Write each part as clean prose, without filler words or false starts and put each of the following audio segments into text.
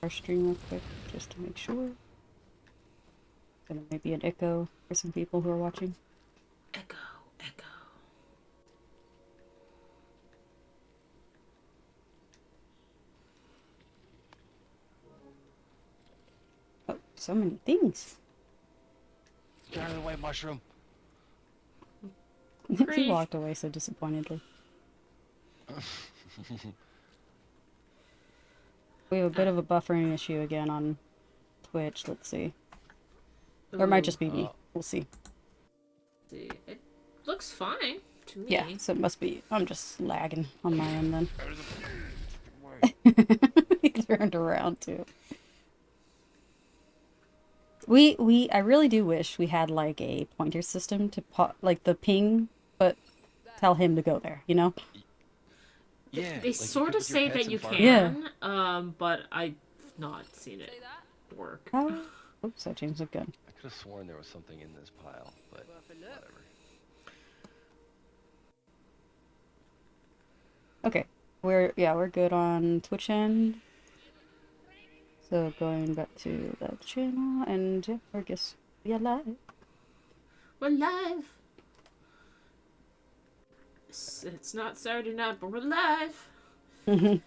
our stream real quick just to make sure. There may be an echo for some people who are watching. Echo, echo. Oh, so many things. Get out of the way, mushroom. He walked away so disappointedly. We have a bit of a buffering issue again on Twitch. Let's see. Or it might just be me. We'll see. See, it looks fine to me. Yeah, so it must be. I'm just lagging on my end then. He turned around too. I really do wish we had like a pointer system to like the ping, but tell him to go there, you know? Yeah, They like sort of say that you can, Yeah. but I've not seen it work. Oh, oops, that changed the gun. I could have sworn there was something in this pile, but whatever. Okay, we're good on Twitch end. So going back to that channel, and yeah, I guess we are live. We're live. It's not Saturday night, but we're live. Okay.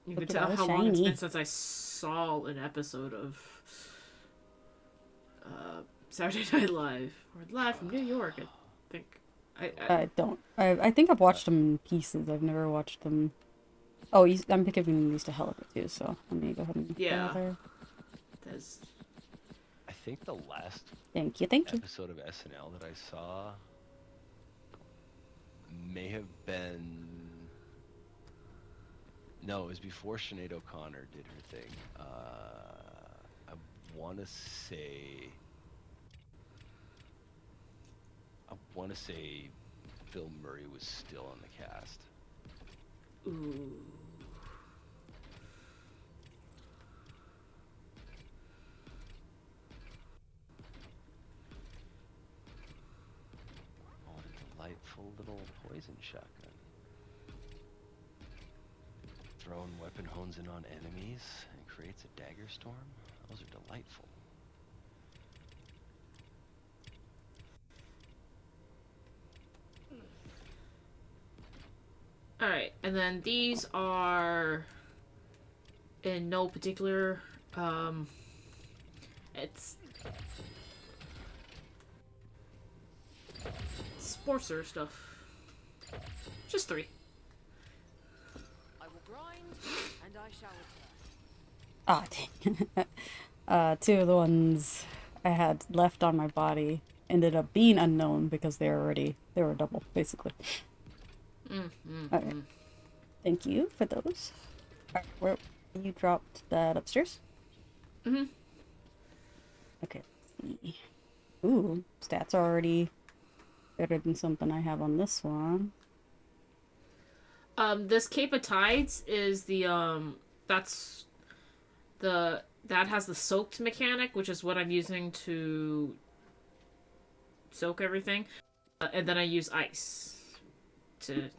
You can tell how long it's been since I saw an episode of Saturday Night Live. We're live from New York, I think. I think I've watched them in pieces. I've never watched them. Oh, I'm giving these to Helica too, so let me go ahead and yeah. there. I think the last thank you. episode of SNL that I saw may have been... No, it was before Sinead O'Connor did her thing. I want to say Bill Murray was still on the cast. Ooh. What a delightful little poison shotgun. Thrown weapon hones in on enemies and creates a dagger storm. Those are delightful. Alright, and then these are in no particular, it's Sportster stuff. Just 3. I will grind, and I shall return. Ah, dang. 2 of the ones I had left on my body ended up being unknown because they were double, basically. Okay. Thank you for those. Where you dropped that upstairs? Okay. Ooh, stats are already better than something I have on this one. This Cape of Tides is that has the soaked mechanic, which is what I'm using to soak everything. And then I use ice to,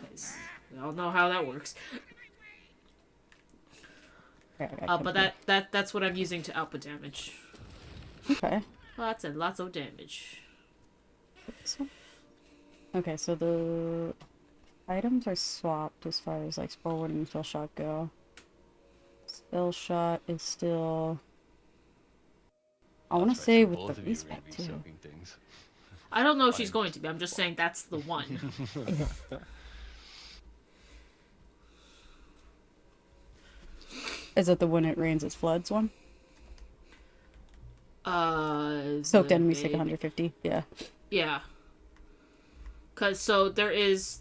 because we all know how that works. But that's what I'm using to output damage. Okay. Lots and lots of damage. Okay, so the items are swapped as far as like spell ward and spell shot go. Spell shot is still. I want to say with the respect too. I don't know if she's going to be. I'm just saying that's the one. Is it the when it rains it floods one? Soaked enemies take 150. Yeah. Yeah. So there is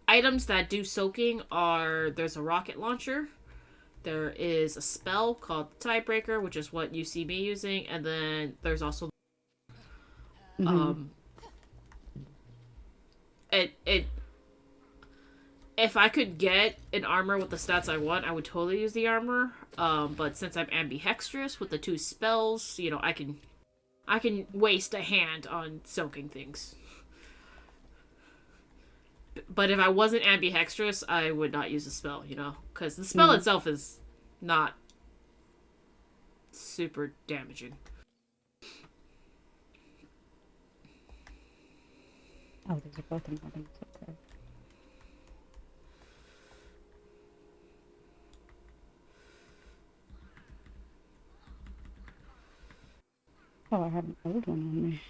items that do soaking there's a rocket launcher. There is a spell called the Tiebreaker, which is what you see me using, and then there's also if I could get an armor with the stats I want, I would totally use the armor. But since I'm ambidextrous with the 2 spells, I can waste a hand on soaking things. But if I wasn't ambidextrous, I would not use the spell, you know? Because the spell itself is not super damaging. Oh, these are both important. Okay. Oh, I have an old one on me.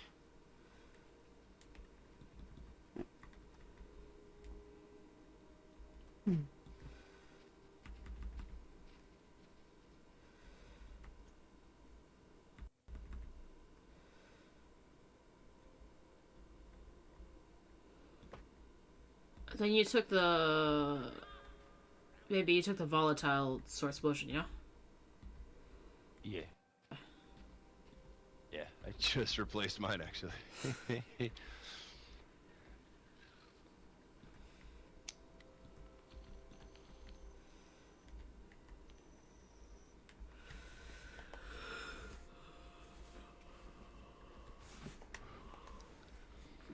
Then you took the... Maybe you took the volatile source potion, yeah? Yeah. Yeah, I just replaced mine actually.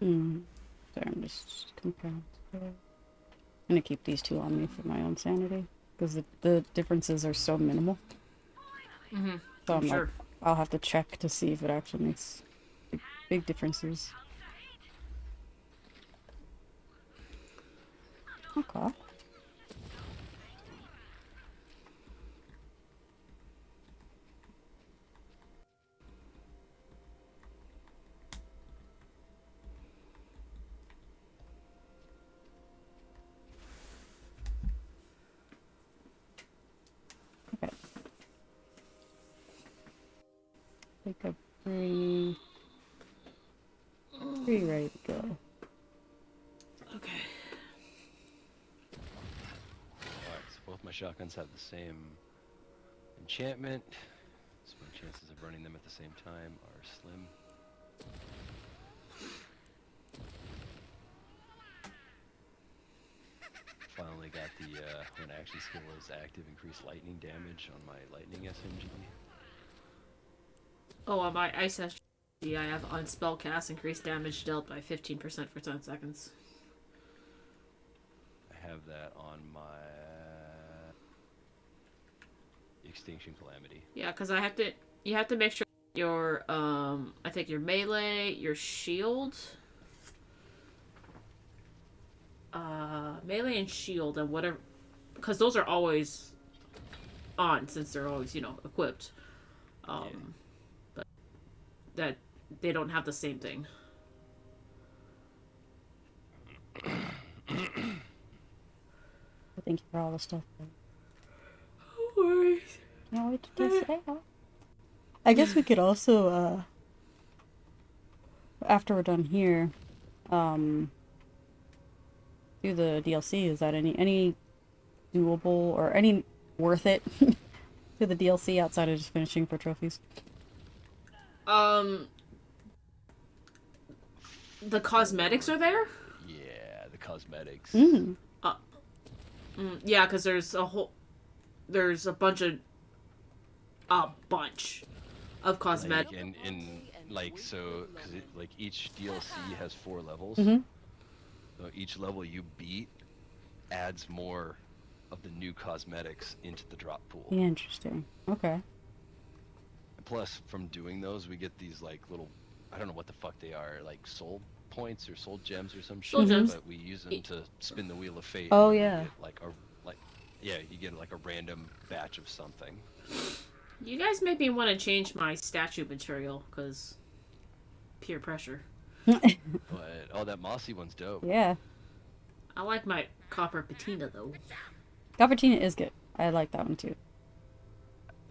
Sorry, I'm just comparing. I'm gonna keep these two on me for my own sanity because the differences are so minimal. Mm-hmm. So I'm Sure. like, I'll have to check to see if it actually makes big differences. Okay. Okay. I think I'm pretty ready to go. Okay. Alright, so both my shotguns have the same enchantment, so my chances of running them at the same time are slim. Finally got the, when actually skill is active, increased lightning damage on my lightning SMG. Oh, on my ice SG, I have on spell cast increased damage dealt by 15% for 10 seconds. I have that on my Extinction Calamity. Yeah, because you have to make sure your, I think your melee, your shield, melee and shield and whatever, because those are always on since they're always, you know, equipped. But that they don't have the same thing. Thank you for all the stuff. No worries. Can't wait to test it out. I guess we could also, after we're done here, do the DLC. Is that any doable or any worth it to the DLC outside of just finishing for trophies? The cosmetics are there? Yeah, the cosmetics. Yeah, because there's a bunch of cosmetics. Like, and like, so, because like each DLC has 4 levels. So each level you beat adds more of the new cosmetics into the drop pool. Interesting. Okay. And plus, from doing those, we get these like little, I don't know what the fuck they are, like soul points or soul gems or some Soul shit. gems. But we use them to spin the wheel of fate. Oh, and yeah. You get you get like a random batch of something. You guys make me want to change my statue material, because peer pressure. But oh, that mossy one's dope. Yeah. I like my copper patina, though. Galbertina is good. I like that one too.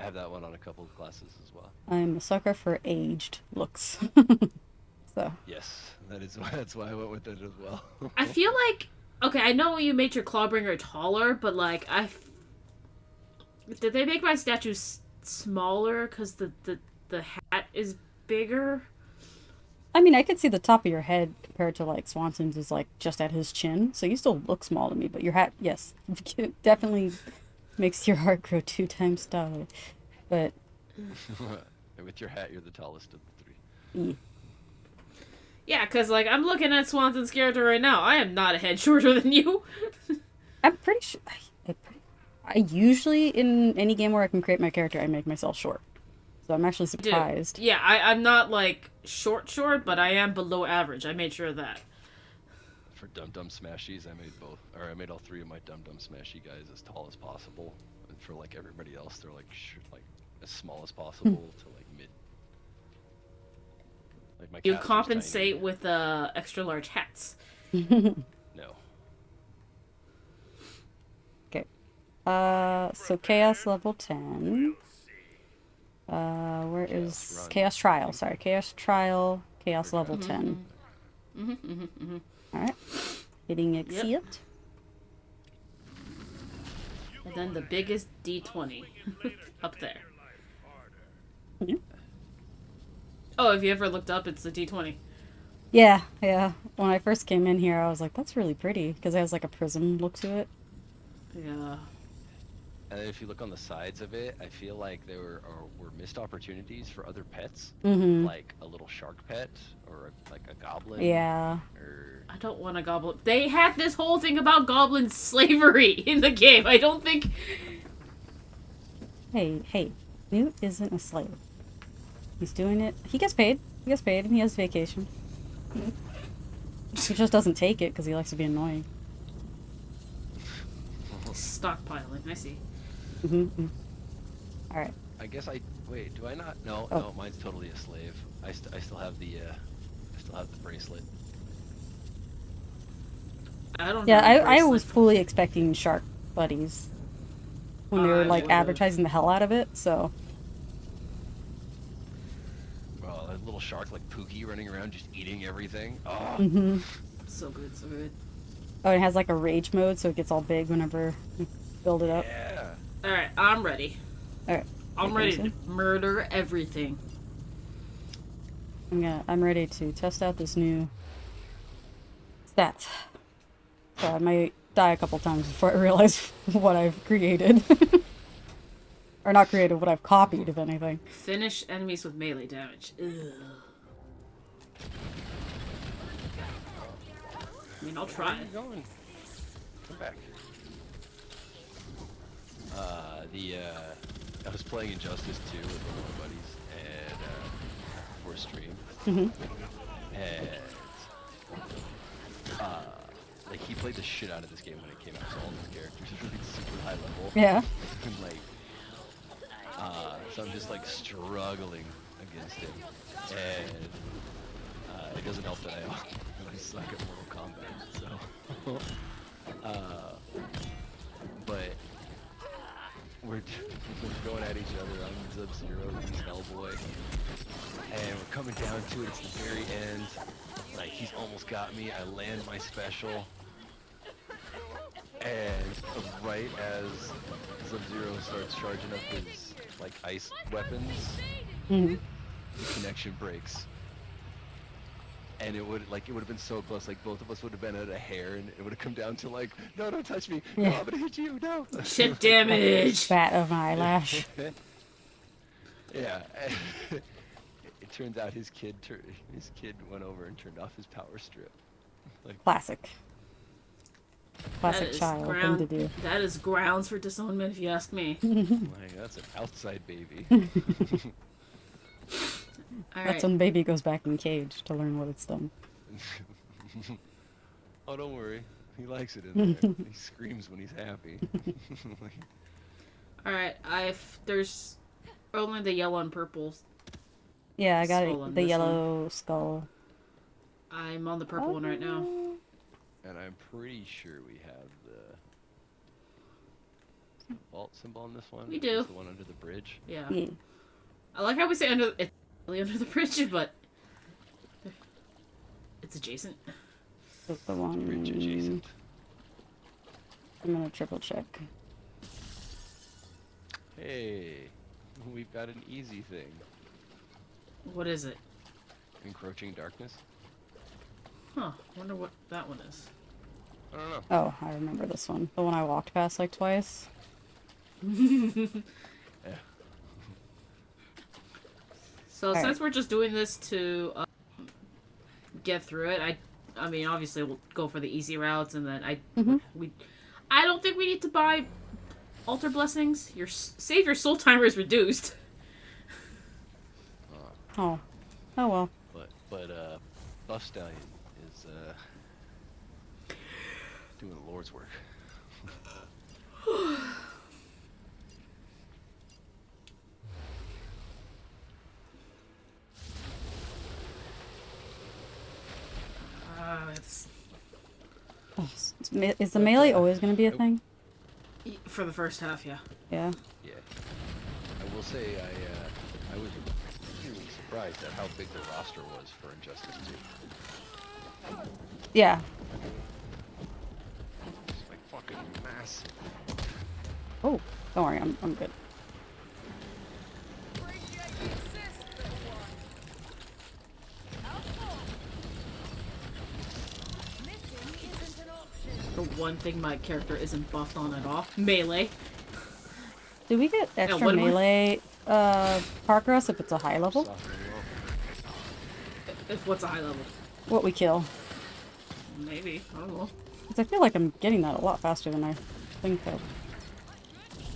I have that one on a couple of classes as well. I'm a sucker for aged looks. So. Yes, that's why I went with it as well. I feel like, okay, I know you made your Clawbringer taller, but like, did they make my statue smaller because the hat is bigger? I mean, I could see the top of your head compared to like Swanson's is like just at his chin, so you still look small to me. But your hat, yes, definitely makes your heart grow 2 times taller. But with your hat, you're the tallest of the 3. Yeah, because, like, I'm looking at Swanson's character right now. I am not a head shorter than you. I'm pretty sure. I usually, in any game where I can create my character, I make myself short. So I'm actually Dude. surprised. Yeah, I'm not, like, short, but I am below average. I made sure of that. For Dum Dum Smashies, I made both, or I made all three of my Dum Dum Smashy guys as tall as possible, and for like everybody else, they're like like as small as possible to like mid. Like my You caster's compensate tiny. with extra large hats. No. Okay. So Chaos level 10. Where is Run. Chaos Trial? Sorry, Chaos Trial, Chaos level 10. Alright. Hitting Exceed. And then the biggest D20 up there. Mhm. Oh, if you ever looked up, it's the D20. Yeah. When I first came in here, I was like, that's really pretty, because it has like a prism look to it. Yeah. And if you look on the sides of it, I feel like there were missed opportunities for other pets, Mm-hmm. like a little shark pet or like a goblin. Yeah. Or I don't want a goblin. They had this whole thing about goblin slavery in the game. I don't think... Hey. Newt isn't a slave. He's doing it. He gets paid. And he has vacation. He just doesn't take it because he likes to be annoying. Stockpiling, I see. Mm-hmm. Alright. I guess wait. Do I not? No, Oh. no. Mine's totally a slave. I still have the bracelet. I don't Yeah, know. I was fully expecting shark buddies when they were I like would've. advertising the hell out of it, so. Well, a little shark like Pookie running around just eating everything. Oh. Mm-hmm. So good, so good. Oh, and it has like a rage mode, so it gets all big whenever you build it up. Yeah. Alright, I'm ready. Alright. I'm ready to murder everything. I'm ready to test out this new stat. So I might die a couple times before I realize what I've created. Or not created, what I've copied, if anything. Finish enemies with melee damage. Ugh. I mean, I'll try. Where are you going? Come back. I was playing Injustice 2 with one of my buddies, and before stream, and like he played the shit out of this game when it came out. So all of his characters are really super high level. Yeah. And like, so I'm just like struggling against him, and it doesn't help that I suck at Mortal Kombat. So, but we're going at each other. I'm Sub-Zero, he's Hellboy, and we're coming down to it. It's the very end. Like he's almost got me. I land my special, and right as Sub-Zero starts charging up his like ice weapons, Mm-hmm. the connection breaks. And it would have been so close, like both of us would have been at a hair, and it would have come down to like, no, don't touch me, no, I'm gonna hit you, no. Shit damage! Bat of my eyelash. Yeah. It turns out his kid went over and turned off his power strip. Like, Classic. That Classic is child thing to do. That is grounds for disownment, if you ask me. like that's an outside baby. All That's right. when baby goes back in cage to learn what it's done. Oh, don't worry. He likes it in there. He screams when he's happy. All right. There's only the yellow and purple. Yeah, I got Skull on the this yellow skull. I'm on the purple one right now. And I'm pretty sure we have the vault symbol on this one. We do. It's the one under the bridge. Yeah. Yeah. I like how we say it's really under the bridge, but it's adjacent. That's the one. Bridge adjacent. I'm gonna triple check. Hey, we've got an easy thing. What is it? Encroaching darkness. Huh. Wonder what that one is. I don't know. Oh, I remember this one. The one I walked past like twice. Yeah. So All since we're just doing this to get through it. I mean, obviously we'll go for the easy routes, and then Mm-hmm. I don't think we need to buy altar blessings. Your save your soul timer is reduced. Oh. Oh well. But Buff Stallion is doing the Lord's work. It's, Oh, is the melee always going to be a thing? for the first half, yeah. Yeah. Yeah. I will say I was really surprised at how big the roster was for Injustice 2. Yeah. It's like fucking massive. Oh, don't worry, I'm good. Appreciate the assist, little one. Helpful. Missing isn't an option. The one thing my character isn't buffed on at all, melee. Do we get extra what am I- melee progress if it's a high level? Softening up. If what's a high level? What we kill? Maybe, I don't know. Because I feel like I'm getting that a lot faster than I think of.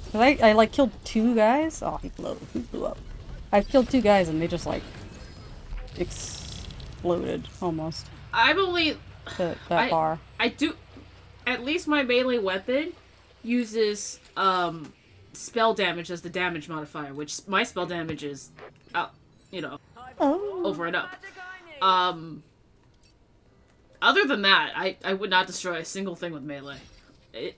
Because I like killed 2 guys. Oh, he blew up. I killed 2 guys and they just like exploded almost. I've only That bar. I do at least my melee weapon uses spell damage as the damage modifier, which my spell damage is Oh. over and up. Magic I need. Other than that, I would not destroy a single thing with melee. It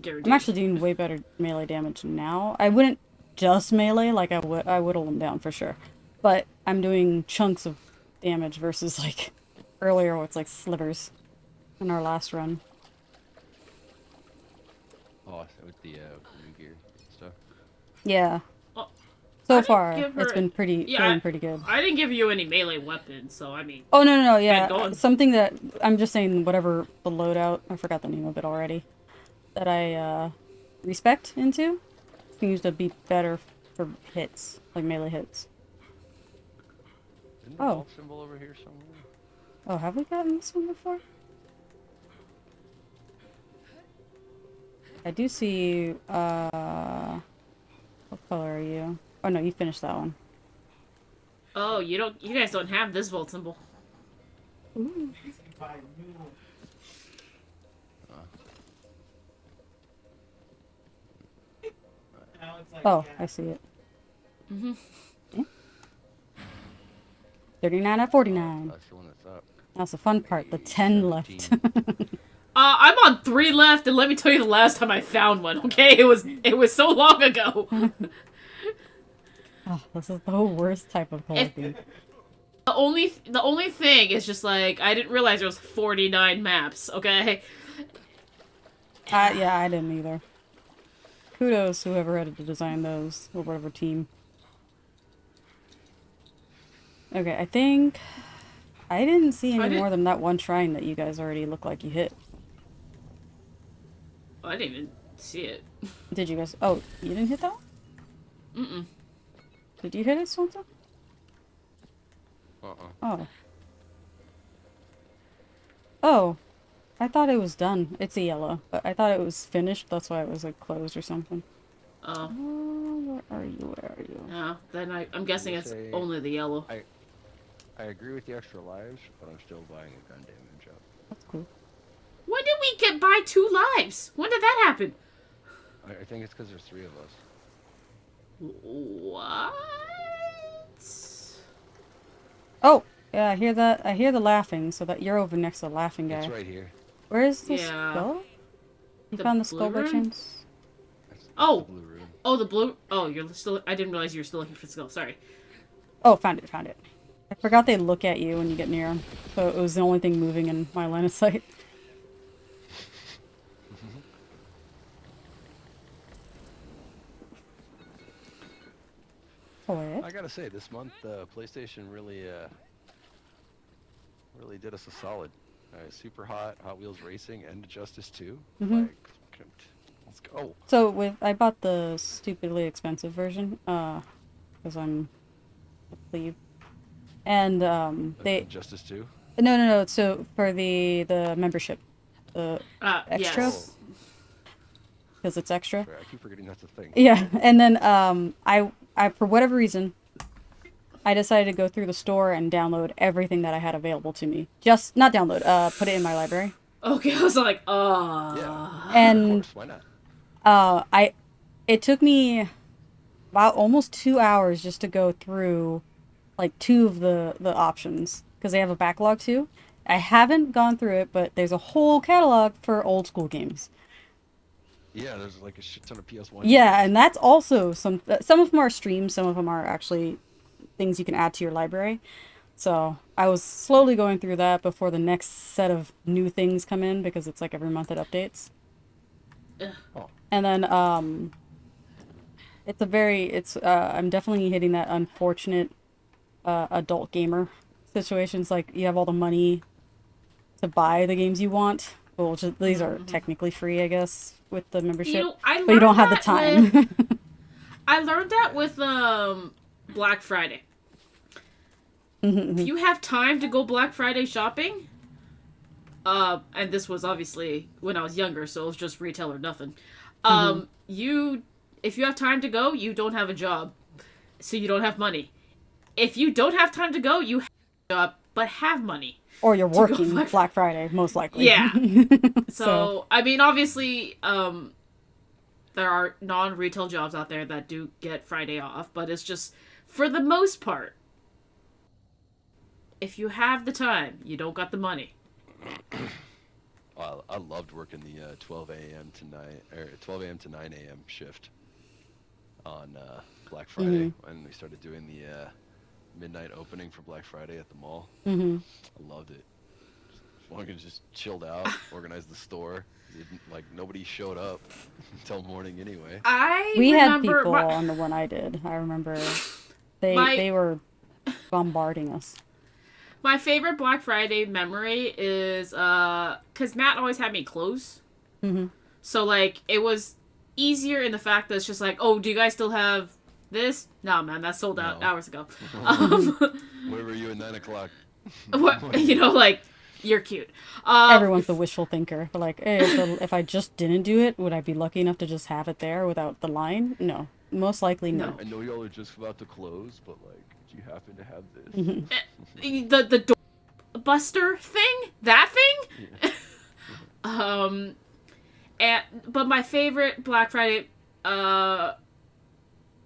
guaranteed. I'm actually doing way better melee damage now. I wouldn't just melee, like I whittle them down for sure. But I'm doing chunks of damage versus like earlier where it's like slivers in our last run. Oh, with the new gear stuff. Yeah. Oh, So didn't far, give her it's been feeling pretty good. I didn't give you any melee weapons, so I mean. Oh, no, yeah. going. Something that, I'm just saying whatever the loadout, I forgot the name of it already, that I respect into, seems to be better for hits, like melee hits. Isn't the Oh. wolf symbol over here somewhere? Oh, have we gotten this one before? I do see, what color are you? Oh no, you finished that one. Oh, you guys don't have this vault symbol. Ooh. Oh, I see it. Mm-hmm. Yeah. 39 out of 49. That's the one that's up. That's the fun part, the 10 left. 17. I'm on 3 left, and let me tell you the last time I found one. Okay, it was so long ago. Oh, this is the worst type of collecting. The only thing is just like I didn't realize there was 49 maps. Okay. Yeah, I didn't either. Kudos whoever had to design those, or whatever team. Okay, I think I didn't see any more than that one shrine that you guys already look like you hit. I didn't even see it. Did you guys? Oh, you didn't hit that one? Mm-mm. Did you hit it, Swanson? Uh-uh. Oh. Oh. I thought it was done. It's a yellow, but I thought it was finished. That's why it was like closed or something. Oh. Where are you? Where are you? No, then I'm guessing it's Say- only the yellow. I agree with the extra lives, but I'm still buying a gun damage up. That's cool. When did we get by 2 lives? When did that happen? I think it's because there's 3 of us. What? Oh, yeah, I hear that. I hear the laughing, so that you're over next to the laughing guy. It's right here. Where is the Yeah. skull? You The found the blue skull by rune? chance? That's Oh. the blue rune. Oh, the blue. Oh, you're still. I didn't realize you were still looking for the skull. Sorry. Oh, found it, found it. I forgot they look at you when you get near them, so it was the only thing moving in my line of sight. What? I gotta say, this month, PlayStation really did us a solid. Super Hot Wheels Racing and Justice 2. Mhm. Like, let's go. So I bought the stupidly expensive version, because I'm a plebe. And, Justice 2? No. So for the membership, the extra, Yes. because it's extra. Sorry, I keep forgetting that's a thing. Yeah, and then I for whatever reason, I decided to go through the store and download everything that I had available to me. Just not download, put it in my library. Okay, I was like, Yeah, of And course, why not? it took me about almost 2 hours just to go through like two of the options because they have a backlog too. I haven't gone through it, but there's a whole catalog for old school games. Yeah, there's like a shit ton of PS1 Yeah, games. and that's also some of them are streams, some of them are actually things you can add to your library. So I was slowly going through that before the next set of new things come in because it's like every month it updates. Oh, And then I'm definitely hitting that unfortunate adult gamer situations. Like you have all the money to buy the games you want, well, these are technically free, I guess, with the membership. I But you don't learned have the that time. I learned that with Black Friday. If you have time to go Black Friday shopping, and this was obviously when I was younger, so it was just retail or nothing. If you have time to go, you don't have a job, so you don't have money. If you don't have time to go, you have a job but have money. Or you're go working Black Black Friday, most likely. Yeah. So I mean, obviously, there are non-retail jobs out there that do get Friday off, but it's just for the most part. If you have the time, you don't got the money. well, I loved working the 12 a.m. to 12 a.m. to 9 a.m. shift on Black Friday when we started doing the midnight opening for Black Friday at the mall. I loved it. As long as just chilled out, organized the store. Like nobody showed up until morning anyway. We had people on the one I did. I remember they were bombarding us. My favorite Black Friday memory is because Matt always had me close. So like it was easier in the fact that it's just like, oh, do you guys still have this? No, man, that sold out hours ago. Where were you at 9 o'clock? What like you're cute. Everyone's the wishful thinker. But like, hey, if I just didn't do it, would I be lucky enough to just have it there without the line? No, most likely no. I know y'all are just about to close, but like, do you happen to have this? The door buster thing, that thing. But my favorite Black Friday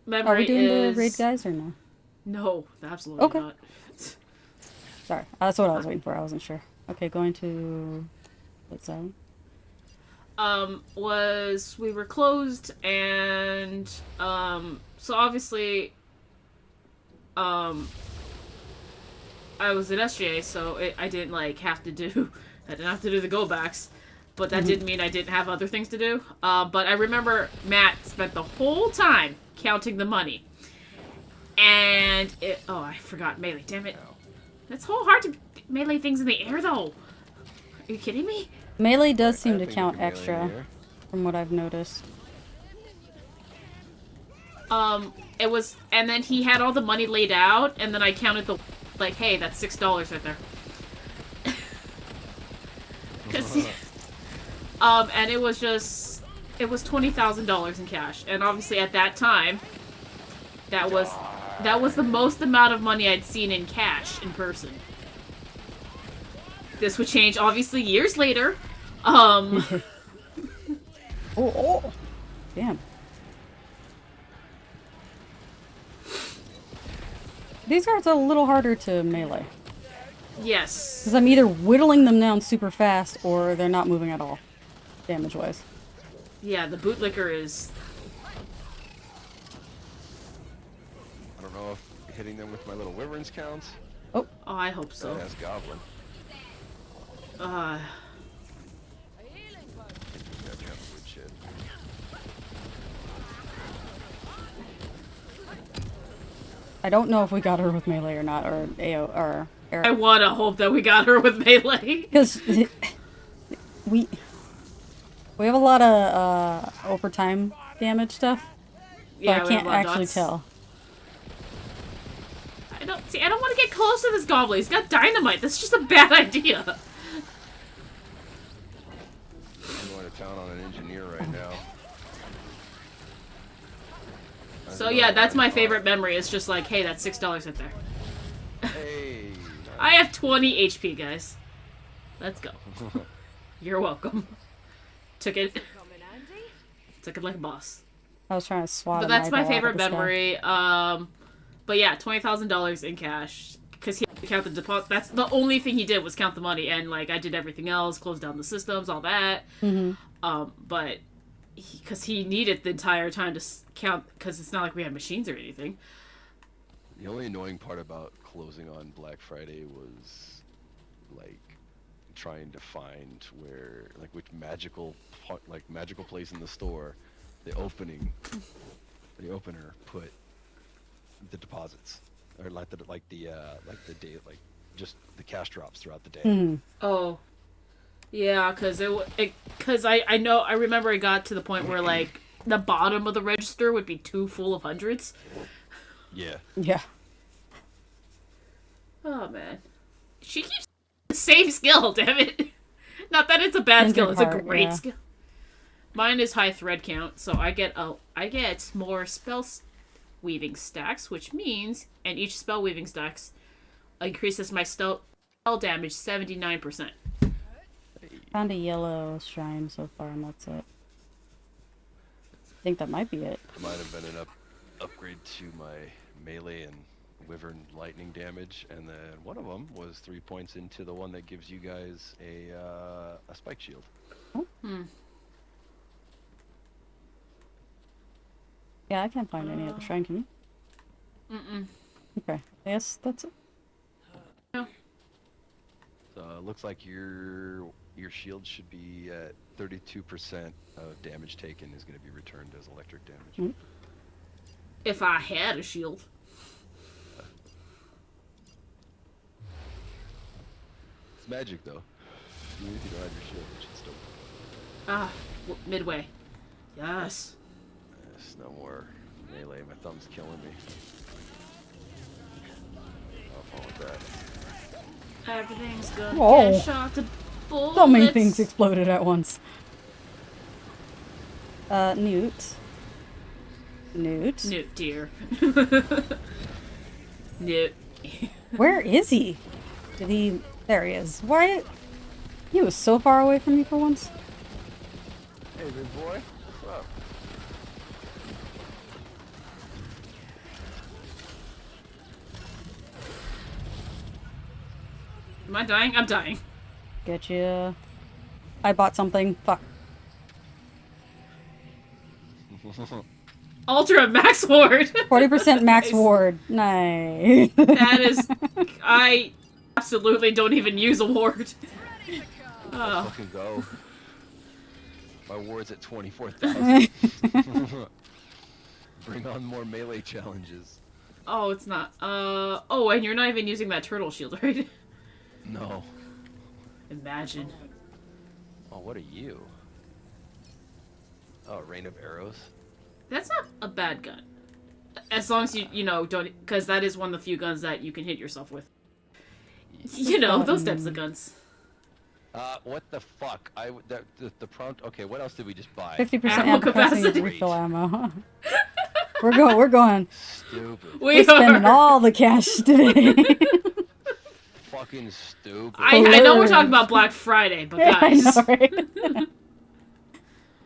memory Are we doing is the raid guys or no? No, absolutely not. Sorry, that's what I was waiting for. I wasn't sure. Okay, going to what's that? We were closed and so obviously I was in SGA, so I didn't have to do the go backs, but that didn't mean I didn't have other things to do. But I remember Matt spent the whole time counting the money, and I forgot melee. Damn it! It's so hard to melee things in the air, though. Are you kidding me? Melee does seem to count extra, from what I've noticed. It was, and then he had all the money laid out, and then I counted hey, that's $6 right there. And it was $20,000 in cash, and obviously at that time, that was the most amount of money I'd seen in cash in person. This would change, obviously, years later. Oh, damn. These guards are a little harder to melee. Yes. Because I'm either whittling them down super fast, or they're not moving at all, damage-wise. Yeah, the bootlicker is... I don't know if hitting them with my little wyverns counts. Oh, I hope so. That's goblin. I don't know if we got her with melee or not, or AO, or Eric. I wanna hope that we got her with melee. Because we have a lot of overtime damage stuff, but Yeah, I can't actually tell. I don't See, I don't want to get close to this goblin. He's got dynamite. That's just a bad idea. I'm going to town on an engineer right now. So yeah, that's my favorite memory. It's just like, hey, that's $6 right there. Hey. I have 20 HP, guys. Let's go. You're welcome. Took it like a boss. I was trying to swat. But that's my favorite memory. But yeah, $20,000 in cash because he had to count the deposit. That's the only thing he did was count the money, and like I did everything else, closed down the systems, all that. But because he needed the entire time to count, because it's not like we had machines or anything. The only annoying part about closing on Black Friday was like trying to find where, like, which magical place in the store the opener put the deposits, or the day, like just the cash drops throughout the day. Oh, yeah, because I remember it got to the point where like the bottom of the register would be too full of hundreds. Yeah. Yeah. Oh man, she keeps the same skill. Damn it! Not that it's a bad skill; it's a great skill. Mine is high thread count, so I get more spell weaving stacks, which means, and each spell weaving stacks increases my spell damage 79%. Found a yellow shrine so far, and that's it. I think that might be it. Might have been an upgrade to my melee and wyvern lightning damage, and then one of them was 3 points into the one that gives you guys a spike shield. Oh. Yeah, I can't find any other shrine, can you? Okay, yes, that's it. No. So it looks like your shield should be at 32% of damage taken is going to be returned as electric damage. If I had a shield. It's magic, though. Even if you don't have your shield, it should still. Midway. Yes. Yes, no more melee. My thumb's killing me. I'll fall with that. Everything's gonna Whoa. get shot to bullets. So many things exploded at once. Newt. Newt, dear. Newt. Where is he? Did he... There he is. Why? He was so far away from me for once. Hey, big boy. What's up? Am I dying? I'm dying. Getcha. I bought something. Fuck. Ultra max ward. 40% max Nice. ward. Nice. That is... I absolutely don't even use a ward. Let's fucking go. My ward's at 24,000. Bring on more melee challenges. Oh, it's not. Oh, and you're not even using that turtle shield, right? No. Imagine. Oh, what are you? Oh, rain of arrows. That's not a bad gun. As long as you know, don't... Because that is one of the few guns that you can hit yourself with. You know, those types of guns. What the fuck? The prompt. Okay, what else did we just buy? 50% Ammo ammo capacity. capacity. Refill ammo. We're going. Stupid. We're spending all the cash today. Fucking stupid. I know we're talking about Black Friday, but guys. I know, right? I'm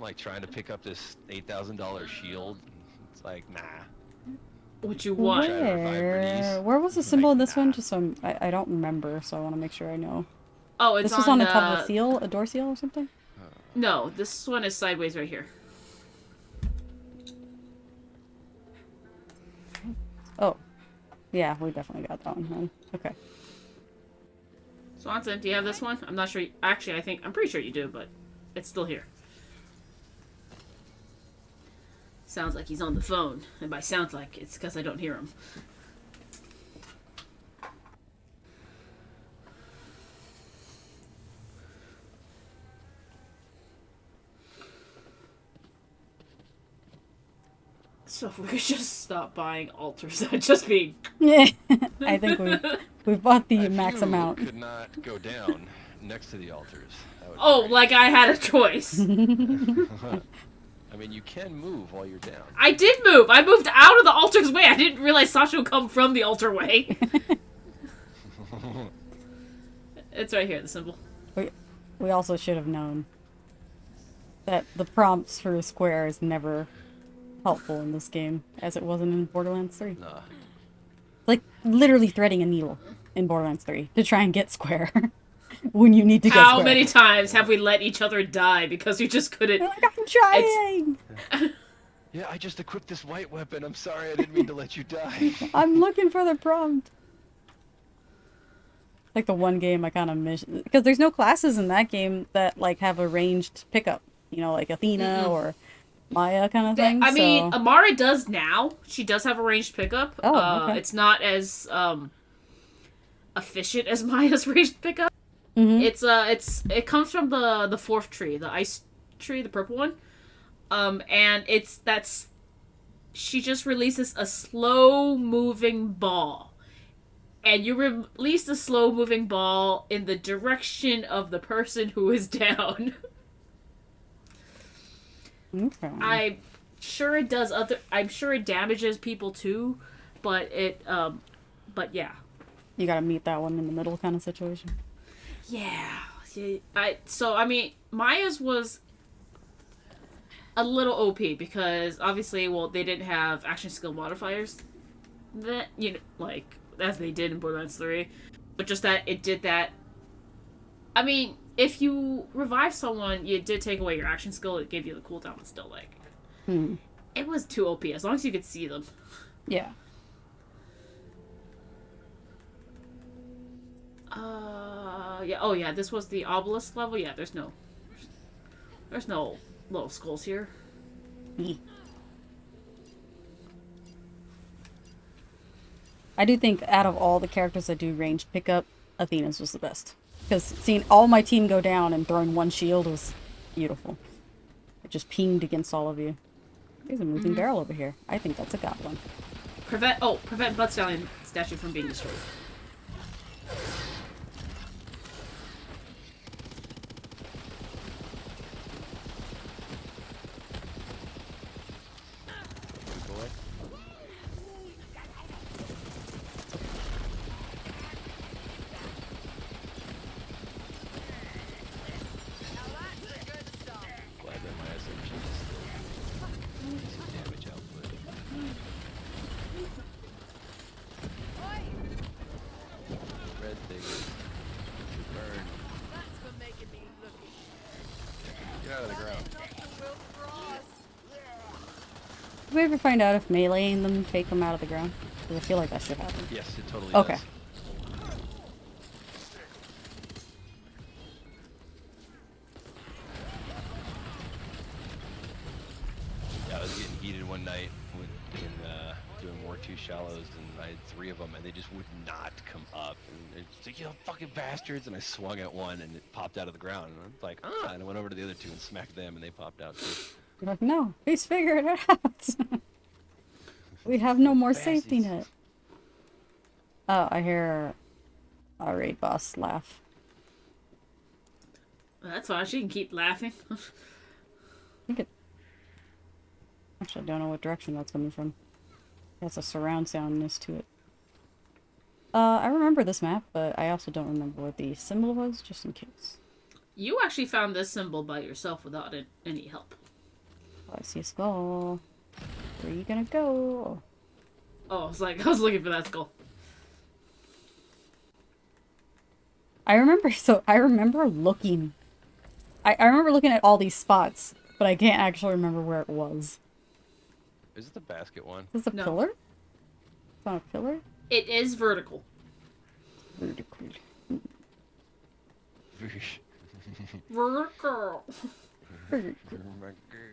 like trying to pick up this $8,000 shield. It's like, nah. What you want? Try to revive Bernice. Where was the symbol Like, in this one? nah. Just so I don't remember, so I want to make sure I know. Oh, it's This was on the top of a seal, a door seal or something? No, this one is sideways right here. Oh. Yeah, we definitely got that one then. Okay. Swanson, do you have this one? I'm not sure. Actually, I'm pretty sure you do, but it's still here. Sounds like he's on the phone. And by sounds like, it's because I don't hear him. So if we could just stop buying altars, that'd just be... Yeah, I think we've bought the If max you amount. could not go down next to the altars. That would be Oh, great. like I had a choice. I mean, you can move while you're down. I did move. I moved out of the altar's way. I didn't realize Sasha would come from the altar way. It's right here, the symbol. We also should have known that the prompts for a square is never helpful in this game, as it wasn't in Borderlands 3. Nah. Like, literally threading a needle in Borderlands 3 to try and get square when you need to get square. How many times have we let each other die because we just couldn't... You're like, I'm trying! Yeah, I just equipped this white weapon. I'm sorry, I didn't mean to let you die. I'm looking for the prompt. Like the one game I kind of miss, because there's no classes in that game that like have a ranged pickup, you know, like Athena or Maya kind of thing. I mean, so... Amara does now. She does have a ranged pickup. Oh, okay. It's not as efficient as Maya's ranged pickup. Mm-hmm. It comes from the fourth tree, the ice tree, the purple one. And she just releases a slow moving ball. And you release the slow moving ball in the direction of the person who is down. Okay. I'm sure it does I'm sure it damages people too, but but yeah. You gotta meet that one in the middle kind of situation. Yeah. I mean, Maya's was a little OP because obviously, well, they didn't have action skill modifiers that, you know, like as they did in Borderlands 3, but just that it did that. I mean, if you revive someone, you did take away your action skill. It gave you the cooldown, but still, like, it was too OP as long as you could see them. Yeah. Yeah. Oh, yeah. This was the obelisk level. Yeah. There's no little skulls here. I do think out of all the characters that do ranged pickup, Athena's was the best. Because seeing all my team go down and throwing one shield was beautiful. It just pinged against all of you. There's a moving barrel over here. I think that's a goblin. Prevent Blood Stallion statue from being destroyed. Glad that my SMG is still decent damage output. Red thing. Burn. That's for making me look. Get out of the ground. Did we ever find out if meleeing them take them out of the ground? Because I feel like that should happen. Yes, it totally Okay. does. Yeah, I was getting heated one night doing War 2 Shallows, and I had 3 of them, and they just would not come up. And it's like, you know, fucking bastards! And I swung at one, and it popped out of the ground. And I was like, ah! And I went over to the other 2 and smacked them, and they popped out too. You're like, no, he's figured it out. We have no more safety net. Oh, I hear a raid boss laugh. That's why she can keep laughing. I think it... Actually, I don't know what direction that's coming from. That's a surround soundness to it. I remember this map, but I also don't remember what the symbol was, just in case. You actually found this symbol by yourself without any help. Oh, I see a skull. Where are you gonna go? Oh, I was looking for that skull. I remember looking. I remember looking at all these spots, but I can't actually remember where it was. Is it the basket one? Is this a No. pillar? It's not a pillar? It is vertical. Vertical. Vertical. Vertical. Oh my god.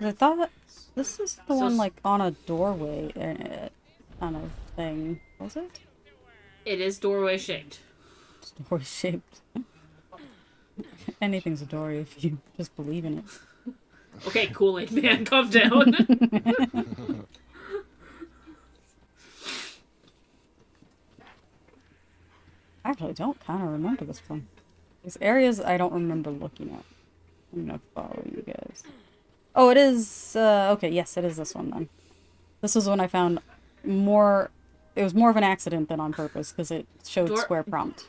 I thought this is the So one s- like on a doorway kind of thing. Was it? It is doorway shaped. It's door shaped. Anything's a door if you just believe in it. Okay, Kool-Aid man, calm down. I actually don't kind of remember this one. These areas I don't remember looking at. I'm gonna follow you guys. Oh, it is, okay, yes, it is this one then. This was when I found more, it was more of an accident than on purpose, because it showed square prompt.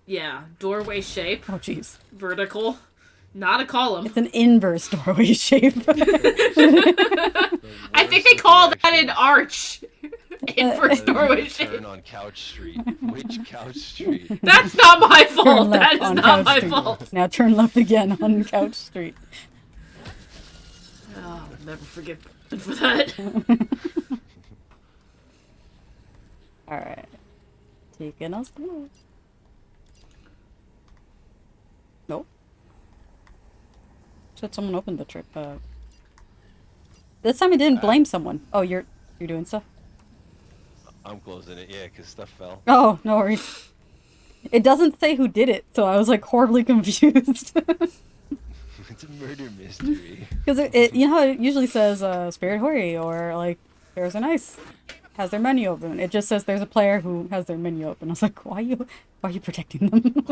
Yeah, doorway shape. Oh, jeez. Vertical. Not a column. It's an inverse doorway shape. I think they call that an arch. Inverse doorway shape. Turn on Couch Street. Which Couch Street? That's not my Turn fault. left That is on not Couch my Street. fault. Now turn left again on Couch Street. Oh, I'll never forgive for that. Alright. Taking us through. Nope. Said someone opened the trip. This time I didn't blame someone. Oh, you're doing stuff? I'm closing it, yeah, because stuff fell. Oh, no worries. It doesn't say who did it, so I was like horribly confused. It's a murder mystery. Because it you know how it usually says Spirit Hori or like Bears and Ice has their menu open. It just says there's a player who has their menu open. I was like, why are you protecting them?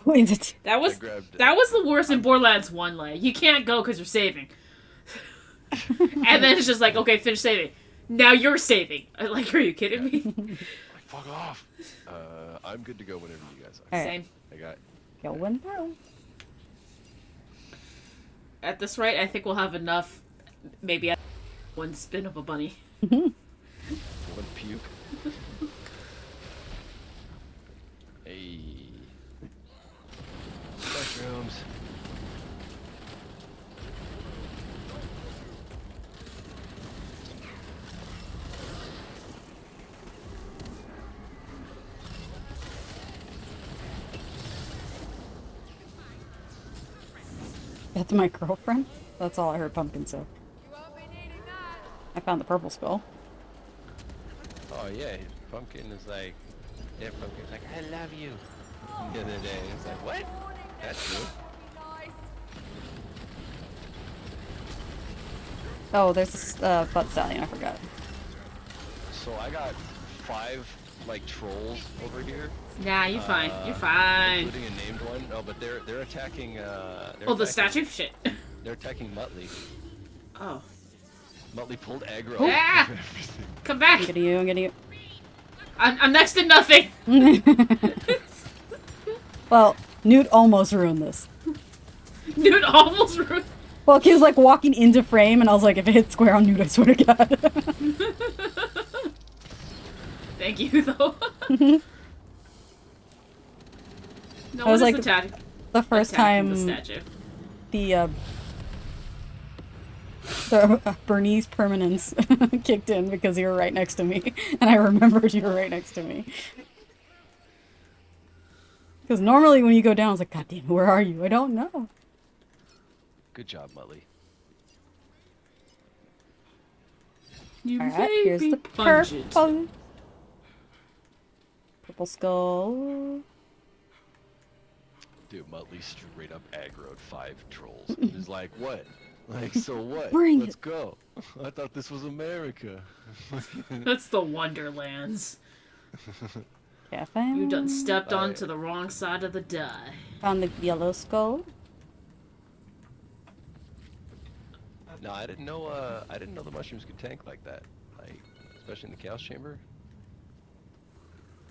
Who is it? That was the worst in Borderlands 1. Like, you can't go because you're saving. And then it's just like, okay, finish saving. Now you're saving. Like, are you kidding me? Like, fuck off. I'm good to go whenever you guys are. All right. Same. I got. Going now. At this rate, I think we'll have enough. Maybe one spin of a bunny. One puke. Hey. Mushrooms. That's my girlfriend? That's all I heard Pumpkin say. I found the purple skull. Oh yeah, Pumpkin is like, yeah, Pumpkin's like, I love you. The other day, it's like, what? That's true. Oh, there's this butt stallion, I forgot. So I got 5 like trolls over here. Nah, you're fine. You're fine. Including a named one. No, but they're attacking. The statue? Shit. They're attacking Muttley. Oh. Muttley pulled aggro. Ah! Come back. I'm getting you, I'm getting you. I'm next to nothing. Well, Newt almost ruined this. Dude, almost ruined. Well, he was like walking into frame, and I was like, if it hits square on Newt, I swear to God. Thank you, though. No I was one like, is attacking the first attacking time the statue. the Bernice permanence kicked in because you were right next to me, and I remembered you were right next to me. Because normally when you go down, it's like, God damn, where are you? I don't know. Good job, Muttley. You Alright, here's the purple. Purple skull. Dude, Muttley straight up aggroed 5 trolls. He's like, what? Like, so what? Bring Let's it. go. I thought this was America. That's the Wonderlands. Yeah, I found, You done stepped onto the wrong side of the die. found the yellow skull. No, I didn't know the mushrooms could tank like that. Like, especially in the Chaos Chamber.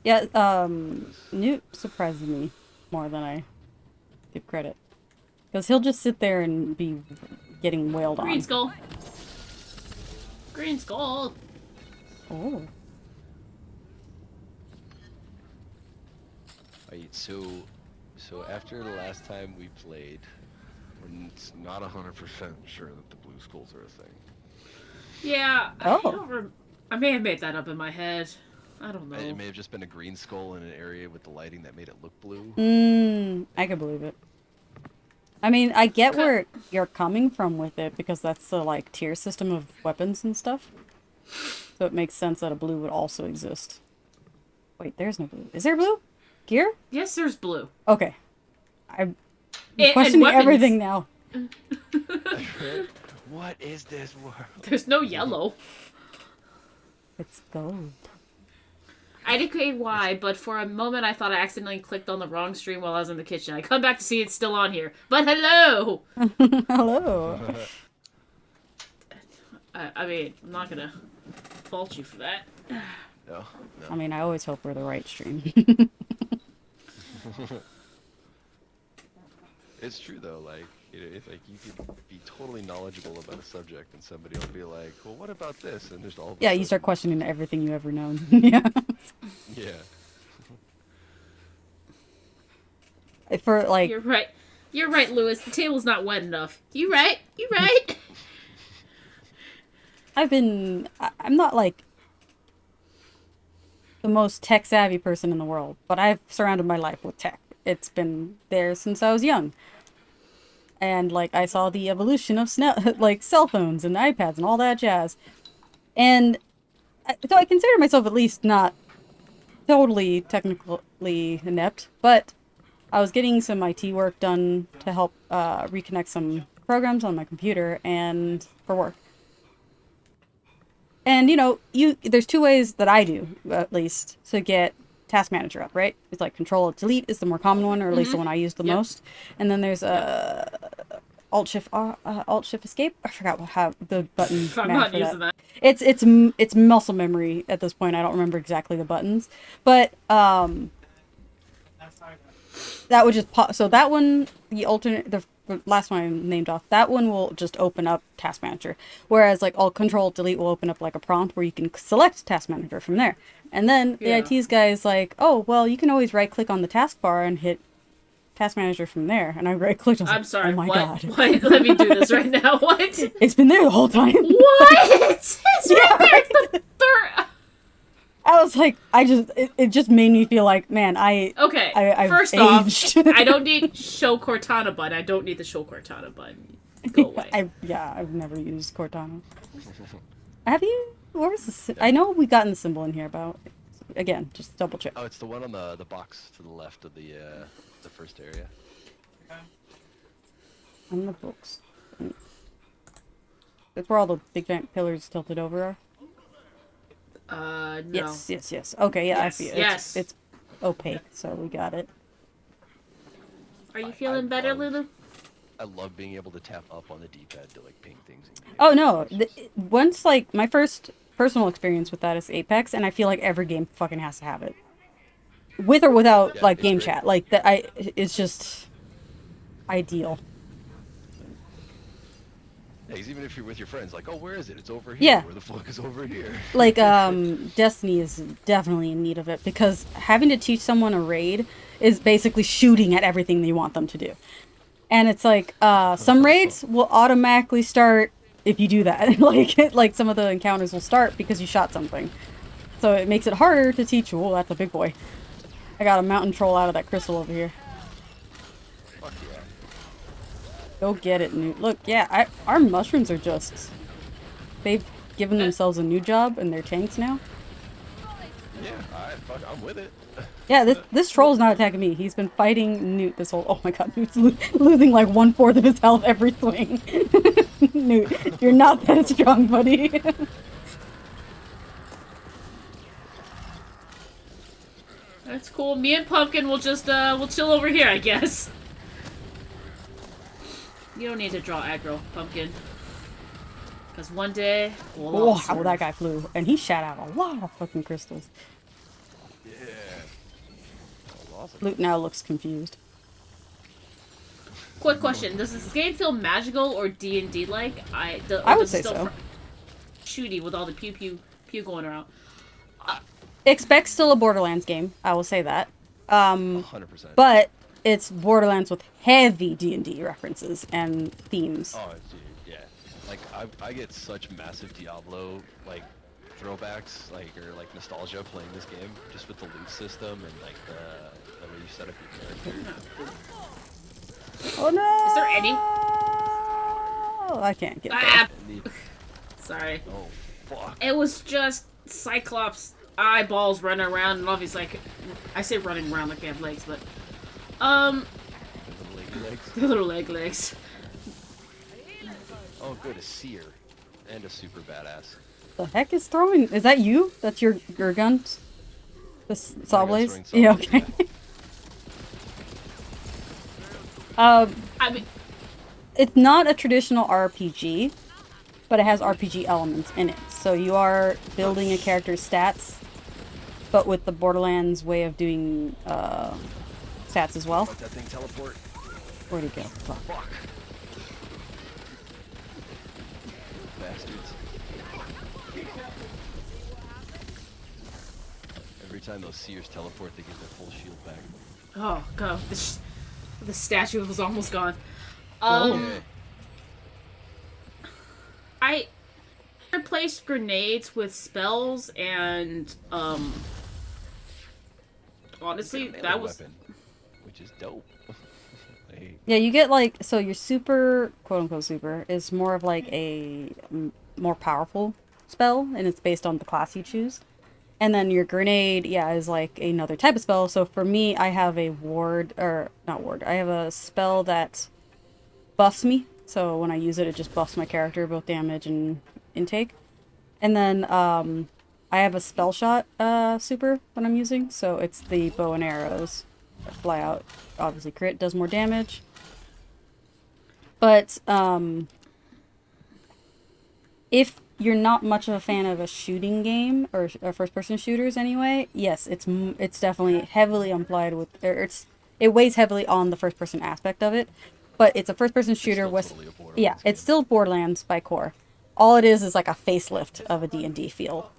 Yeah, Newt surprises me more than I give credit. Because he'll just sit there and be getting wailed Green on. skull. Green skull. Oh. Alright, so after the last time we played, we're not 100% sure that the blue skulls are a thing. Yeah. Oh. I may have made that up in my head. I don't know. It may have just been a green skull in an area with the lighting that made it look blue. I can believe it. I mean, I get where you're coming from with it, because that's the, like, tier system of weapons and stuff. So it makes sense that a blue would also exist. Wait, there's no blue. Is there blue? Gear? Yes, there's blue. Okay. I'm And questioning weapons. everything now. What is this world? There's no yellow. It's gold. I indicated why, but for a moment I thought I accidentally clicked on the wrong stream while I was in the kitchen. I come back to see it's still on here. But hello! Hello. I mean, I'm not gonna fault you for that. No. I mean, I always hope we're the right stream. It's true though, like, you know, if like you could be totally knowledgeable about a subject and somebody will be like, well, what about this? And there's all of a Yeah, you sudden- start questioning everything you've ever known. Yeah. Yeah. For like, You're right. You're right, Lewis. The table's not wet enough. You right. You right. I'm not like the most tech savvy person in the world, but I've surrounded my life with tech. It's been there since I was young. And like I saw the evolution of like cell phones and iPads and all that jazz. And so I consider myself at least not totally technically inept, but I was getting some IT work done to help reconnect some programs on my computer and for work. And, you know, there's two ways that I do, at least, to get Task Manager up, right? It's like Control-Delete is the more common one, or at least the one I use the most. And then there's Alt-Shift-Escape. I forgot how the button. I'm not using that. It's muscle memory at this point. I don't remember exactly the buttons. But, that would just pop. So that one, the last one I named off, that one will just open up Task Manager. Whereas like Control-Delete will open up like a prompt where you can select Task Manager from there. And then the IT's guy is like, oh, well, you can always right click on the taskbar and hit Task Manager from there. And I right clicked. I'm sorry. Oh my God. What? Let me do this right now. What? It's been there the whole time. What? It's right there at the third. I was like, it just made me feel like, man, I've First aged. off, I don't need Show Cortana button. I don't need the Show Cortana button. Go away. I've never used Cortana. Have you? Where's the? I know we've gotten the symbol in here about. Again, just double check. Oh, it's the one on the box to the left of the first area. On the books. That's where all the big giant pillars tilted over are. No. Yes. Okay, yeah, Yes, I see it. yes. It's opaque, so we got it. Are you feeling better, Lulu? I love being able to tap up on the D-pad to like ping things. Oh no! Once like my first personal experience with that is Apex, and I feel like every game fucking has to have it, with or without like game chat. Like that, it's just ideal. Yeah, 'cause even if you're with your friends, like, oh, where is it? It's over here. Yeah. Where the fuck is over here? Like Destiny is definitely in need of it because having to teach someone a raid is basically shooting at everything you want them to do. And it's like some raids will automatically start if you do that. like some of the encounters will start because you shot something. So it makes it harder to teach. Oh, that's a big boy. I got a mountain troll out of that crystal over here. Fuck yeah. Go get it, Newt. Look, yeah, our mushrooms are just... They've given themselves a new job and they're tanks now. Yeah, fuck, I'm with it. Yeah, this troll's not attacking me. He's been fighting Newt this whole... Oh my god, Newt's losing like 1/4 of his health every swing. Newt, you're not that strong, buddy. That's cool. Me and Pumpkin will just, we'll chill over here, I guess. You don't need to draw aggro, Pumpkin. Because one day, we'll all Oh, how serve. that guy flew. And he shot out a lot of fucking crystals. Yeah. That was awesome. Luke now looks confused. Quick question: does this game feel magical or D&D like? I would say so. Shooty with all the pew pew pew going around. Expect still a Borderlands game. I will say that. 100%. But it's Borderlands with heavy D&D references and themes. Oh, dude, yeah. Like, I get such massive Diablo, like, throwbacks, like, or, like, nostalgia playing this game, just with the loot system and, like, the way you set up your character. Oh no! Is there any? Oh, I can't get Ah, And the- sorry. oh, fuck. It was just Cyclops eyeballs running around, and obviously, like, I say running around like they have legs, but The legs. The little legs. Oh, good, a seer. And a super badass. The heck is throwing? Is that you? That's your gun? The saw My guy's blades? throwing saw Yeah, blades, okay. I mean, It's not a traditional RPG, but it has RPG elements in it. So you are building a character's stats, but with the Borderlands way of doing stats as well. Let that thing teleport. Where'd he go? Fuck. Fuck. Bastards. Every time those seers teleport, they get their full shield back. oh god, the statue was almost gone. Yeah. I replaced grenades with spells, and honestly, Melee that was weapon, which is dope. Hey, Yeah, you get like, so your super, quote unquote super, is more of like a more powerful spell, and it's based on the class you choose. And then your grenade, yeah, is like another type of spell. So for me, I have a ward, or not ward, I have a spell that buffs me. So when I use it, it just buffs my character, both damage and intake. And then I have a spell shot super that I'm using. So it's the bow and arrows that fly out. Obviously crit does more damage. But if you're not much of a fan of a shooting game or first-person shooters anyway, yes, it's definitely heavily implied with, or it weighs heavily on the first-person aspect of it. But it's a first-person shooter still with, totally a Borderlands yeah, it's game. still Borderlands by core. All it is like a facelift of a D&D feel.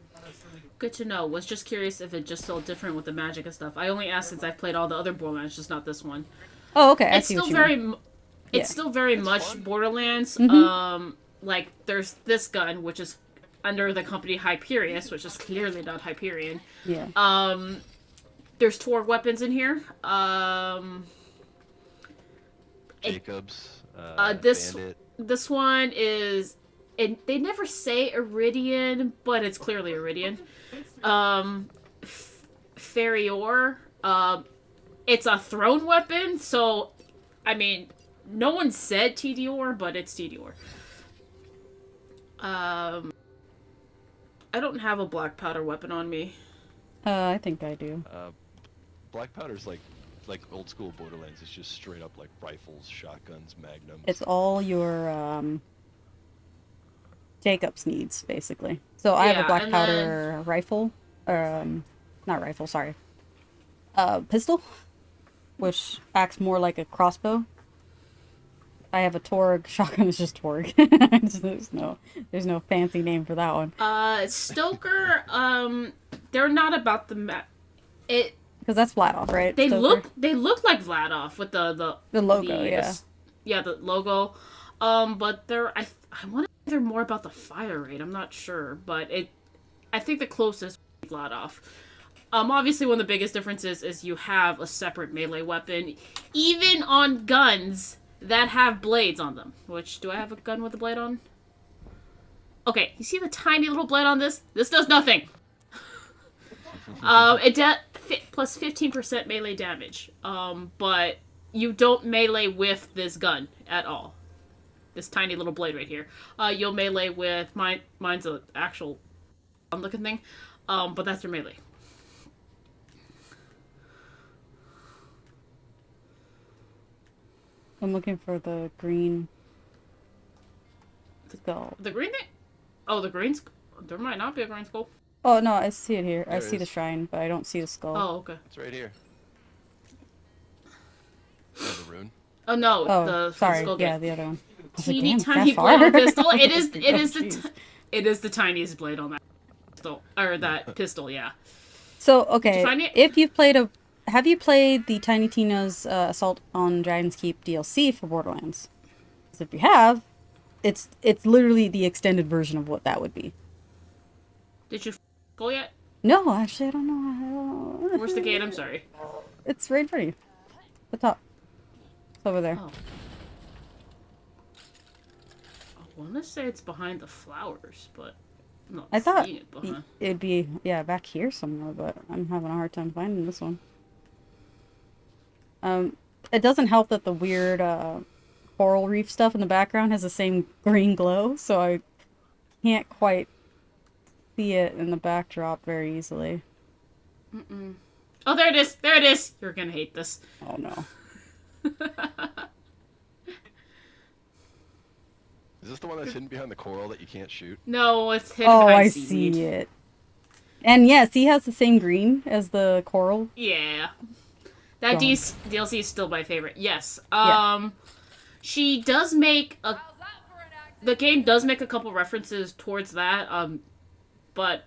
good to know. Was just curious if it just felt different with the magic and stuff. I only asked since I've played all the other Borderlands, just not this one. Oh, okay, I It's see still what you very, mean. it's Yeah. still very It's much fun. Borderlands. Like there's this gun which is under the company Hyperius, which is clearly not Hyperion. Yeah. There's Torg weapons in here. Jacobs, This Bandit. this one is. They never say Iridian, but it's clearly Iridian. Ferrior. It's a thrown weapon, so I mean, no one said TDR, but it's TDR. I don't have a black powder weapon on me. I think I do. Black powder's like old school Borderlands. It's just straight up like rifles, shotguns, magnums. It's all your Jacob's needs, basically. So I have a Yeah, black and powder rifle. Not rifle, sorry. Pistol, which acts more like a crossbow. I have a Torg. Shotgun is just Torg. there's no fancy name for that one. Stoker. They're not about it. Because that's Vladoff, right? They Stoker? look like Vladoff with the logo, yeah. Yeah, the logo. But I want to say they're more about the fire rate. I'm not sure, but I think the closest would be Vladoff. Obviously one of the biggest differences is you have a separate melee weapon, even on guns that have blades on them. Which, do I have a gun with a blade on? Okay, you see the tiny little blade on this? This does nothing. Plus 15% melee damage. But you don't melee with this gun at all. This tiny little blade right here. You'll melee with mine's an actual looking thing. But that's your melee. I'm looking for the green skull. The green thing? Oh, the green skull? There might not be a green skull. Oh, no, I see it here. I There it see the is. shrine, but I don't see the skull. Oh, okay. It's right here. Oh, the rune. Oh no, Oh, the sorry. skull Yeah, gate. the other one. I was like, Teeny damn, it's that tiny far? blade on pistol. It is. Oh, It is jeez. it is the tiniest blade on that pistol, or that pistol. Yeah. So, okay, find it? if you've played have you played the Tiny Tina's Assault on Dragon's Keep DLC for Borderlands? 'Cause if you have, it's literally the extended version of what that would be. Did you go yet? No, actually, I don't know. Where's the gate? I'm sorry. It's right in front of you. The top. It's over there. Oh. I want to say it's behind the flowers, but I'm not I thought seeing it behind. it'd be, yeah, back here somewhere, but I'm having a hard time finding this one. it doesn't help that the weird coral reef stuff in the background has the same green glow, so I can't quite see it in the backdrop very easily. Oh, there it is. There it is. You're gonna hate this. Oh no. Is this the one that's hidden behind the coral that you can't shoot? No, it's hidden Oh, behind I seaweed. see it. And yes, he has the same green as the coral. Yeah. That Gone. DLC is still my favorite. Yes. Yeah. She does make a. How's that for an accent? The game does make a couple references towards that. But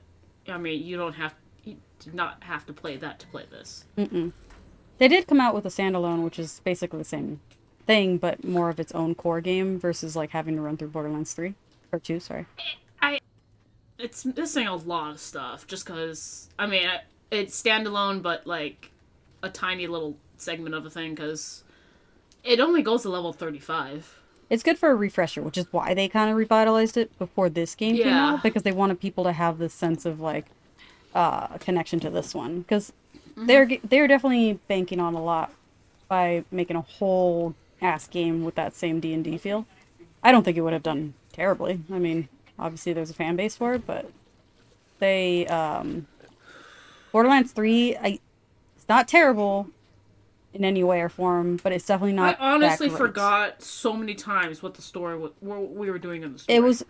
I mean, you do not have to play that to play this. Mm-mm. They did come out with a standalone, which is basically the same thing, but more of its own core game versus like having to run through Borderlands 3 or 2. Sorry. It's missing a lot of stuff just because. I mean, it's standalone, but like a tiny little segment of a thing because it only goes to level 35. It's good for a refresher, which is why they kind of revitalized it before this game came Yeah. out, because they wanted people to have this sense of like connection to this one, because they're definitely banking on a lot by making a whole ass game with that same D&D feel. I don't think it would have done terribly. I mean, obviously there's a fan base for it, but they Borderlands 3, it's not terrible in any way or form, but it's definitely not. I honestly that great. forgot so many times what the story, what we were doing in the story. It was,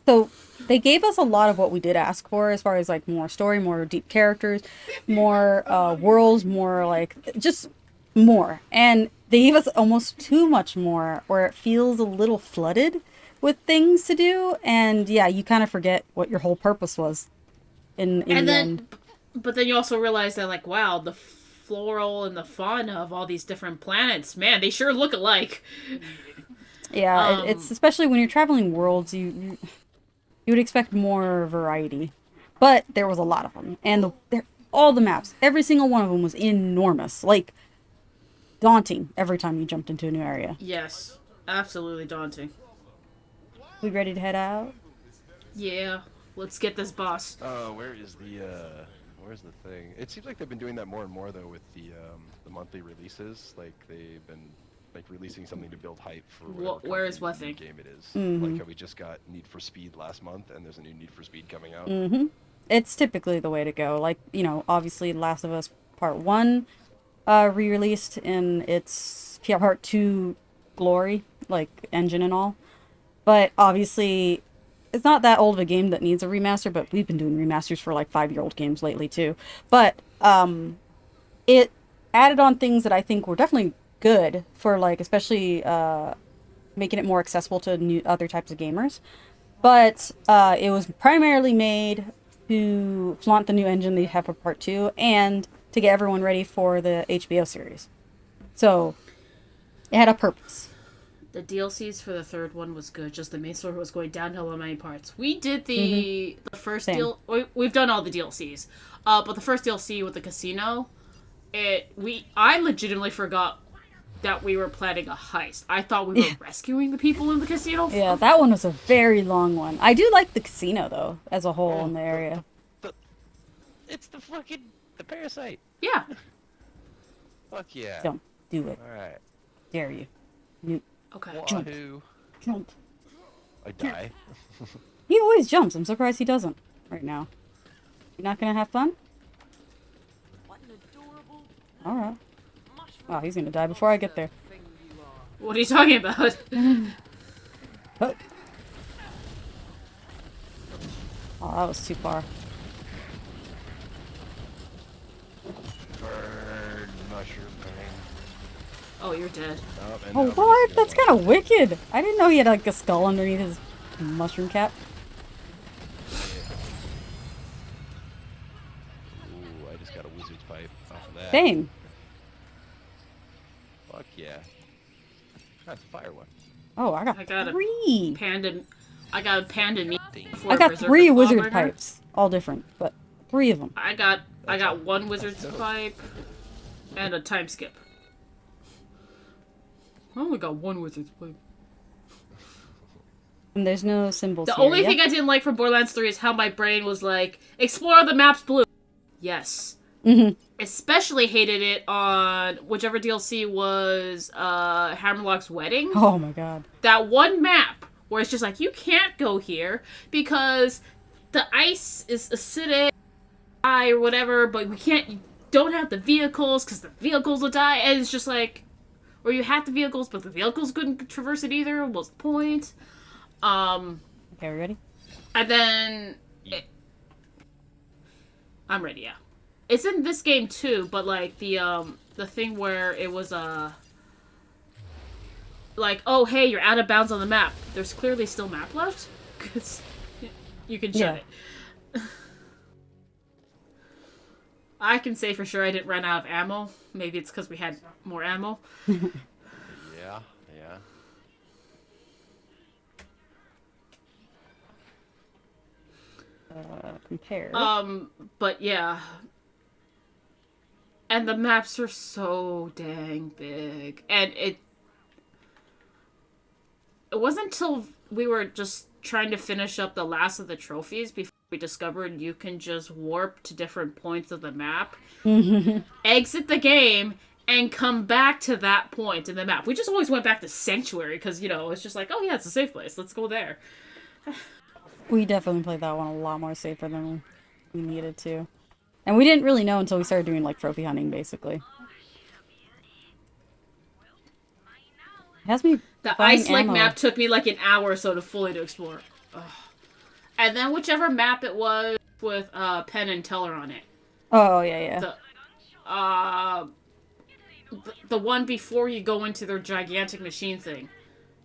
so they gave us a lot of what we did ask for, as far as like more story, more deep characters, more worlds, more like just more. And they gave us almost too much more, where it feels a little flooded with things to do. And yeah, you kind of forget what your whole purpose was in and the then, end. but then you also realize that like, wow, the floral and the fauna of all these different planets, man, they sure look alike. Yeah, it's especially when you're traveling worlds, you would expect more variety, but there was a lot of them, and all the maps, every single one of them was enormous, like daunting every time you jumped into a new area. Yes, absolutely daunting. We ready to head out? Yeah, let's get this boss. Where's the thing? It seems like they've been doing that more and more though with the monthly releases. Like they've been like releasing something to build hype for whatever Where is company what thing? game it is. Mhm. Like how we just got Need for Speed last month, and there's a new Need for Speed coming out. Mm-hmm. It's typically the way to go. Like, obviously Last of Us Part 1 re-released in its Part 2 glory, like engine and all. But obviously it's not that old of a game that needs a remaster, but we've been doing remasters for like 5-year-old games lately too. But it added on things that I think were definitely good for like, especially making it more accessible to other types of gamers. But it was primarily made to flaunt the new engine they have for Part 2 and to get everyone ready for the HBO series. So it had a purpose. The DLCs for the third one was good. Just the main story was going downhill on many parts. We did the first Same. deal. We've done all the DLCs, but the first DLC with the casino, I legitimately forgot that we were planning a heist. I thought we were rescuing the people in the casino. Yeah, that one was a very long one. I do like the casino though, as a whole in the area. It's the parasite. Yeah. Fuck yeah. Don't do it. All right. Dare you. Okay. Wahoo! Jump. I die. He always jumps. I'm surprised he doesn't right now. You not gonna have fun? What an adorable Alright. mushroom Wow, he's gonna die before I get there. thing you are. What are you talking about? Oh, that was too far. Burn mushroom thing. Oh, you're dead. And Oh, now what? he's That's gonna- kind of wicked. I didn't know he had like a skull underneath his mushroom cap. Ooh, I just got a wizard's pipe off of that. Same. Fuck yeah. That's a fire one. Oh, I I got got a 3. I got a panda meat. I got 3 wizard pipes. All different, but 3 of them. I got one wizard's pipe and a time skip. I only got one wizard's pipe. And there's no symbols The here, only yeah? thing I didn't like from Borderlands 3 is how my brain was like, explore the map's blue. Yes, Mm-hmm. Especially hated it on whichever DLC was Hammerlock's Wedding. Oh my god. That one map where it's just like, you can't go here because the ice is acidic or whatever, but we can't, you don't have the vehicles because the vehicles will die. And it's just like, or you had the vehicles, but the vehicles couldn't traverse it either. What's the point? Okay, we ready? And then I'm ready. Yeah, it's in this game too, but like the thing where it was like, oh hey, you're out of bounds on the map. There's clearly still map left because you can shut it. I can say for sure I didn't run out of ammo. Maybe it's because we had more ammo. Yeah. Compare. But yeah. And the maps are so dang big. And it wasn't until we were just trying to finish up the last of the trophies before we discovered you can just warp to different points of the map, exit the game, and come back to that point in the map. We just always went back to Sanctuary because, it's just like, oh yeah, it's a safe place. Let's go there. We definitely played that one a lot more safer than we needed to. And we didn't really know until we started doing, like, trophy hunting, basically. It has me The buying Ice Lake ammo. map took me like an hour or so to explore. Ugh. And then whichever map it was with Penn and Teller on it. Oh, yeah. The one before you go into their gigantic machine thing.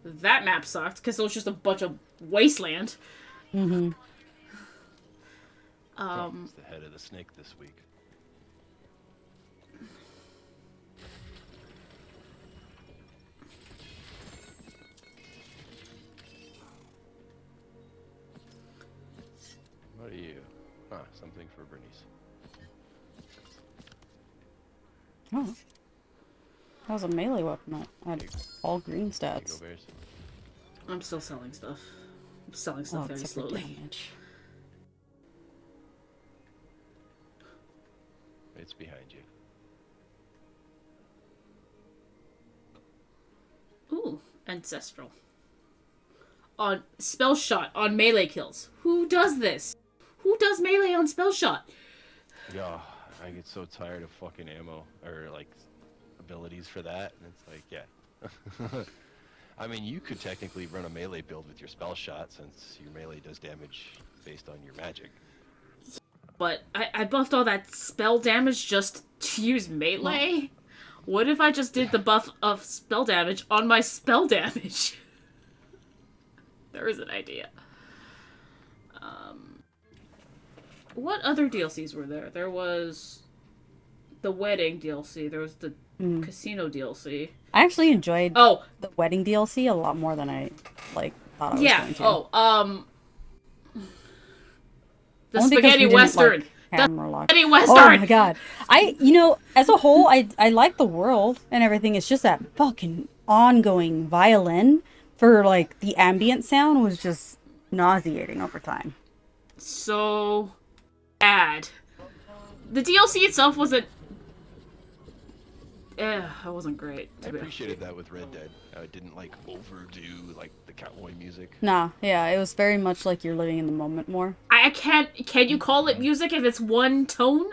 That map sucked because it was just a bunch of wasteland. Mm-hmm. It's the head of the snake this week. What are you? Something for Bernice. Oh. That was a melee weapon. I had all green There you stats. go, Bears. I'm still selling stuff. I'm selling stuff very except for slowly. damage. It's behind you. Ooh, ancestral. On spell shot on melee kills. Who does this? Who does melee on spell shot? Yeah, I get so tired of fucking ammo or like abilities for that, and it's like, yeah. I mean, you could technically run a melee build with your spell shot since your melee does damage based on your magic. But I buffed all that spell damage just to use melee? What if I just did the buff of spell damage on my spell damage? There is an idea. What other DLCs were there? There was the wedding DLC. There was the casino DLC. I actually enjoyed the wedding DLC a lot more than I thought I was going to. The Only spaghetti western. Hammerlock. Spaghetti western. Oh my god. As a whole, I like the world and everything. It's just that fucking ongoing violin for like the ambient sound was just nauseating over time. So bad. The DLC itself wasn't. That wasn't great. I appreciated that with Red Dead. It didn't like overdo like the cowboy music. Nah, yeah, it was very much like you're living in the moment more. I can't. Can you call it music if it's one tone?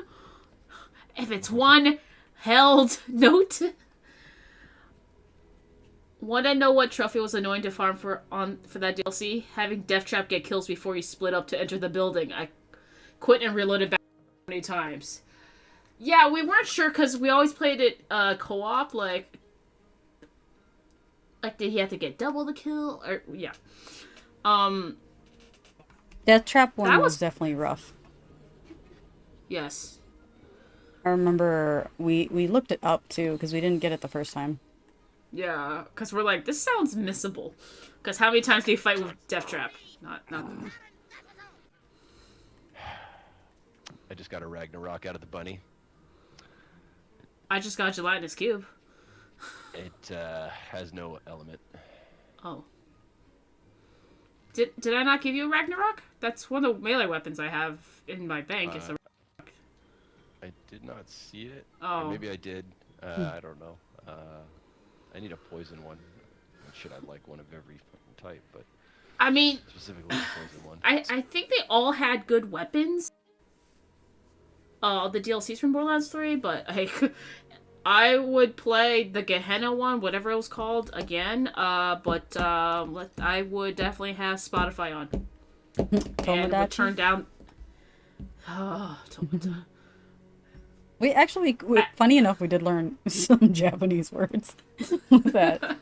If it's one held note? Want to know what trophy was annoying to farm for that DLC? Having Death Trap get kills before you split up to enter the building. I quit and reloaded back many times. Yeah, we weren't sure because we always played it co-op. Like, did he have to get double the kill? Or yeah. Death Trap one was definitely rough. Yes. I remember we looked it up too because we didn't get it the first time. Yeah, because we're like, this sounds missable. Because how many times do you fight with Death Trap? Not. I just got a Ragnarok out of the bunny. I just got Gelatinous Cube. It has no element. Oh. Did I not give you a Ragnarok? That's one of the melee weapons I have in my bank. It's a. I did not see it. Oh. Or maybe I did. I don't know. I need a poison one. Should I like one of every fucking type, but I mean, specifically the poison one. I think they all had good weapons. The DLCs from Borderlands 3, but I would play the Gehenna one, whatever it was called, again. But I would definitely have Spotify on. And would turn down. Oh, Tomodachi. Funny enough, we did learn some Japanese words with that.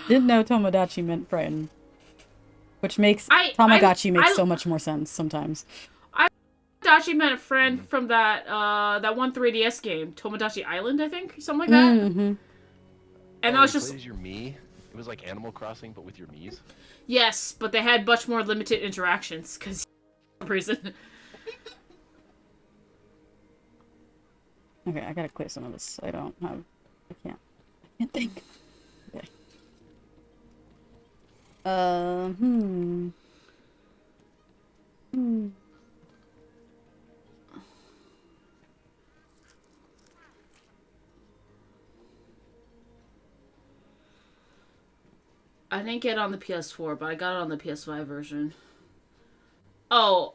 Didn't know Tomodachi meant friend, which makes Tamagotchi makes so much more sense sometimes. Tomodachi meant a friend from that one 3DS game, Tomodachi Island, I think, something like that. Mm-hmm. And I was just your Mii. It was like Animal Crossing, but with your Miis. Yes, but they had much more limited interactions because for some reason. Okay, I gotta clear some of this. I can't think. Okay. I didn't get it on the PS4, but I got it on the PS5 version. Oh.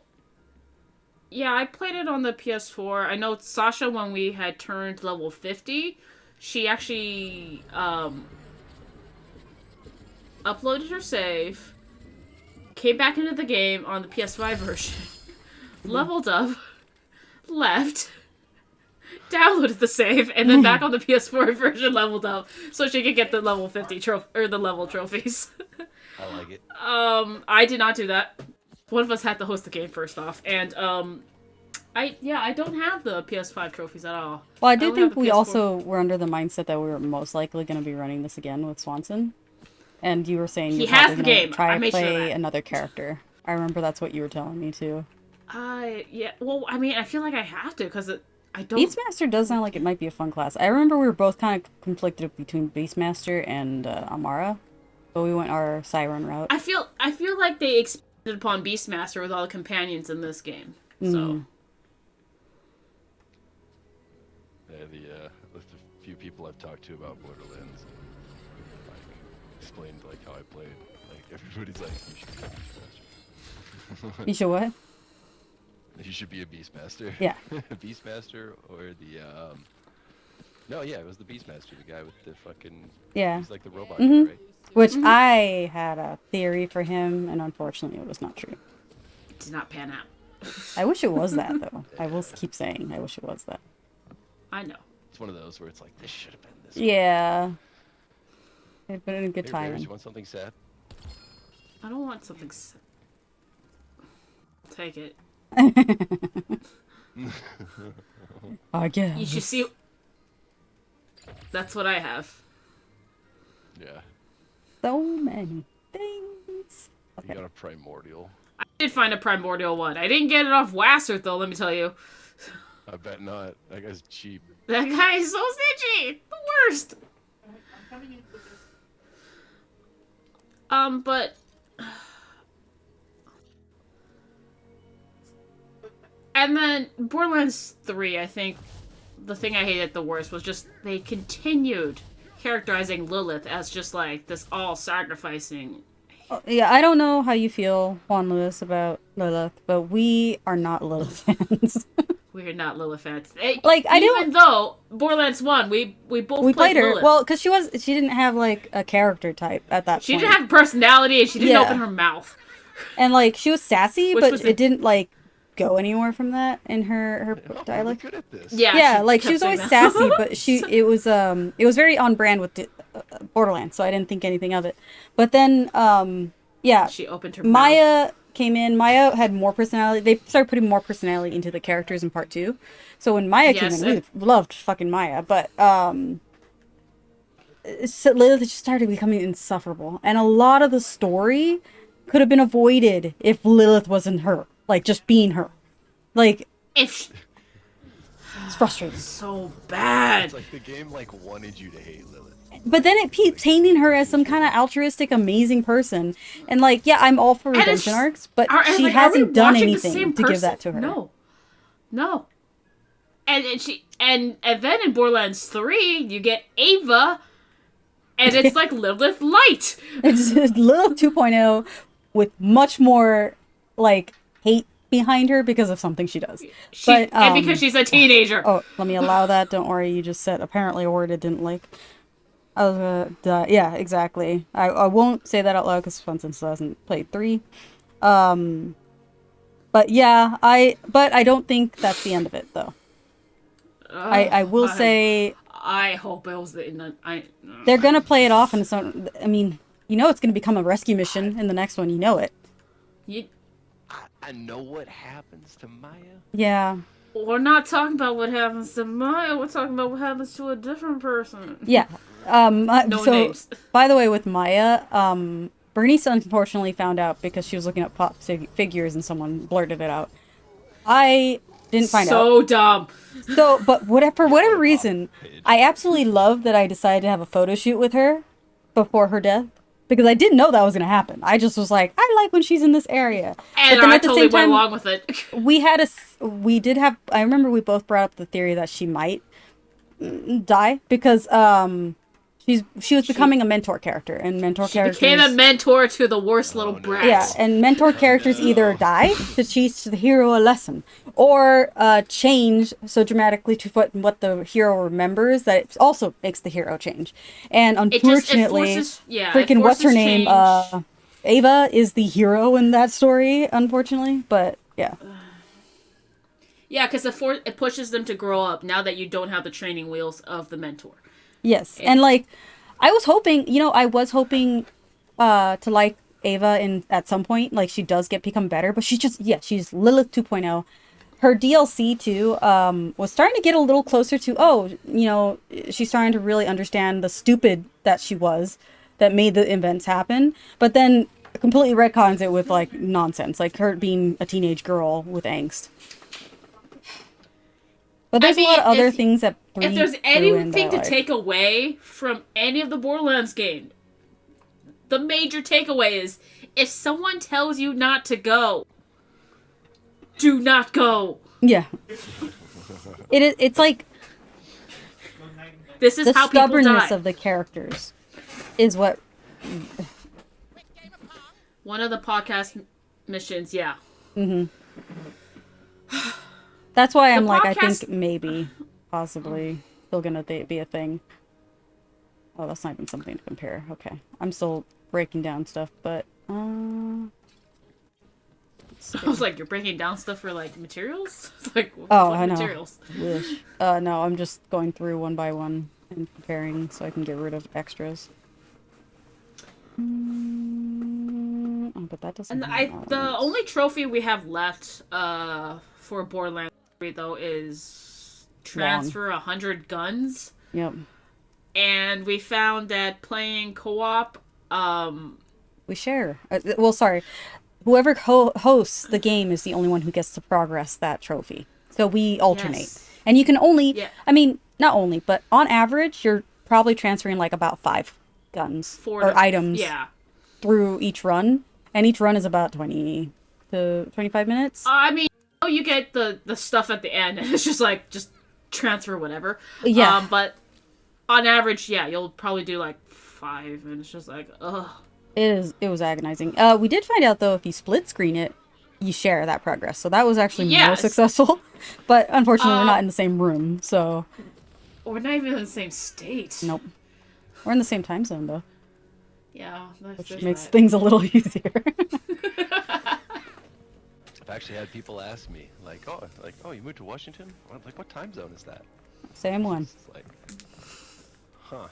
Yeah, I played it on the PS4. I know Sasha, when we had turned level 50, she actually uploaded her save, came back into the game on the PS5 version, leveled up, left, downloaded the save, and then back on the PS4 version leveled up so she could get the level 50 or the level trophies. I like it. I did not do that. One of us had to host the game first off, and I don't have the PS5 trophies at all. Well, I did think we also were under the mindset that we were most likely going to be running this again with Swanson, and you were saying he has the game. Try to play another character. I remember that's what you were telling me too. Yeah. Well, I mean, I feel like I have to because I don't. Beastmaster does sound like it might be a fun class. I remember we were both kind of conflicted between Beastmaster and Amara, but we went our Siren route. I feel like they expanded upon Beastmaster with all the companions in this game. So. Yeah, with the few people I've talked to about Borderlands, like explained like how I played. Like everybody's like, you should be a Beastmaster. You should what? You should be a Beastmaster. Yeah. Beastmaster or the No, yeah, it was the Beastmaster, the guy with the fucking he's like the robot guy, right? Which I had a theory for him, and unfortunately it was not true. It did not pan out. I wish it was that though. I will keep saying I wish it was that. I know. It's one of those where it's like, this should have been this. Yeah. It'd been a good time. You want something sad? I don't want something sad. Take it. I guess. You should see. That's what I have. Yeah. So many things. Okay. You got a primordial. I did find a primordial one. I didn't get it off Wasser though, let me tell you. I bet not. That guy's cheap. That guy is so snitchy. The worst. But and then Borderlands 3, I think the thing I hated the worst was just they continued characterizing Lilith as just like this all-sacrificing. Yeah, I don't know how you feel, Juan Lewis, about Lilith, but we are not Lilith fans. We're not Lilith fans. Even though Borderlands 1, we both played her. Lilith. Well, because she didn't have like a character type at that point. She didn't have personality, and she didn't open her mouth. And like she was sassy, but it didn't like go anywhere from that in her dialect. Really good at this. Yeah, she was always sassy, but it was very on brand with Borderlands, so I didn't think anything of it. But then she opened her Maya mouth. Came in. Maya had more personality. They started putting more personality into the characters in part 2. So when Maya came in, we loved fucking Maya, but Lilith just started becoming insufferable, and a lot of the story could have been avoided if Lilith wasn't her. Like, just being her. Like, it's frustrating. So bad. It's like the game, wanted you to hate Lilith. But then it keeps painting her as some kind of altruistic, amazing person. And, I'm all for redemption arcs, but she hasn't done anything to give that to her. No. and then in Borderlands 3, you get Ava, and it's like Lilith Light. It's Lilith 2.0 with much more, like, hate behind her because of something she does. And because she's a teenager. Oh, let me allow that. Don't worry, you just said apparently a word I didn't like. I was gonna die. Yeah, exactly. I won't say that out loud because Fun since hasn't played 3. But yeah, I don't think that's the end of it though. I will say I hope it was they're gonna play it off, and so I mean, it's gonna become a rescue mission in the next one. You know it. I know what happens to Maya. Yeah. We're not talking about what happens to Maya. We're talking about what happens to a different person. Yeah. No names. By the way, with Maya, Bernice unfortunately found out because she was looking at pop figures and someone blurted it out. I didn't find out. So dumb. So, but for whatever reason, I absolutely love that I decided to have a photo shoot with her before her death. Because I didn't know that was going to happen. I just was like, I like when she's in this area. And but then I at the totally same time, went along with it. I remember we both brought up the theory that she might die because she was becoming a mentor character, and mentor characters became a mentor to the worst little brat. Yeah, and mentor characters either die to teach the hero a lesson, or change so dramatically to what the hero remembers that it also makes the hero change. And unfortunately, freaking what's her name? Ava is the hero in that story, unfortunately. But yeah. Yeah, because it pushes them to grow up now that you don't have the training wheels of the mentor. Yes, and like, I was hoping to like Ava at some point, like she does become better, but she's Lilith 2.0. Her DLC too was starting to get a little closer to, she's starting to really understand the stupid that she was that made the events happen, but then completely retcons it with like nonsense, like her being a teenage girl with angst. But there's a lot of other things that if there's anything to take away from any of the Borderlands game, the major takeaway is if someone tells you not to go, do not go. Yeah. It's like this is how people die. The stubbornness of the characters is what. One of the podcast missions, yeah. Mm-hmm. That's why I'm I think maybe, possibly, still gonna be a thing. Oh, that's not even something to compare. Okay. I'm still breaking down stuff, but, I was like, you're breaking down stuff for, like, materials? Like, what I know. Materials? Wish. No, I'm just going through one by one and comparing so I can get rid of extras. But that doesn't. And the only trophy we have left, for Borderlands 3, though, is transfer 100 guns. Yep. And we found that playing co-op, we share. Sorry. Whoever hosts the game is the only one who gets to progress that trophy. So we alternate. Yes. And you can only, not only, but on average, you're probably transferring like about 5 guns or items through each run. And each run is about 20 to 25 minutes. I mean, you get the stuff at the end, and it's just like, just transfer whatever. Yeah. But on average, you'll probably do like 5, and it's just like, ugh. It was agonizing. We did find out, though, if you split screen it, you share that progress. So that was actually more successful. But unfortunately, we're not in the same room, so. We're not even in the same state. Nope. We're in the same time zone, though. Yeah. Which makes things a little easier. I've actually had people ask me, oh, you moved to Washington? Like, what time zone is that? Same one. It's like, huh.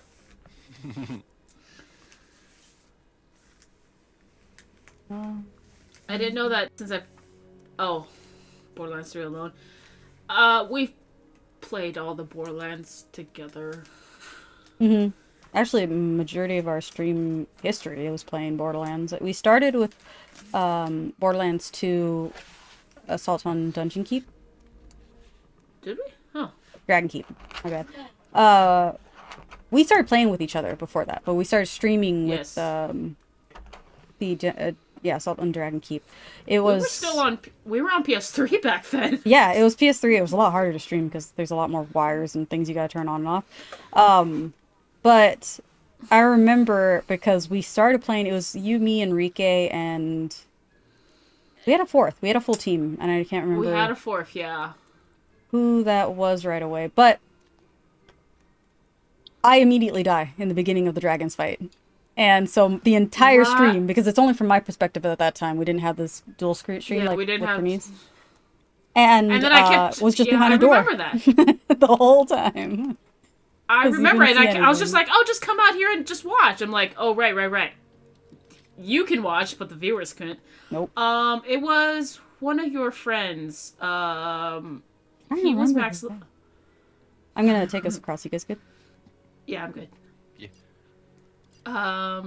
I didn't know that since Borderlands 3 alone. We've played all the Borderlands together. Mm-hmm. Actually, majority of our stream history was playing Borderlands. We started with Borderlands 2 Assault on Dungeon Keep. Did we? Huh. Dragon Keep. My bad. We started playing with each other before that, but we started streaming with Assault on Dragon Keep. It We was were still on. We were on PS3 back then. Yeah, it was PS3. It was a lot harder to stream because there's a lot more wires and things you gotta turn on and off. But I remember because we started playing. It was you, me, Enrique, and we had a fourth. We had a full team, and I can't remember We had a fourth, yeah. who that was right away. But I immediately die in the beginning of the dragons fight. And so the entire Right. stream, because it's only from my perspective at that time, we didn't have this dual screen stream Yeah, like we didn't with have- Bernice. And And then I kept was just yeah, behind I a door remember that. the whole time. I 'Cause you remember it. didn't And see I was just anything. like, "Oh, just come out here and just watch." I'm like, "Oh, right. You can watch, but the viewers couldn't." Nope. It was one of your friends. I He was remember Max. that. I'm gonna take us across. You guys good? Yeah, I'm good. Yeah. I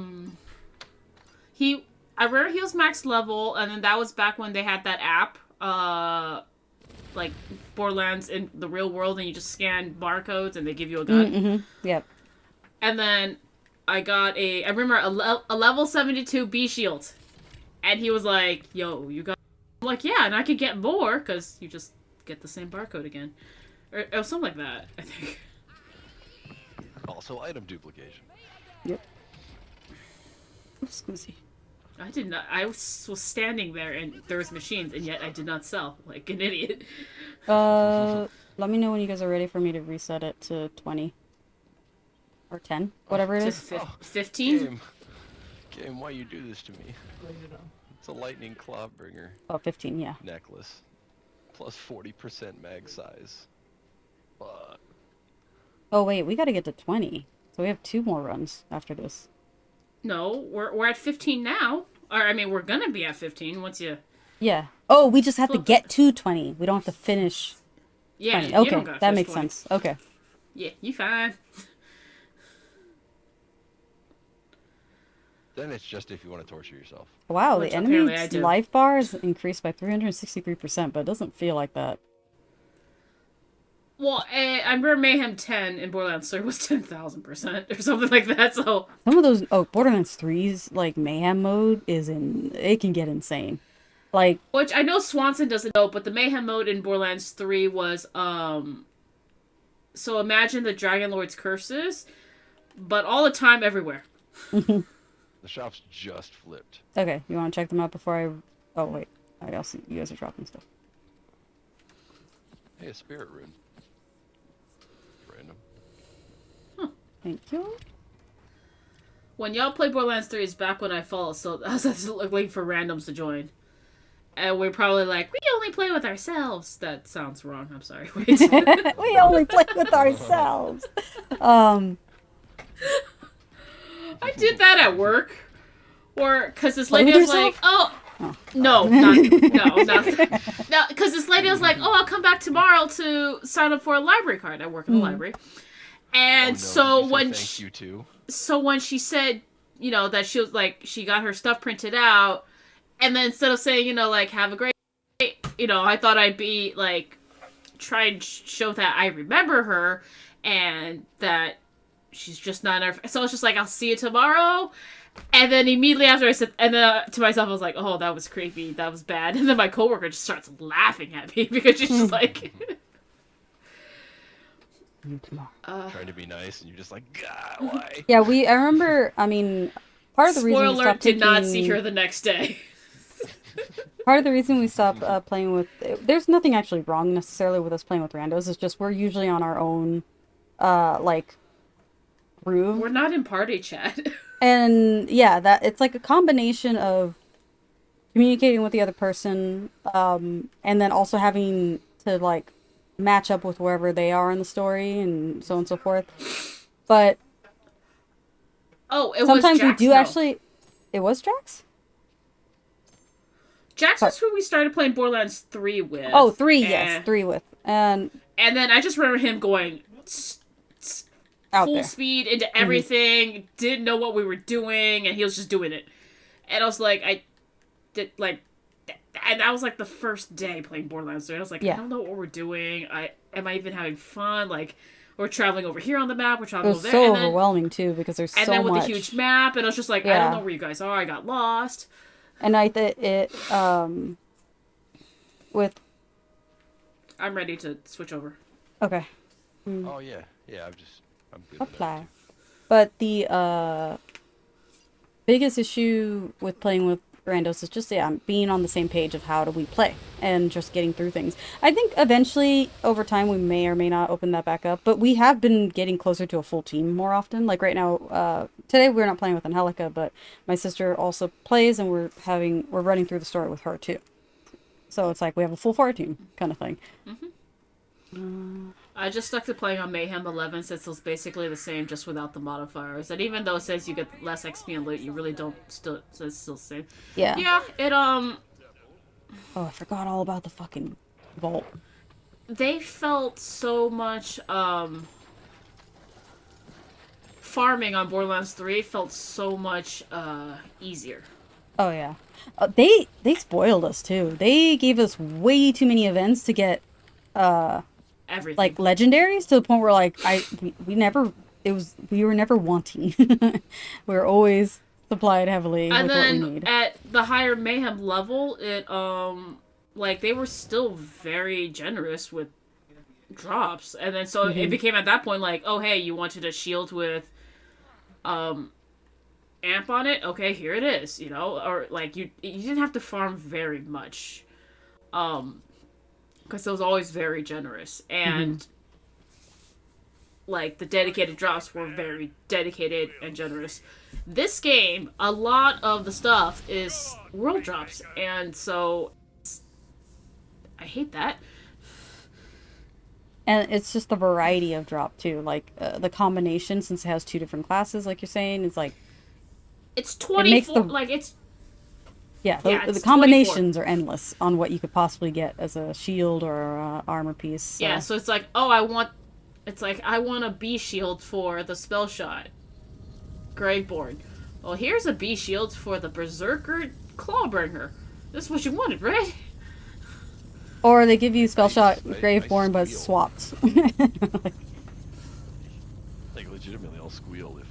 remember he was max level, and then that was back when they had that app, like Borderlands in the real world, and you just scan barcodes and they give you a gun. Mm-hmm. Yep. And then I remember a level 72 B shield, and he was like, "Yo, you got?" I'm like, "Yeah, and I could get more because you just get the same barcode again, or something like that." I think. Also, item duplication. Yep. Excuse me. I did not. I was standing there, and there was machines, and yet I did not sell like an idiot. Let me know when you guys are ready for me to reset it to 20 or 10, whatever it To is. 15. Game, why you do this to me? It's a lightning claw bringer Oh, 15. Yeah. necklace, plus 40% mag size. But Oh wait, we got to get to 20, so we have 2 more runs after this. No, we're at 15 now. Or I mean, we're gonna be at 15 once you. Yeah. Oh, we just have to Flip get to 20. We don't have to finish. Yeah, 20. you Okay, don't gotta that finish makes 20. sense. Okay. Yeah, you fine. then it's just if you want to torture yourself. Wow, Which the apparently I enemy's do. life bar is increased by 363%, but it doesn't feel like that. Well, I remember Mayhem 10 in Borderlands 3 was 10,000% or something like that. So Some of those, Borderlands 3's like mayhem mode it can get insane. Like, which I know Swanson doesn't know, but the Mayhem mode in Borderlands 3 was so imagine the Dragon Lord's curses, but all the time everywhere. The shop's just flipped. okay, you want to check them out before I... Oh, wait. I also, you guys are dropping stuff. Hey, a spirit rune. Random. Thank you. When y'all play Borderlands 3 is back when I follow, so I was just looking for randoms to join. And we're probably like, we only play with ourselves. That sounds wrong. I'm sorry. Wait. We only play with ourselves. I did that at work. Or, because this Play lady with was like, yourself? oh. No, no. Because this lady was like, oh, I'll come back tomorrow to sign up for a library card. I work in the library. And Oh, no, so did you say when thank you too. so when she said, that she was like, she got her stuff printed out, and then instead of saying, like, have a great day, I thought I'd be like, try and show that I remember her and that she's just not in our. So I was just like, I'll see you tomorrow. And then immediately after I said, and then to myself, I was like, oh, that was creepy. That was bad. And then my coworker just starts laughing at me because she's just like. Trying to be nice, and you're just like, God, why? Yeah, I remember, part of the reason Spoiler we alert, stopped did not taking- see her the next day. Part of the reason we stopped playing with... There's nothing actually wrong necessarily with us playing with randos. It's just we're usually on our own, groove. We're not in party chat. And, yeah, that it's like a combination of communicating with the other person, and then also having to, like, match up with wherever they are in the story, and so on and so forth. But Oh, it was sometimes we Jax, do no. actually... It was Drax? Jax was who we started playing Borderlands 3 with. Oh, 3, and, yes, 3 with. And And then I just remember him going out full there. speed into everything, didn't know what we were doing, and he was just doing it. And I was like, and that was like the first day playing Borderlands 3. I was like, Yeah. I don't know what we're doing. Am I even having fun? Like, we're traveling over here on the map, we're It traveling was over there. so and then, overwhelming, too, because there's and so then with much. the huge map, and I was just like, I Yeah. don't know where you guys are. I got lost. And I think it with I'm ready to switch over. okay. Oh yeah, yeah. I'm good with that Apply. too. But the biggest issue with playing with randos is just being on the same page of how do we play and just getting through things. I think eventually over time we may or may not open that back up, but we have been getting closer to a full team more often. Like right now, today we're not playing with Angelica, but my sister also plays and we're running through the story with her too. So it's like we have a full fire team kind of thing. I just stuck to playing on Mayhem 11 since it's basically the same, just without the modifiers. And even though it says you get less XP and loot, you really don't. Still, so it's still the same. Yeah. Yeah. It Oh, I forgot all about the fucking vault. They felt so much farming on Borderlands 3 felt so much easier. Oh yeah. They spoiled us too. They gave us way too many events to get Everything. like legendaries to the point where like we were never wanting. We were always supplied heavily and with what we need. At the higher Mayhem level, it like they were still very generous with drops. And then so it became at that point like, oh hey, you wanted a shield with amp on it? Okay, here it is, you know? Or like you didn't have to farm very much. Because it was always very generous. And like the dedicated drops were very dedicated and generous. This game, a lot of the stuff is world drops, and so I hate that. And it's just the variety of drop too. Like the combination, since it has two different classes, like you're saying, it's like It's 24. the combinations 24. Are endless on what you could possibly get as a shield or a armor piece. So. Yeah, so it's like, oh, I want a B shield for the spell shot. Graveborn. Well, here's a B shield for the Berserker Clawbringer. This is what you wanted, right? Or they give you spell shot Graveborn, but it's swapped. Like legitimately, I'll squeal if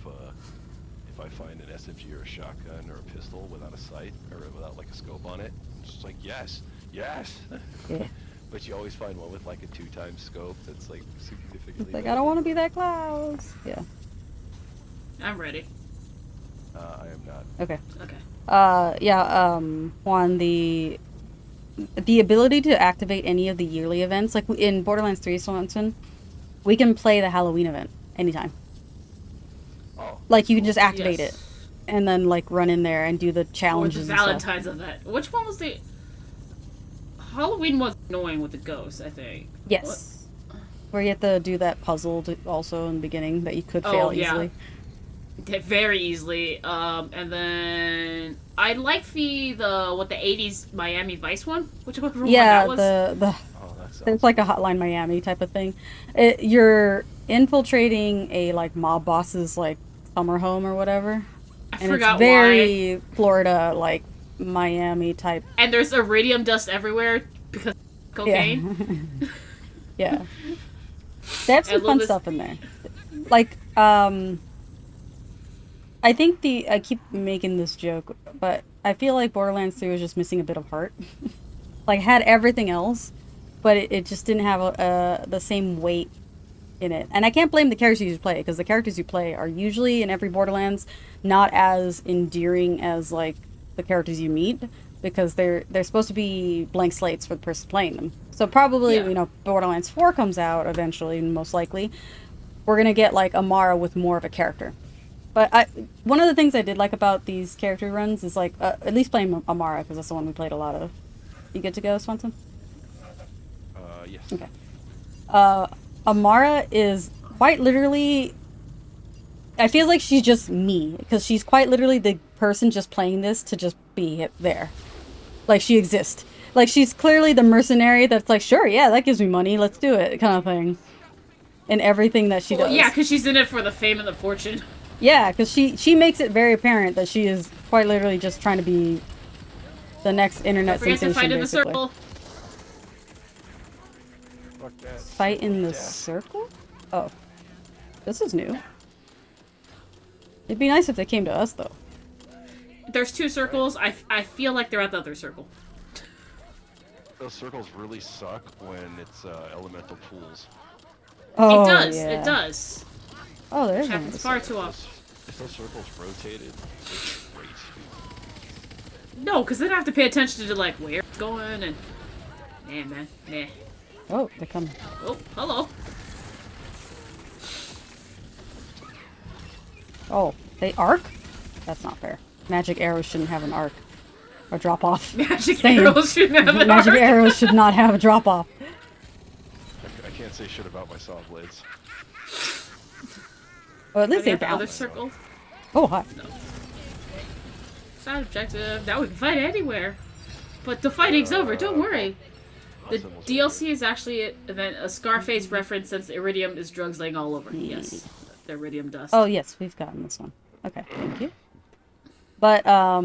I find an SMG or a shotgun or a pistol without a sight or without like a scope on it. It's just like yes. Yeah. But you always find one with like a 2x scope that's like significantly. It's like I don't want to be that close. Yeah. I'm ready. I am not. Okay. Okay. Juan, the ability to activate any of the yearly events, like in Borderlands 3, Swanson, we can play the Halloween event anytime. Oh. Like you can just activate it, and then like run in there and do the challenges. Or the Valentine's event. Which one was the Halloween was annoying with the ghosts, I think. Yes. What? Where you have to do that puzzle also in the beginning that you could fail easily. Very easily. And then I like the 80s Miami Vice one. Which one that was? It's like a Hotline Miami type of thing. You're infiltrating a like mob boss's like summer home or whatever. I forgot it's very Florida, like Miami type. And there's iridium dust everywhere because of cocaine. Yeah. They have some fun stuff in there. Like, I think I keep making this joke, but I feel like Borderlands 3 was just missing a bit of heart. Like, it had everything else, but it just didn't have the same weight in it. And I can't blame the characters you play, because the characters you play are usually, in every Borderlands, not as endearing as, like, the characters you meet, because they're supposed to be blank slates for the person playing them. So probably, Borderlands 4 comes out eventually, most likely. We're going to get, like, Amara with more of a character. But one of the things I did like about these character runs is, like, at least playing Amara, because that's the one we played a lot of. You good to go, Swanson? Yes. Okay. Amara is quite literally... I feel like she's just me, because she's quite literally the person just playing this to just be there. Like, she exists. Like, she's clearly the mercenary that's like, sure, yeah, that gives me money, let's do it, kind of thing. And everything that she does. Yeah, because she's in it for the fame and the fortune. Yeah, because she makes it very apparent that she is quite literally just trying to be the next internet sensation, fight in basically. the circle. Fight in the circle? Oh. This is new. It'd be nice if they came to us, though. there's 2 circles. I feel like they're at the other circle. Those circles really suck when it's elemental pools. Oh, It does. yeah. It does. Oh, there's Which one. happens far too often. If those circles rotated, it's great. No, because then I have to pay attention to like where it's going and. Man. Nah. Oh, they come. Oh, hello. Oh, they arc? That's not fair. Magic arrows shouldn't have an arc. Or drop off. Magic Same. arrows shouldn't have an Magic arc. arrows should not have a drop off. I can't say shit about my saw blades. Oh, at least Are they they at the other bounce. circle? Oh, hi. Side objective. Now we can fight anywhere. But the fighting's over. Don't worry. The DLC is actually a Scarface reference since iridium is drugs laying all over. Yes, the iridium dust. Oh, yes, we've gotten this one. Okay, thank you. But, I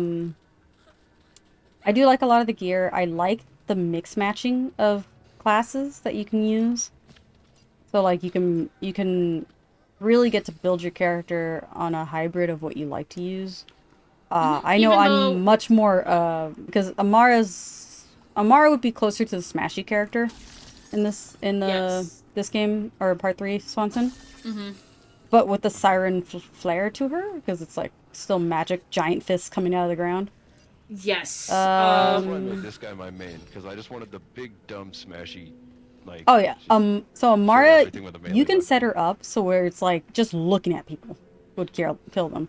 do like a lot of the gear. I like the mix matching of classes that you can use. So, like, you can really get to build your character on a hybrid of what you like to use. I know I'm much more, because Amara would be closer to the Smashy character in this this game, or part 3 Swanson. But with the siren flair to her, because it's like still magic giant fists coming out of the ground. Yes. That's why I made this guy my main, because I just wanted the big dumb smashy, like. Oh yeah. So Amara, everything with a melee you can weapon. set her up so where it's like just looking at people would kill them.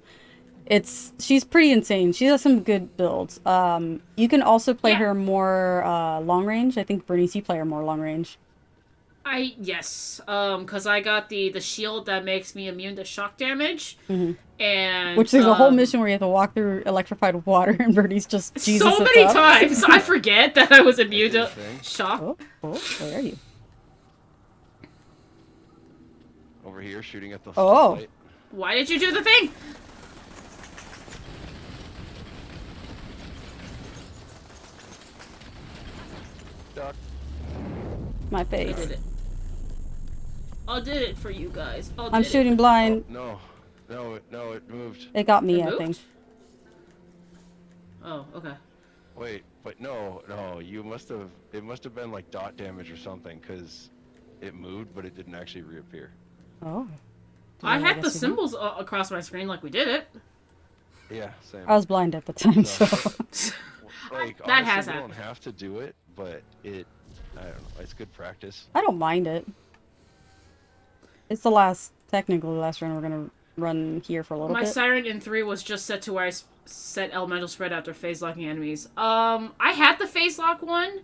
She's pretty insane. She has some good builds. You can also play her more long range. I think Bernice, you play her more long range. Yes. Because I got the shield that makes me immune to shock damage, and Which there's a whole mission where you have to walk through electrified water, and Bernice just Jesus so it many up. times I forget that I was immune to Thing. shock. Oh, where are you? Over here shooting at the Oh. light. Why did you do the thing? Duck. My I face. did it. I did it for you guys. I'm shooting blind. No, it moved. It got me, It I moved? think. Oh, okay. Wait, but no, it must have been like dot damage or something, because it moved, but it didn't actually reappear. Oh. I Yeah, had the guess we did. symbols across my screen like we did it. Yeah, same. I was blind at the time, So- so. Like, That honestly, has you happened. don't have to do it, but I don't know, it's good practice. I don't mind it. It's technically the last run we're gonna run here for a little My bit. siren in 3 was just set to where I set elemental spread after phase locking enemies. I had the phase lock one,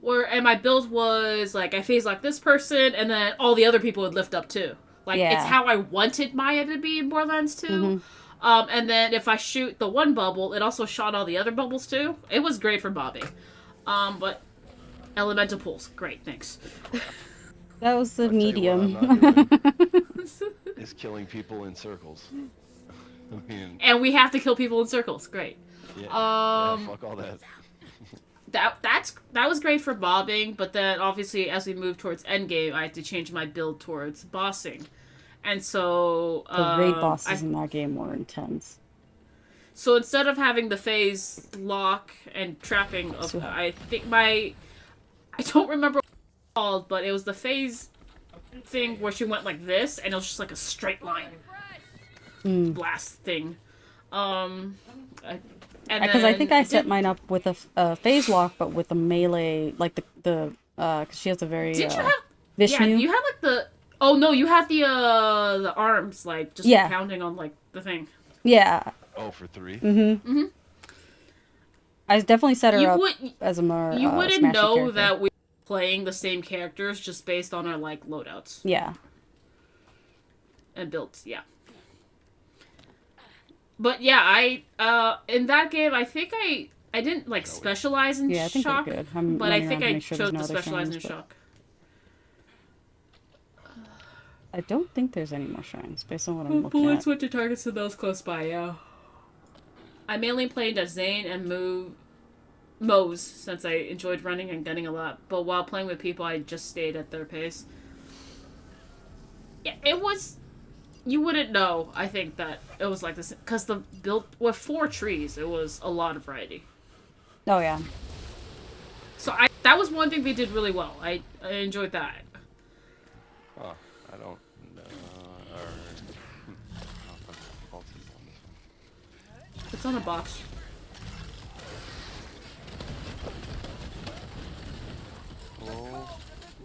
and my build was like I phase lock this person, and then all the other people would lift up too. Like Yeah. it's how I wanted Maya to be in Borderlands 2. And then if I shoot the one bubble, it also shot all the other bubbles too. It was great for bobbing. But elemental pools, great, thanks. That was the I'll tell you medium. what I'm not doing is killing people in circles. I mean, And we have to kill people in circles, great. yeah, fuck all that. That was great for bobbing, but then obviously as we move towards endgame, I had to change my build towards bossing, and so The raid bosses in that game were intense. So instead of having the phase lock and trapping of, I think I don't remember what it was called, but it was the phase thing where she went like this, and it was just like a straight line blast thing. Because I think I set mine up with a phase lock, but with a melee, like because she has a very Did you have? Vishnu. Yeah, you had like the. Oh no, you had the arms like just pounding on like the thing. Yeah. Oh, for 3? I definitely set her You up would. as a more You wouldn't smashy know character. that we were playing the same characters just based on our like loadouts Yeah. and builds. Yeah. But yeah, I in that game I think I didn't like specialize in Yeah, I think shock, we're good. I'm but I running think around to I make sure chose there's no to other specialize in shrines, but shock. I don't think there's any more shrines based on what I'm looking Bullets at. went to targets to those close by. Yeah. I mainly played as Zane and Moe's since I enjoyed running and gunning a lot, but while playing with people, I just stayed at their pace. Yeah, it was you wouldn't know, I think, that it was like this. Because the build with 4 trees, it was a lot of variety. Oh, yeah. So that was one thing they did really well. I enjoyed that. Huh. I don't know. Or, I'll put the vault symbol on this one. It's on a box. Oh,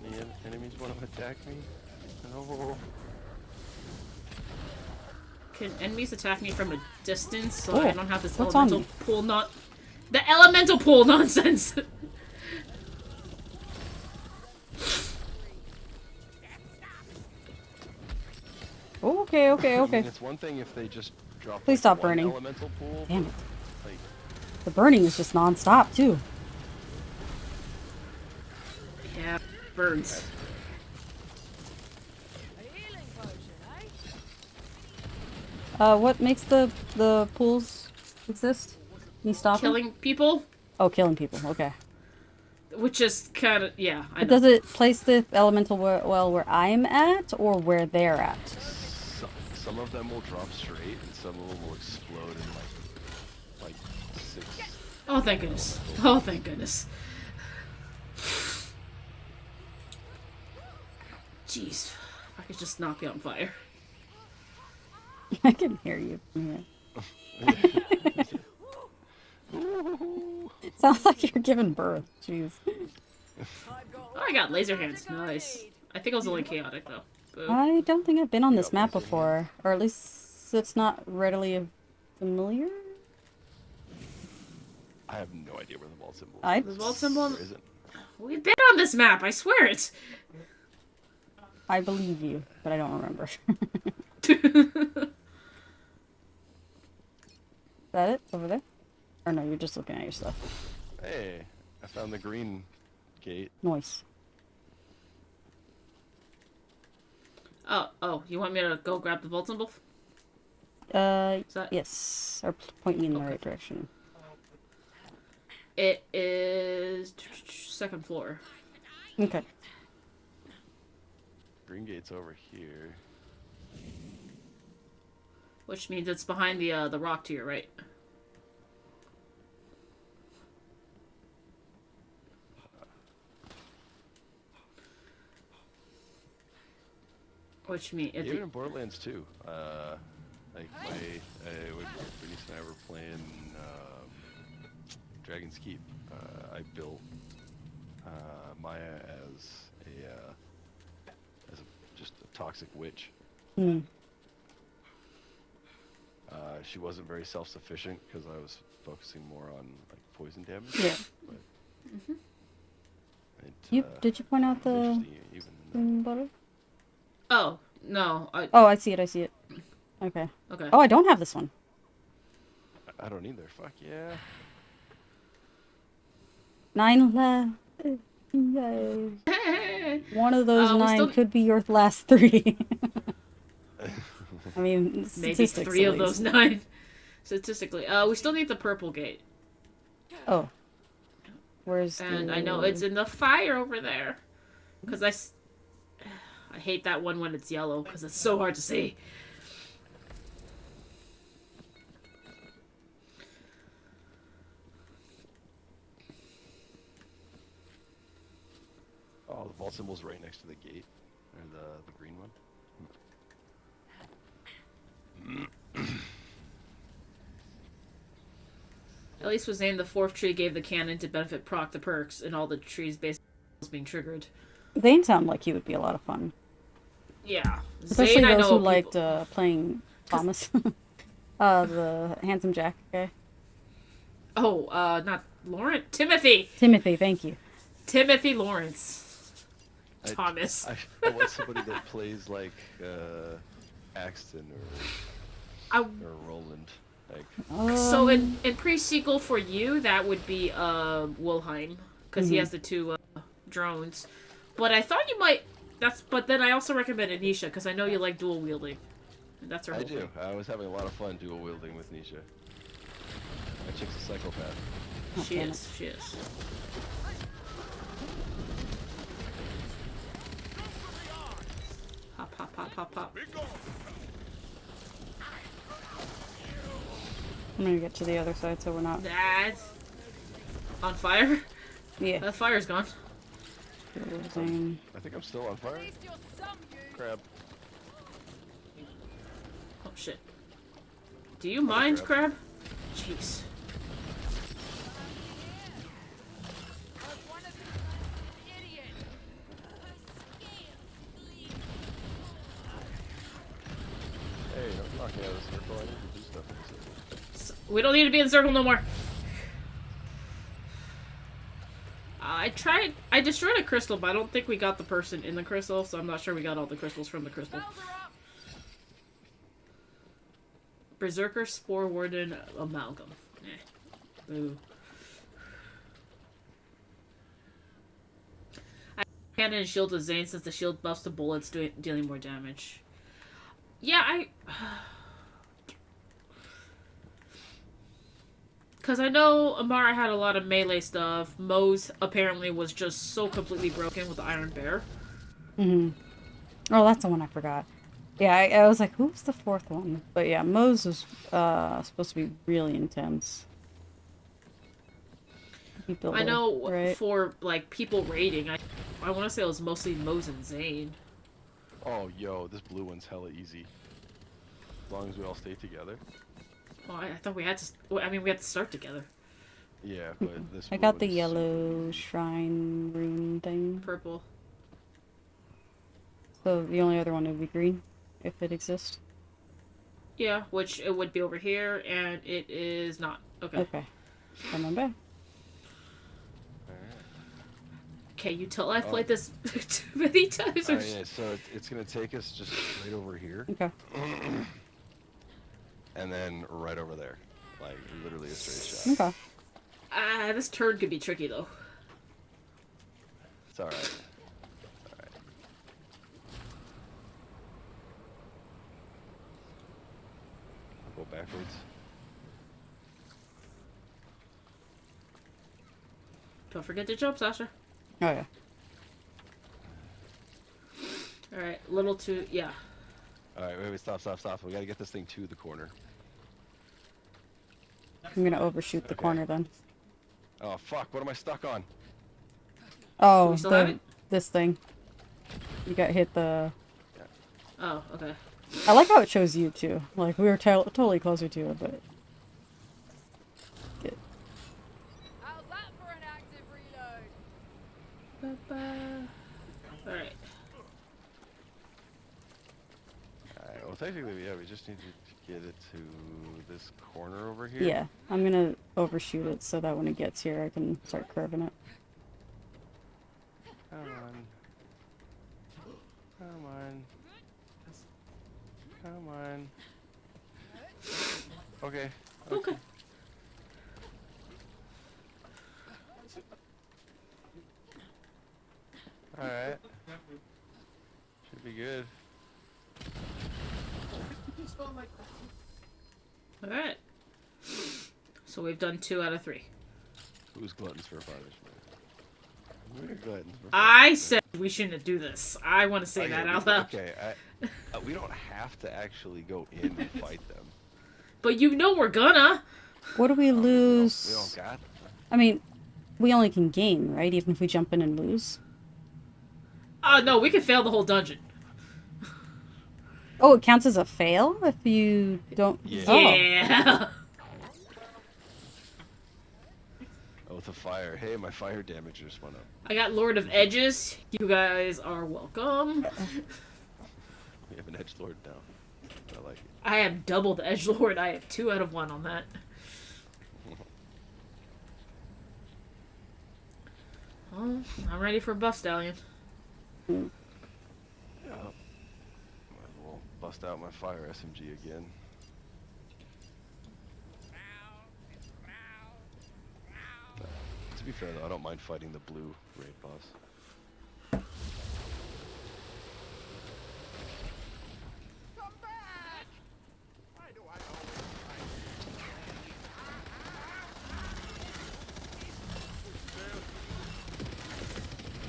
the enemies want to attack me? No. Can enemies attack me from a distance so Oh, I don't have this what's on elemental me? pool the elemental pool nonsense? Oh, okay, okay, I okay. mean, it's one thing if they just drop Please like, stop one burning. elemental pool. Damn it. Like, The burning is just non-stop, too. Yeah, burns. A healing potion, What makes the pools exist? Can you stop them? Killing people, Oh, killing people. Okay. which is kind of, yeah, I But know. does it place the elemental where I'm at or where they're at? some of them will drop straight, and some of them will explode in like 6. Oh, thank goodness. Oh, thank goodness. Jeez. If I could just not be on fire. I can hear you from here. Sounds like you're giving birth. Jeez. Oh, I got laser hands. Nice. I think I was only chaotic, though. Boo. I don't think I've been on Yeah, this map laser before. Or at least it's not readily familiar. I have no idea where the vault symbol is. I The vault symbol on... There isn't. We've been on this map, I swear it. I believe you, but I don't remember. Is that it? Over there? Or no, you're just looking at your stuff. Hey, I found the green gate. Noise. Oh, you want me to go grab the vault symbol? that- Yes. Or point me in the Okay. right direction. It is 2nd floor. Okay. Green gate's over here. Which means it's behind the rock to your right. Which means Even in Borderlands 2, like when Bernice and I were playing Dragon's Keep, I built Maya as just a toxic witch. Hmm. She wasn't very self-sufficient because I was focusing more on like poison damage. Yeah. But Did you point out the interesting even green butter? Oh no! Oh, I see it. I see it. Okay. Okay. Oh, I don't have this one. I don't either. Fuck yeah. 9 left. Yay. One of those we 9 still- could be your last 3. I mean, Maybe statistics 3 at of those least. 9. Statistically, we still need the purple gate, Oh. Where's and the... I know it's in the fire over there. Because I hate that one when it's yellow because it's so hard to see. Oh, the vault symbol's right next to the gate, or the green one. At least was named the 4th tree gave the cannon to benefit proc the perks, and all the trees basically being triggered. Zane sound like he would be a lot of fun. Yeah, Especially Zane, I those know who people- liked playing Thomas. The handsome Jack guy. Oh, not Lawrence. Timothy. Timothy, thank you. Timothy Lawrence. I- Thomas. I want somebody that plays like Axton I, or Roland. Like, so in pre-sequel for you, that would be Wilhelm, because he has the 2 drones. But I thought you might. But then I also recommend Anisha because I know you like dual wielding. That's her I whole do. thing. I was having a lot of fun dual wielding with Nisha. That chick's a psychopath. Oh, She damn is. She is. Hop, hop, hop, hop, hop. I'm gonna get to the other side so we're not. That's on fire. Yeah. That fire's gone. Losing. I think I'm still on fire. At least you're some use. Crab. Oh shit. Do you mind, crab. crab? Jeez. Like one of these idiots. Hey, I'm knocking out of the circle. I need to do stuff in the circle. We don't need to be in the circle no more. I destroyed a crystal, but I don't think we got the person in the crystal, so I'm not sure we got all the crystals from the crystal. Bells are up. Berserker, Spore Warden, Amalgam. Boo. I cannon and shield with Zane since the shield buffs the bullets dealing more damage. Yeah, because I know Amara had a lot of melee stuff. Moe's apparently was just so completely broken with the Iron Bear. Mm-hmm. Oh, that's the one I forgot. Yeah, I was like, who's the fourth one? But yeah, Moe's was supposed to be really intense. I know right? for like people raiding, I want to say it was mostly Moe's and Zane. Oh, yo, this blue one's hella easy. As long as we all stay together. Well, I thought we had to. Well, I mean, we had to start together. Yeah, but this. I blue got the one's yellow shrine rune thing. Purple. So the only other one would be green, if it exists. Yeah, which it would be over here, and it is not. Okay. Okay. Come on back. Okay, you tell I've played this too many times. Oh yeah, so it's gonna take us just right over here. Okay. And then right over there. Like, literally a straight shot. Okay. This turn could be tricky, though. It's alright. Alright. I'll go backwards. Don't forget to jump, Sasha. Oh yeah. Alright, little too... Yeah. Alright, wait, stop. We gotta get this thing to the corner. I'm gonna overshoot the corner then. Oh, fuck, what am I stuck on? Oh, we still have it? this thing. You got hit the... Oh, okay. I like how it shows you too. Like, we were totally closer to it, but... How's that for an active reload? Alright. Alright, well technically, yeah, we just need to get it to this corner over here. Yeah, I'm gonna overshoot it so that when it gets here, I can start curving it. Come on. Come on. Come on. Okay. Okay. Alright. Should be good. Alright. So we've done 2 out of 3. Who's gluttons for punishment? We're gluttons for I punishment. said we shouldn't do this. I want to say Okay, that out loud. Okay, we don't have to actually go in and fight them. But you know we're gonna. What do we lose? We don't got. I mean, we only can gain, right? Even if we jump in and lose. Oh, no, we could fail the whole dungeon. Oh, it counts as a fail if you don't... Yeah. Oh. Yeah. Oh, with the fire. Hey, my fire damage just went up. I got Lord of Edges. You guys are welcome. We have an edgelord now. I like it. I have double the Edgelord. I have 2 out of 1 on that. Well, I'm ready for Buff Stallion. Yeah. Might as well bust out my fire SMG again. To be fair though, I don't mind fighting the blue raid boss. Come back! Why do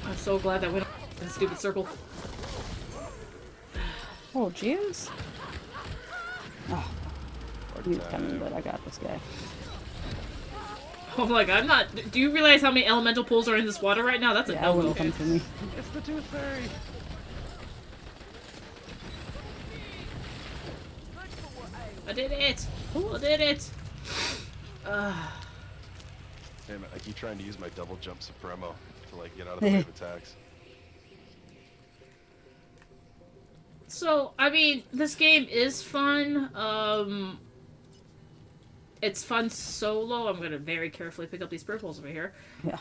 I I'm so glad that we don't in the stupid circle. Oh, jeez. Oh. Oh He's coming, but I got this guy. Oh my god, I'm not. Do you realize how many elemental pools are in this water right now? That's a Yeah, I no-go. wouldn't come for me. It's the Tooth Fairy. I did it! I did it! Damn it, I keep trying to use my double jump Supremo to like get out of the way of attacks. So, I mean, this game is fun. It's fun solo. I'm gonna very carefully pick up these purples over here. Yeah.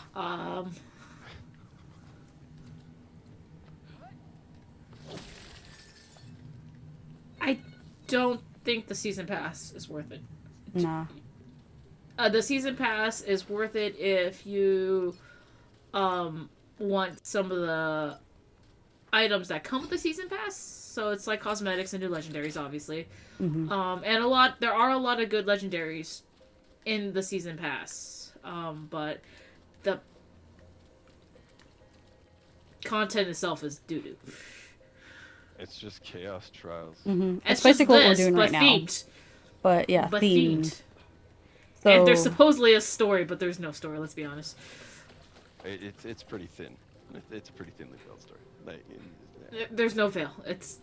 I don't think the season pass is worth it. Nah. The season pass is worth it if you want some of the items that come with the season pass. So it's like cosmetics and new legendaries, obviously. Mm-hmm. And there are a lot of good legendaries in the season pass. But the content itself is doo-doo. It's just Chaos Trials. Mm-hmm. It's That's basically what we're this, doing but right now. themed. But yeah, But themed. themed. So, And there's supposedly a story, but there's no story, let's be honest. It's pretty thin. It's a pretty thinly built story. Like, yeah. There's no veil. It's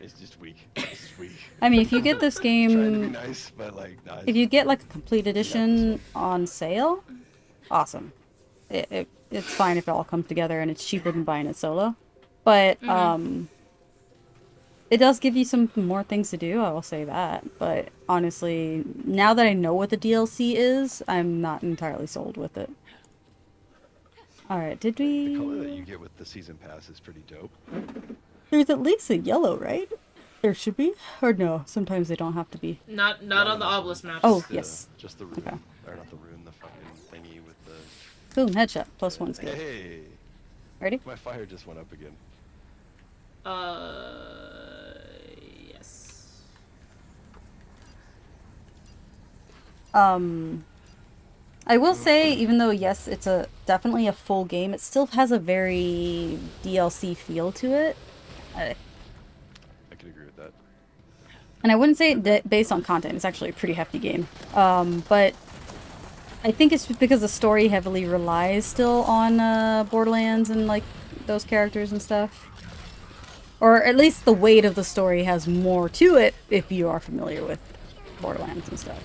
It's just weak. It's just weak. I mean, if you get this Trying to be game, nice, but like, nah, if you get like a complete edition on sale, awesome. It's fine if it all comes together and it's cheaper than buying it solo. But it does give you some more things to do, I will say that. But honestly, now that I know what the DLC is, I'm not entirely sold with it. Alright, did the color that we... you get with the season pass is pretty dope. There's at least a yellow, right? There should be? Or no, sometimes they don't have to be. not on the obelisk maps. Oh, yes. Just the rune. Okay. Or not the rune, the fucking thingy with the... Boom, headshot. +1 skill. Hey! Ready? My fire just went up again. Yes. I will say, even though yes, it's definitely a full game, it still has a very DLC feel to it. I can agree with that. And I wouldn't say based on content, it's actually a pretty hefty game. But I think it's just because the story heavily relies still on Borderlands and like those characters and stuff. Or at least the weight of the story has more to it if you are familiar with Borderlands and stuff.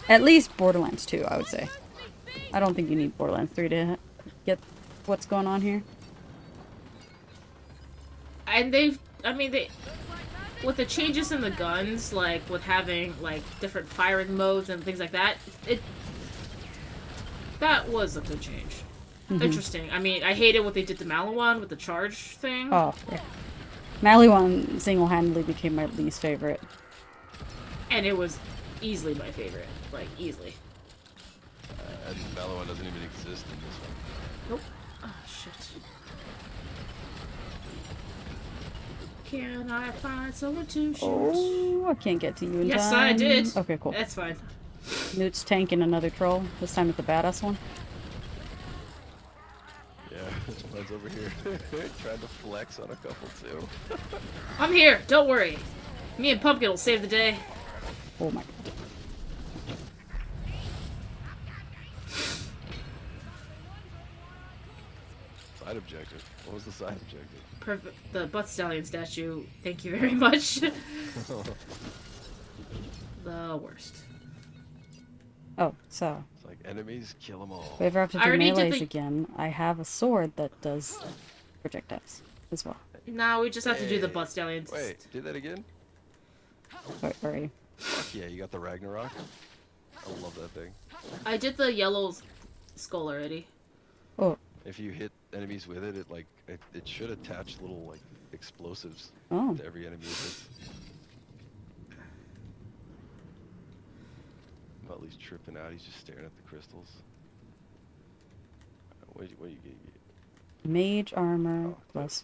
At least Borderlands 2, I would say. I don't think you need Borderlands 3 to get what's going on here. And with the changes in the guns, like with having like different firing modes and things like that, that was a good change. Interesting. I mean, I hated what they did to Maliwan with the charge thing. Oh, yeah. Maliwan single-handedly became my least favorite. And it was easily my favorite. Like, easily. And Maliwan doesn't even exist in this one. Nope. Oh, shit. Can I find someone to shoot? Oh, I can't get to you in Yes, time. I did. Okay, cool. That's fine. Newt's tanking another troll. This time it's the badass one. Yeah, one's over here trying to flex on a couple too. I'm here. Don't worry. Me and Pumpkin will save the day. Oh my god. Side objective. What was the side objective? The butt stallion statue. Thank you very much. The worst. Oh, so It's like enemies, kill them all. if we ever have to I do already did melees the- again, I have a sword that does projectiles as well. Now we just have to do the Hey. butt stallions. Wait, did that again? Alrighty. Fuck yeah, you got the Ragnarok? I love that thing. I did the yellow skull already. Oh, If you hit enemies with it, it should attach little like explosives oh. to every enemy it hits. I'm at least tripping out. He's just staring at the crystals. What you get? Mage armor Oh, plus.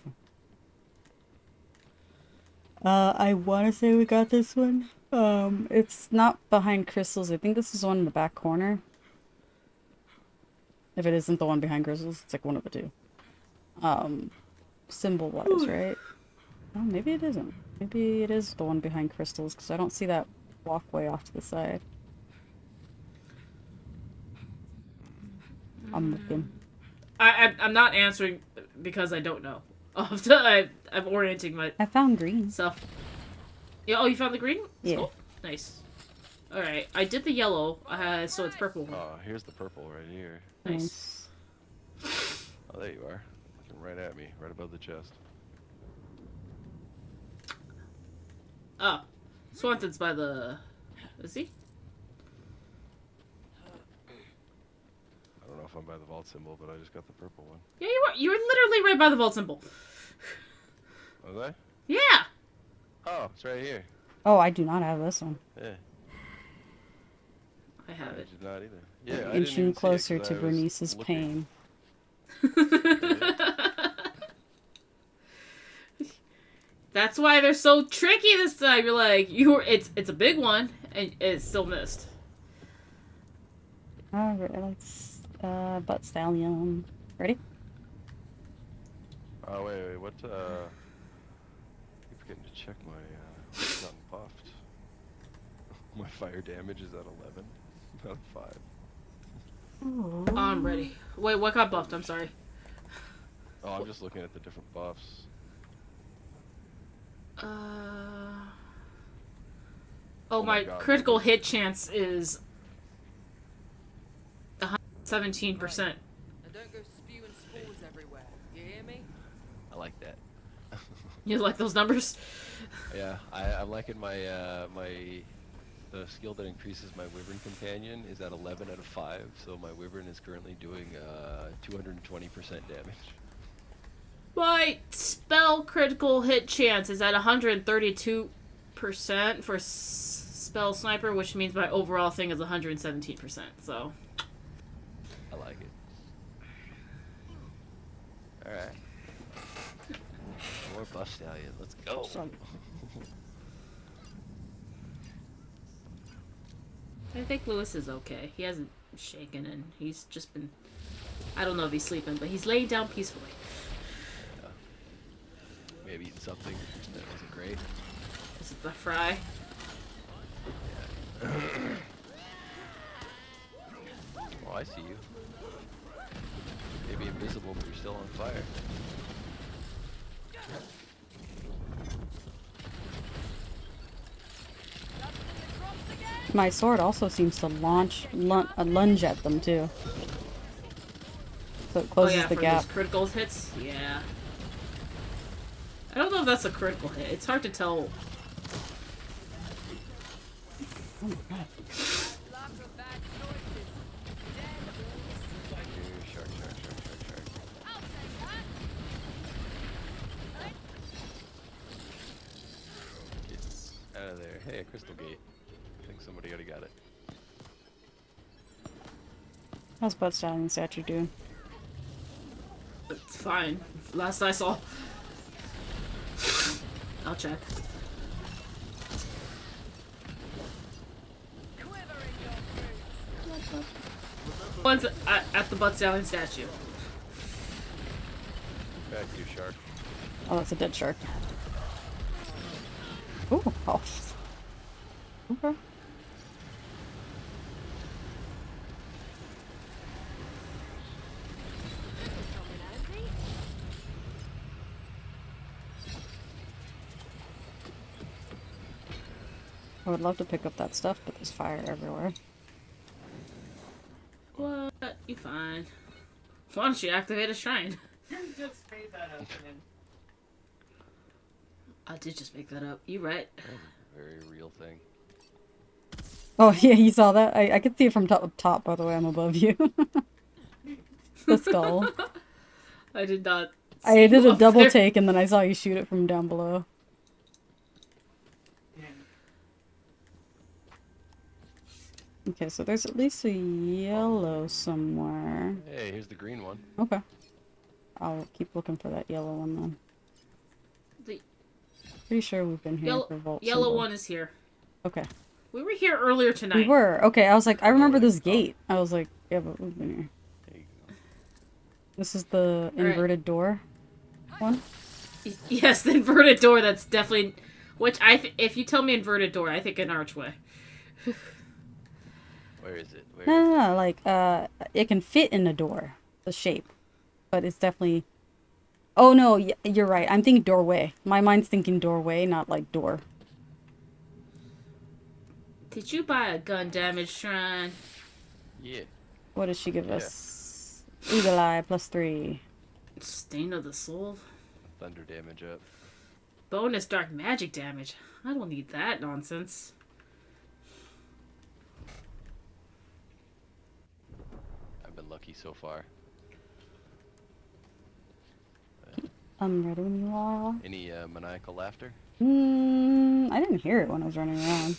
I want to say we got this one. It's not behind crystals. I think this is one in the back corner. If it isn't the one behind crystals, it's like one of the two. Symbol wise, right? Oh, maybe it isn't. Maybe it is the one behind crystals, because I don't see that walkway off to the side. I'm looking. I'm not answering because I don't know. I'm orienting I found green. myself. Yeah, oh, you found the green? That's Yeah. cool. Nice. Alright, I did the yellow, so it's purple. Oh, here's the purple right here. Nice. Oh, there you are. Looking right at me, right above the chest. Oh. Swanton's by the... Is he? I don't know if I'm by the vault symbol, but I just got the purple one. Yeah, you were literally right by the vault symbol. Was I? Yeah! Oh, it's right here. Oh, I do not have this one. Yeah. I have I it. did not either. Yeah, I didn't even see Inching it closer 'cause to I was Bernice's looking. pain. That's why they're so tricky this time. You're like, it's a big one, and it's still missed. Alright, let's, butt stallion. Ready? Oh, wait, what, I keep forgetting to check my, what's gotten buffed. My fire damage is at 11, not 5. Oh. I'm ready. Wait, what got buffed? I'm sorry. Oh, I'm just looking at the different buffs. Oh, my God, critical what is hit chance is 117%. And don't go spewing spores everywhere. You hear me? I like that. You like those numbers? Yeah, I'm liking my, the skill that increases my Wyvern Companion is at 11 out of 5, so my Wyvern is currently doing, 220% damage. My spell critical hit chance is at 132% for spell sniper, which means my overall thing is 117%. So, I like it. Alright. More buff stallion, let's go. I think Lewis is okay. He hasn't shaken and he's just been... I don't know if he's sleeping, but he's laying down peacefully. Maybe eating something that wasn't great. Is it the fry? Oh, I see you. Maybe invisible, but you're still on fire. My sword also seems to lunge at them too. So it closes yeah, the for gap. those critical hits? Yeah. I don't know if that's a critical hit. It's hard to tell. Oh my god. Shark. Get out of there. Hey, a crystal gate. I think somebody already got it. How's butt stallion statue doing? It's fine. Last I saw. I'll check. One's at the butt stallion statue. Back to you, shark. Oh, that's a dead shark. Ooh, oh. Okay. I would love to pick up that stuff, but there's fire everywhere. What? You fine. Why don't you activate a shrine? Just made that up, man. I did just make that up. You right. Very real thing. Oh yeah, you saw that? I could see it from top, by the way, I'm above you. The skull. I did not. I see did you a up double there. take and then I saw you shoot it from down below. Yeah. Okay, so there's at least a yellow somewhere. Hey, here's the green one. Okay. I'll keep looking for that yellow one then. The Pretty sure we've been here for yellow, vault yellow symbol. one is here. Okay. We were here earlier tonight. We were. Okay, I was like, I remember this gate. I was like, yeah, but we've been here. There you go. This is the right. inverted door one. Yes, the inverted door. That's definitely. Which if you tell me inverted door, I think an archway. Where is it? Where No, is no, it? no, like, it can fit in a door, the shape, but it's definitely... Oh, no, you're right. I'm thinking doorway. My mind's thinking doorway, not, like, door. Did you buy a gun damage shrine? Yeah. What does she give Yeah. us? Eagle Eye, +3. Stain of the soul. Thunder damage up. Bonus dark magic damage. I don't need that nonsense. I've been lucky so far. I'm ready when you are. Any maniacal laughter? I didn't hear it when I was running around.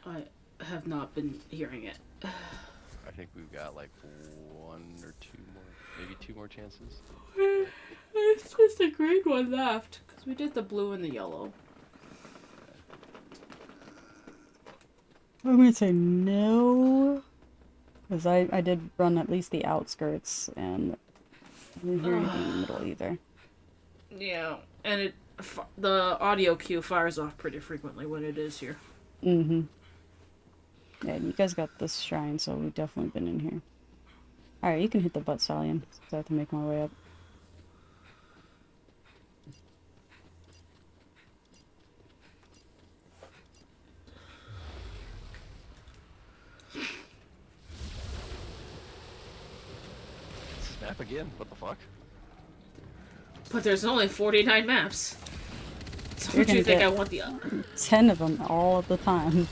I have not been hearing it. I think we've got like 1 or 2 more, maybe 2 more chances. It's just a green one left. Because we did the blue and the yellow. I'm gonna say no. Because I did run at least the outskirts, and I didn't hear anything in the middle either. Yeah, and the audio cue fires off pretty frequently when it is here. Mm-hmm. Yeah, you guys got this shrine, so we've definitely been in here. Alright, you can hit the butt stallion, so I have to make my way up. Snap again? What the fuck? But there's only 49 maps. So You're do you gonna think I get- want the... 10 of them all at the time.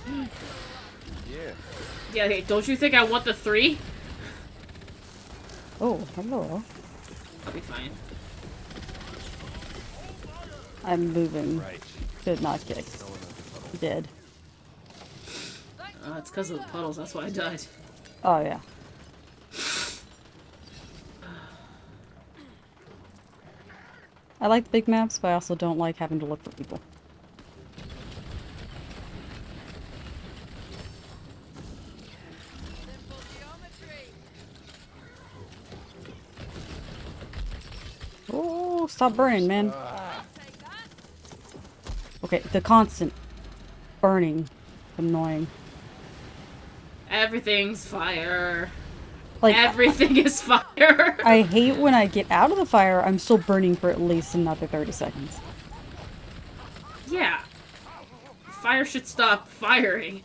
Yeah. Yeah, hey, don't you think I want the 3? Oh, hello. I'll be fine. I'm moving. Right. Did not get No one knows the puddle. dead. It's because of the puddles, that's why I died. Oh, yeah. I like the big maps, but I also don't like having to look for people. Simple geometry. Oh, stop burning, man. Take that. Okay, the constant burning. Annoying. Everything's fire. Like, Everything is fire. I hate when I get out of the fire, I'm still burning for at least another 30 seconds. Yeah. Fire should stop firing.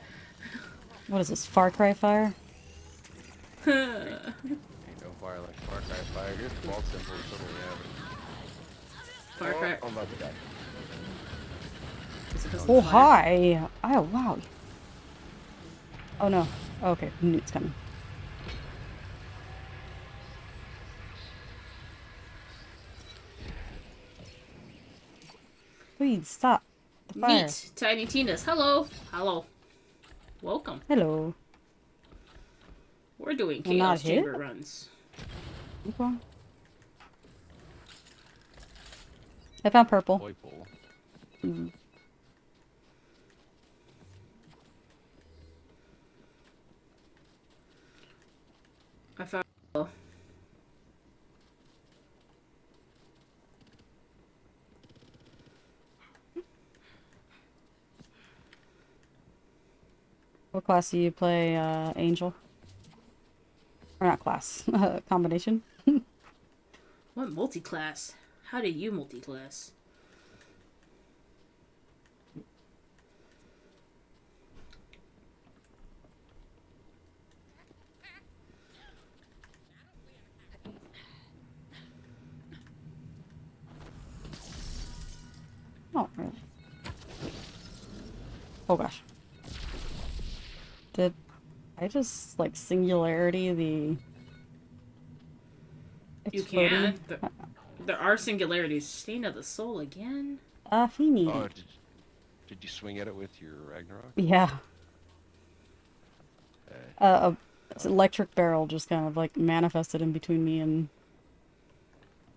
What is this, Far Cry fire? Ain't no fire like Far Cry fire. Here's the vault symbol. Totally have Fire it. cry. Oh, I'm about to die. Is it 'cause of Oh, the fire? hi! Oh, wow. Oh, no. Okay, Newt's coming. Please, stop. The fire. Neat. Tiny Tina's. Hello. Hello. Welcome. Hello. We're doing You're not Chaos Chamber hit? runs. Okay. I found purple. Toy pole. I found. What class do you play, Angel? Or not class, combination? What multi-class? How do you multi-class? Oh, really? Oh gosh. Did I just, like, singularity the... You exploding? can. There are singularities. Stain of the soul again? He needed. Oh, did you swing at it with your Ragnarok? Yeah. Okay. It's electric barrel just kind of, like, manifested in between me and...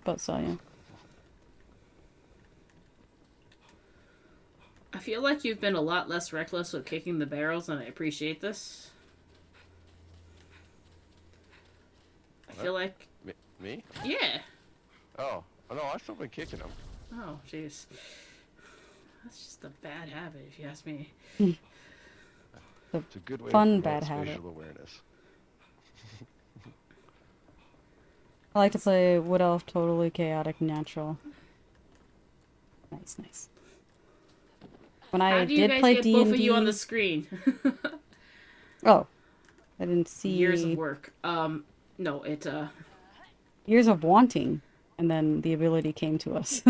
But so, yeah. I feel like you've been a lot less reckless with kicking the barrels, and I appreciate this. I feel like... Me? Yeah. Oh. Oh, no, I've still been kicking them. Oh, jeez. That's just a bad habit, if you ask me. It's a good way Fun to bad promote habit. spatial awareness. I like to play Wood Elf, totally chaotic, natural. Nice, nice. When How I do you did guys play get both of you on the D&D... screen? Oh, I didn't see... Years of work. No, Years of wanting, and then the ability came to us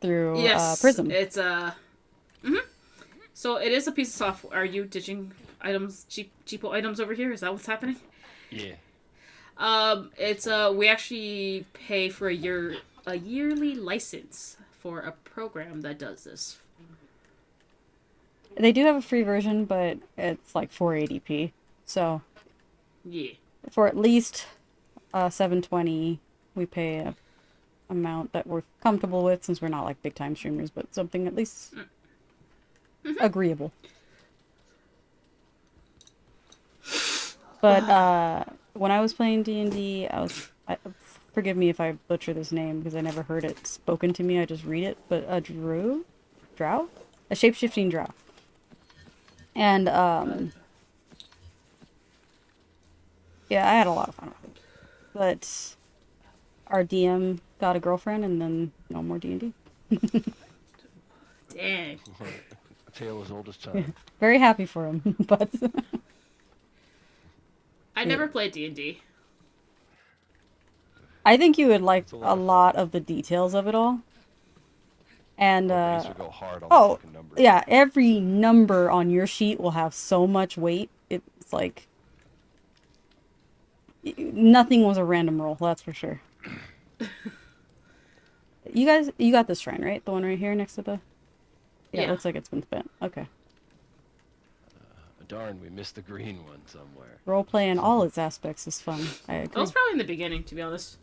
through yes, Prism. it's So it is a piece of software. Are you ditching items, cheapo items over here? Is that what's happening? Yeah. It's we actually pay for a yearly license for a program that does this. They do have a free version, but it's like 480p. So Yeah. for at least 720, we pay a amount that we're comfortable with, since we're not like big time streamers, but something at least agreeable. But when I was playing D&D, forgive me if I butcher this name because I never heard it spoken to me. I just read it. But a drow, a shape-shifting drow, and yeah, I had a lot of fun with it. But our DM got a girlfriend, and then no more D&D. Dang. A tale as old as time. Very happy for him, but I never played D&D. I think you would like It's a a lot of lot fun. of the details of it all. And Bernice would go hard on the oh fucking numbers. yeah, every number on your sheet will have so much weight. It's like nothing was a random roll, that's for sure. You got this shrine, right? The one right here next to the... Yeah, Yeah. it looks like it's been spent. Okay. Darn, we missed the green one somewhere. Roleplay in all its aspects is fun. I That agree. was probably in the beginning, to be honest.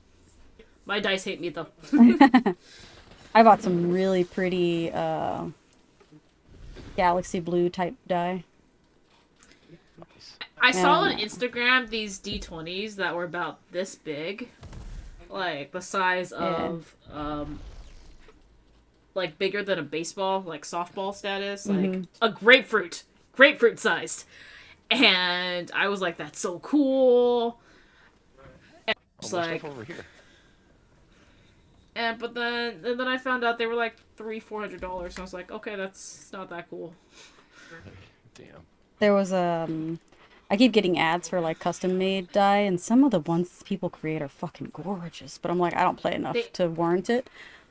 My dice hate me, though. I bought some really pretty galaxy blue type die. Nice. I saw on Yeah. Instagram these D20s that were about this big. Like, the size of, like, bigger than a baseball, like softball status. Like, a grapefruit. Grapefruit sized. And I was like, that's so cool. And it's More like, stuff over here. but then I found out they were like $300-400. And I was like, okay, that's not that cool. Damn. There was I keep getting ads for like custom made die, and some of the ones people create are fucking gorgeous. But I'm like, I don't play enough to warrant it.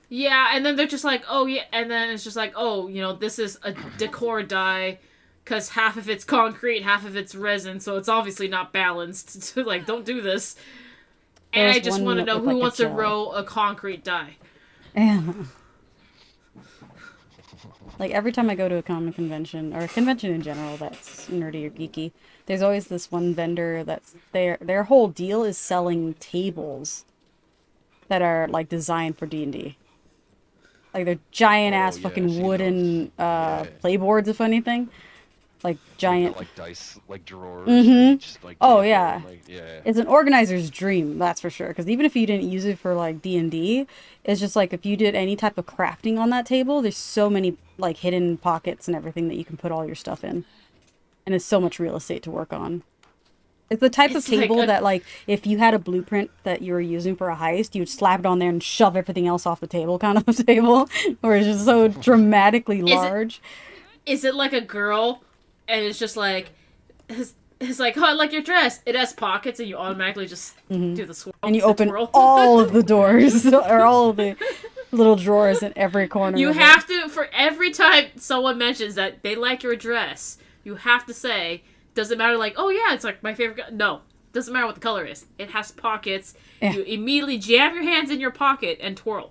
Yeah, and then they're just like, oh yeah, and then it's just like, oh, you know, this is a decor die, because half of it's concrete, half of it's resin, so it's obviously not balanced. So, like, don't do this. And There's I just one want to that know looked who like a wants to gel. roll a concrete die. Yeah. Like every time I go to a comic convention, or a convention in general that's nerdy or geeky, there's always this one vendor that's their whole deal is selling tables that are like designed for D&D. Like they're giant ass Oh, yeah, I've fucking seen wooden those. Yeah. playboards, if anything. Like giant. Like dice, like drawers. Mhm. Each, like, Oh, table, yeah. Like, yeah. It's an organizer's dream, that's for sure. Because even if you didn't use it for like D&D, it's just like if you did any type of crafting on that table, there's so many like hidden pockets and everything that you can put all your stuff in, and it's so much real estate to work on. It's the type of It's like table a- that like if you had a blueprint that you were using for a heist, you'd slap it on there and shove everything else off the table, kind of a table, where it's just so dramatically large. Is it like a girl, and it's just like, it's like, oh, I like your dress. It has pockets, and you automatically just do the swirl. And you the open twirl. all of the doors or all of the little drawers in every corner. You of it. have to, for every time someone mentions that they like your dress, you have to say, doesn't matter, like, oh yeah, it's like my favorite. No, doesn't matter what the color is. It has pockets. Yeah. You immediately jam your hands in your pocket and twirl.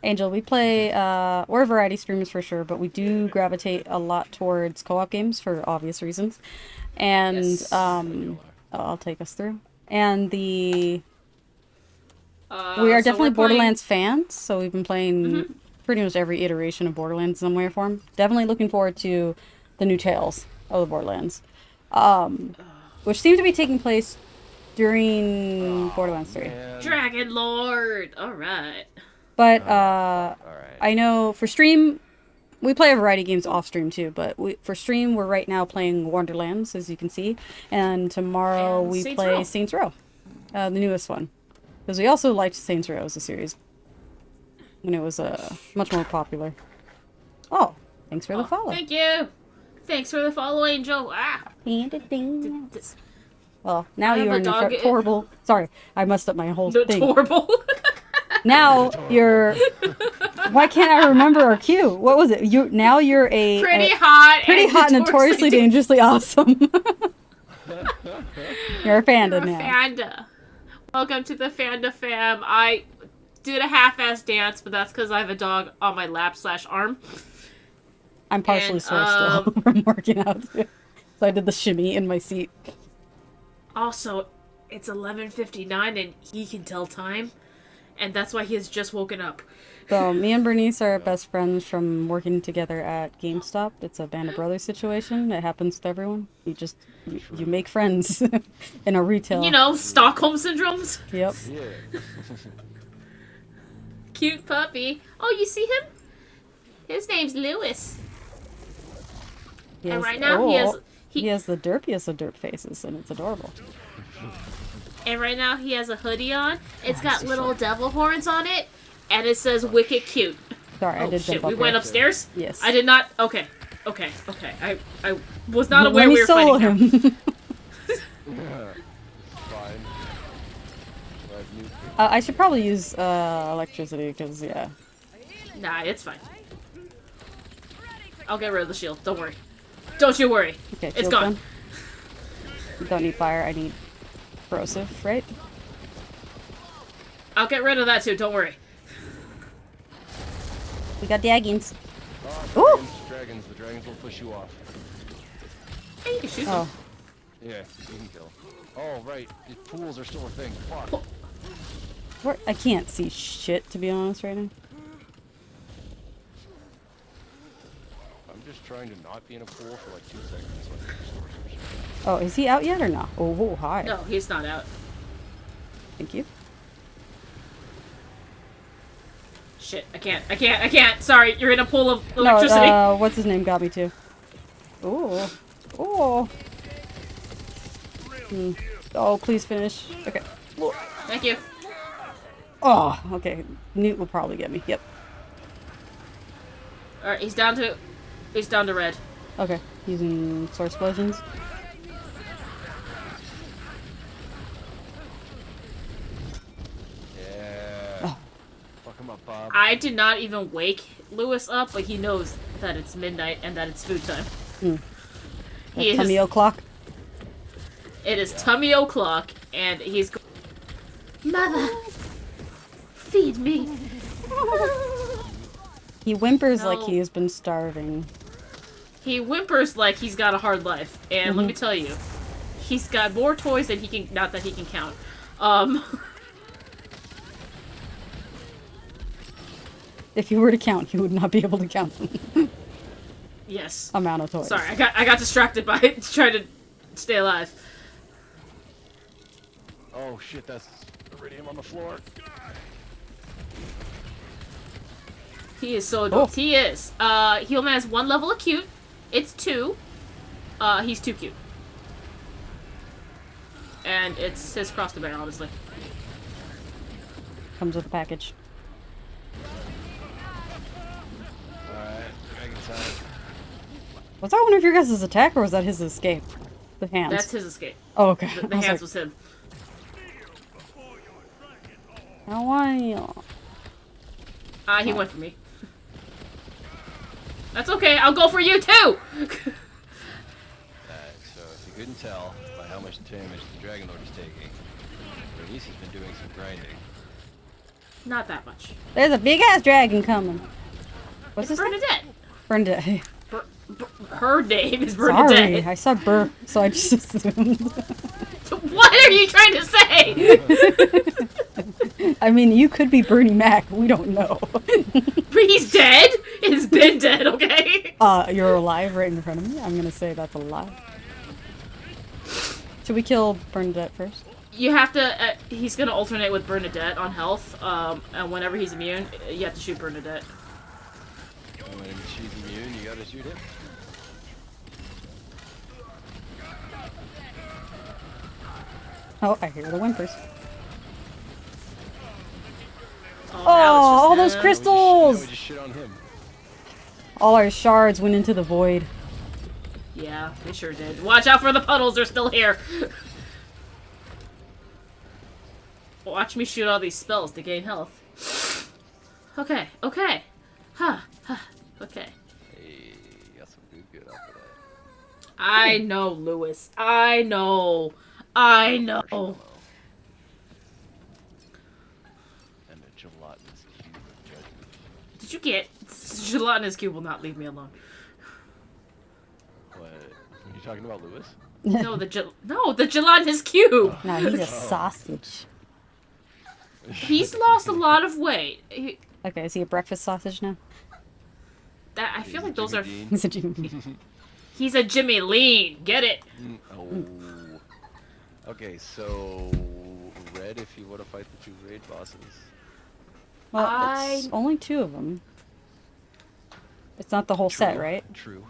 Angel, we play, we're variety streamers for sure, but we do gravitate a lot towards co-op games for obvious reasons. And, Yes. I'll take us through. And we are So definitely we're playing- Borderlands fans, so we've been playing pretty much every iteration of Borderlands in some way or form. Definitely looking forward to the new tales of the Borderlands, which seem to be taking place during Borderlands 3. Man. Dragon Lord. All right. But All right. I know for stream, we play a variety of games off stream too. But for stream, we're right now playing Wonderlands, as you can see, and tomorrow And we Saints play Row. Saints Row, the newest one, because we also liked Saints Row as a series when it was much more popular. Oh, thanks for the follow. Thank you. Thanks for the follow, Angel. Ah. This- Well, now I have you're a in dog- horrible. Sorry, I messed up my whole thing. Adorable. Now you're. Why can't I remember our cue? What was it? You're a Pretty hot. pretty hot, notoriously dangerously awesome. You're a panda You're a now. Fanda. Welcome to the Fanda fam. I did a half-ass dance, but that's because I have a dog on my lap/arm. I'm partially And, sore still from working out. So I did the shimmy in my seat. Also, it's 11:59 and he can tell time, and that's why he has just woken up. So me and Bernice are best friends from working together at GameStop. It's a band of brothers situation. It happens to everyone. You make friends in a retail. You know, Stockholm syndromes. Yep. Yeah. Cute puppy. Oh, you see him? His name's Lewis. He And has- right now he has the derpiest of derp faces, and it's adorable. And right now he has a hoodie on. It's got little devil horns on it, and it says "Wicked Cute." Sorry, I Oh did shit! jump up We went there. upstairs. Yes. I did not. Okay. I was not aware Let me we were solo fighting him. him. Fine. I have new- I should probably use electricity because yeah. Nah, it's fine. I'll get rid of the shield. Don't worry. Don't you worry. Okay, It's shield gone. done. Don't need fire. I need corrosive, right? I'll get rid of that too. Don't worry. We got dragons. Oh, dragons. The dragons will push you off. Hey, you can shoot them. Oh, Yeah, you can kill. Oh, right. The pools are still a thing. Fuck. I can't see shit to be honest right now. I'm just trying to not be in a pool for like 2 seconds so I can restore some shit. Oh, is he out yet or not? Oh, whoa, hi. No, he's not out. Thank you. Shit, I can't. Sorry, you're in a pool of electricity. No, what's his name got me too. Oh, oh. Oh, please finish. Okay. Thank you. Oh, okay. Newt will probably get me. Yep. Alright, he's down to red. Okay. Using source explosions. Yeah. Oh. Fuck him up, Bob. I did not even wake Lewis up, but he knows that it's midnight and that it's food time. He is, Tummy o'clock. it is tummy o'clock, and he's Mother, feed me. He whimpers like No. he has been starving. He whimpers like he's got a hard life, and let me tell you, he's got more toys than he can, not that he can count. If he were to count, he would not be able to count the Yes. amount of toys. Sorry, I got distracted by trying to stay alive. Oh shit, that's iridium on the floor. He is so adorable. Oh. He is. He only has 1 level of cute. It's 2. He's too cute. And it's his cross to bear, honestly. Comes with a package. Alright, dragon time. Was that one of your guys' attack or was that his escape? The hands. That's his escape. Oh, okay. The I was hands like, was him. how are you? He went for me. That's okay, I'll go for you too! Alright, so if you couldn't tell by how much damage the Dragon Lord is taking, Bernice has been doing some grinding. Not that much. There's a big ass dragon coming. What's It's this name? Bernadette. Bernadette. Her name is Sorry, Bernadette. I saw Burr, so I just assumed. What are you trying to say? I mean, you could be Bernie Mac. We don't know. He's dead? He's been dead, okay? You're alive right in front of me. I'm gonna say that's a lie. Should we kill Bernadette first? You have to. He's gonna alternate with Bernadette on health. And whenever he's immune, you have to shoot Bernadette. When she's immune, you gotta shoot it. Oh, I hear the whimpers. Oh, Oh, now it's just all those him. crystals! We just shit on him. All our shards went into the void. Yeah, they sure did. Watch out for the puddles, they're still here. Watch me shoot all these spells to gain health. Okay, okay. Huh, okay. Hey, got some good off of that. I know, Lewis. I know. I know. Marshmallow. And a gelatinous cube of judgment. Did you get... Gelatinous cube will not leave me alone. What? Are you talking about Lewis? No, the gelatinous cube. No, he's a sausage. He's lost a lot of weight. Okay, is he a breakfast sausage now? I feel like those are... He's a Jimmy. He's a Jimmy Lean. Get it? Oh. Okay, so red if you want to fight the two raid bosses. Well, it's only 2 of them. It's not the whole set, right? True.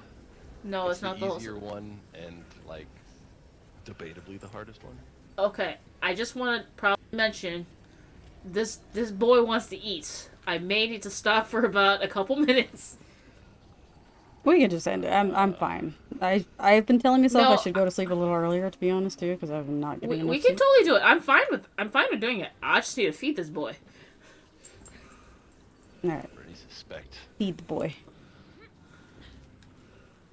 No, it's not the whole... easier one and like debatably the hardest one. Okay, I just want to probably mention this boy wants to eat. I may need to stop for about a couple minutes. We can just end it. I'm fine. I've been telling myself No, I should go to sleep a little earlier, to be honest, too, because I'm not getting enough We can sleep. totally do it. I'm fine with doing it. I just need to feed this boy. All right, Already suspect. feed the boy.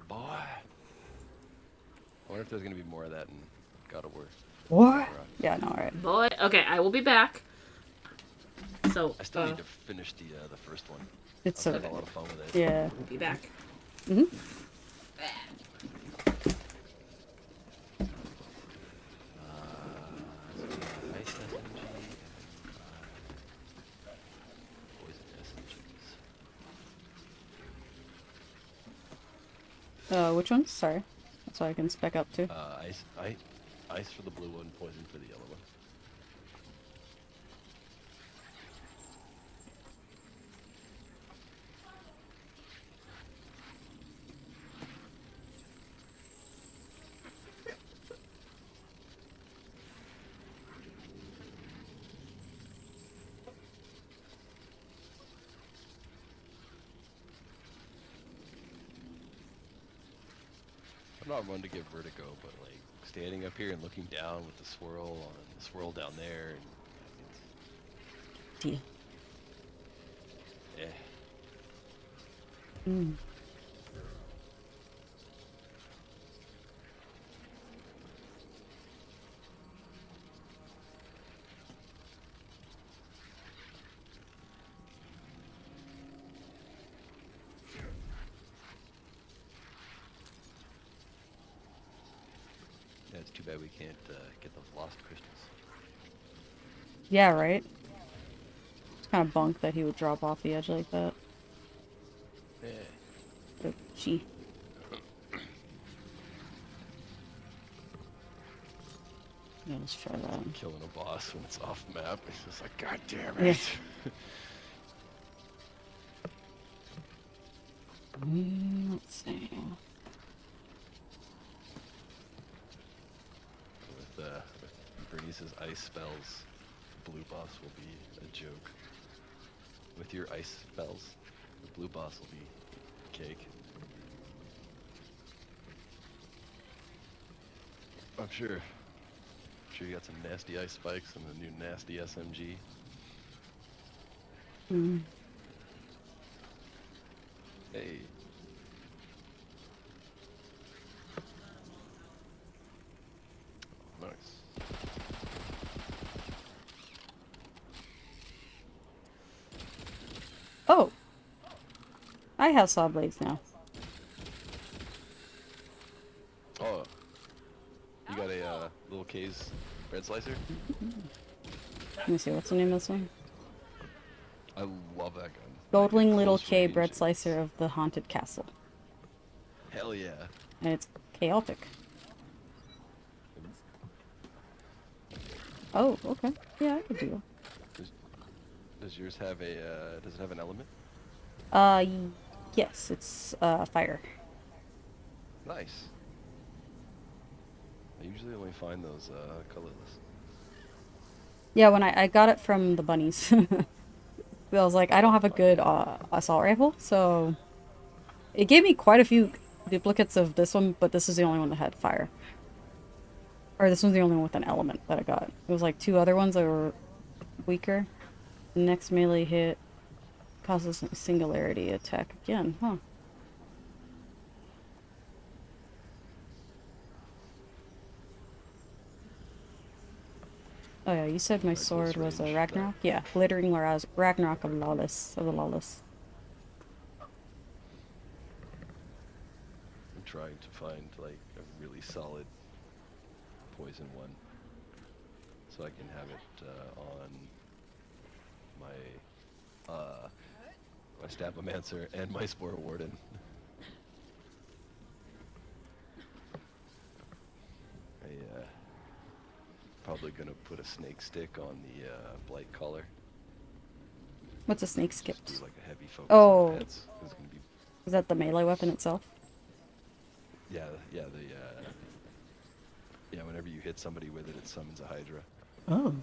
Boy. I wonder if there's gonna be more of that in God of War. What? Yeah, no, all right. Boy, okay, I will be back. So, I still need to finish the first one. It's I had a okay. lot of fun with it. Yeah. be back. Mhm. Ice SMG. Poison SMGs. Which ones? Sorry. So I can spec up too. Ice for the blue one, poison for the yellow one. I'm not one to give vertigo, but like standing up here and looking down with the swirl and the swirl down there, and Deal. eh. Mm. Yeah, it's too bad we can't get those lost crystals. Yeah, right? It's kind of bunk that he would drop off the edge like that. Yeah. But she. Yeah, let's try that. Killing a boss when it's off map, it's just like, God damn Yeah. it. Let's see. With Bernice's ice spells, blue boss will be a joke. With your ice spells, the blue boss will be cake. I'm sure you got some nasty ice spikes and the new nasty SMG. Mm. Hey. Nice. Oh! I have saw blades now. Oh. You got a little K's bread slicer? Let me see, what's the name of this one? I love that gun. Goldwing Little Close K range Bread is- Slicer of the Haunted Castle. Hell yeah. And it's chaotic. Oh, okay. Yeah, I could do Does yours have a, does it have an element? that. Yes, it's fire. Nice. I usually only find those colorless. Yeah, when I got it from the bunnies. I was like, I don't have a good assault rifle, so it gave me quite a few duplicates of this one, but this is the only one that had fire. Or this one's the only one with an element that I got. It was like 2 other ones that were weaker. Next melee hit causes a singularity attack again, huh? Oh yeah, you said my Close sword was a range Ragnarok? Yeah, glittering Ragnarok of Lawless, of the Lawless. I'm trying to find like a really solid poison one, so I can have it on my Stabomancer and my Spore Warden. I probably gonna put a snake stick on the Blight Collar. What's a snake skip? Just do like a heavy focus Oh. on pets. It's gonna be Is that the melee weapon itself? yeah whenever you hit somebody with it, it summons a Hydra. Oh.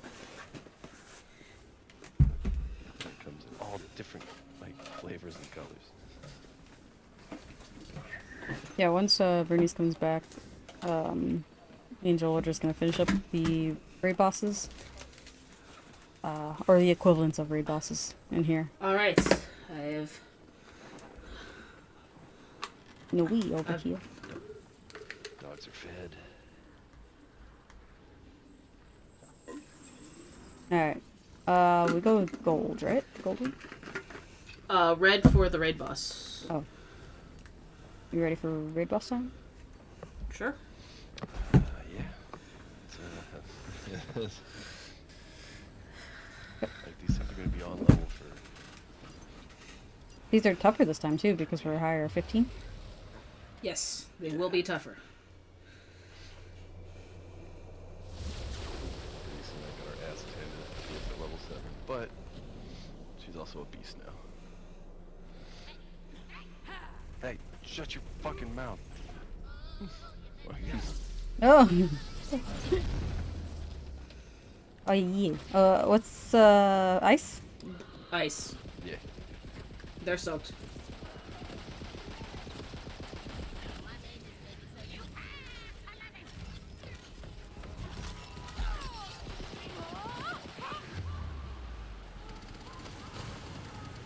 It comes in all different like flavors and colors. Yeah, once Bernice comes back, Angel, we're just gonna finish up the raid bosses. Or the equivalents of raid bosses in here. Alright. I have... No, we over here. Dogs are fed. Alright. We go with gold, right? Golden? Red for the raid boss. Oh. You ready for raid boss time? Sure. Yeah. It's, like these things are gonna be on level for. These are tougher this time too because we're higher 15. Yes, they will be tougher. Bernice and I got our asses handed to us at level 7, but she's also a beast now. Hey, shut your fucking mouth. Oh. Oh yeah. What's ice? Ice. Yeah. They're soaked.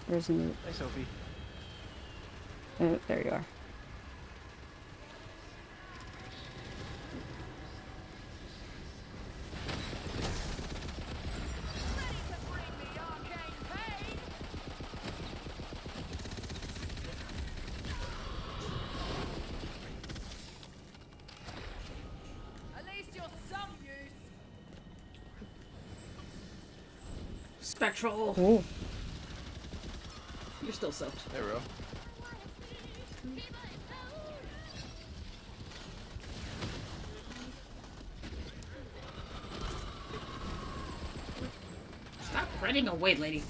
Where's the move? Hey, Sophie. Oh, there you are. At least you're some use. Spectral. Oh. You're still soaked. Hey, Ro. Stop running away, lady.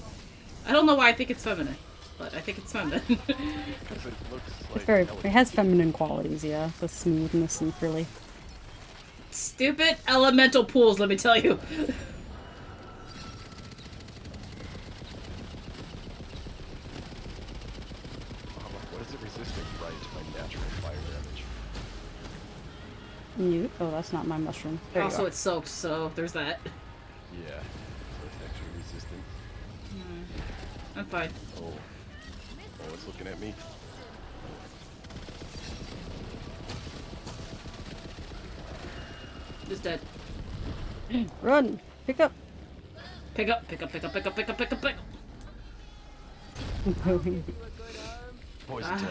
I don't know why I think it's feminine, but I think it's feminine. Because it looks like. It's very. elegant. It has feminine qualities, yeah. The smoothness and frilly. Stupid elemental pools, let me tell you. What is it resistant? Right, by natural fire damage. Mute. Oh, that's not my mushroom. There you Also, are. it's soaked, so there's that. Yeah. So it's actually resistant. I'm fine. Oh. Oh, it's looking at me. Just dead. Run! Pick up! Pick up, pick up, pick up, pick up, pick up, pick up, pick up. Poison time.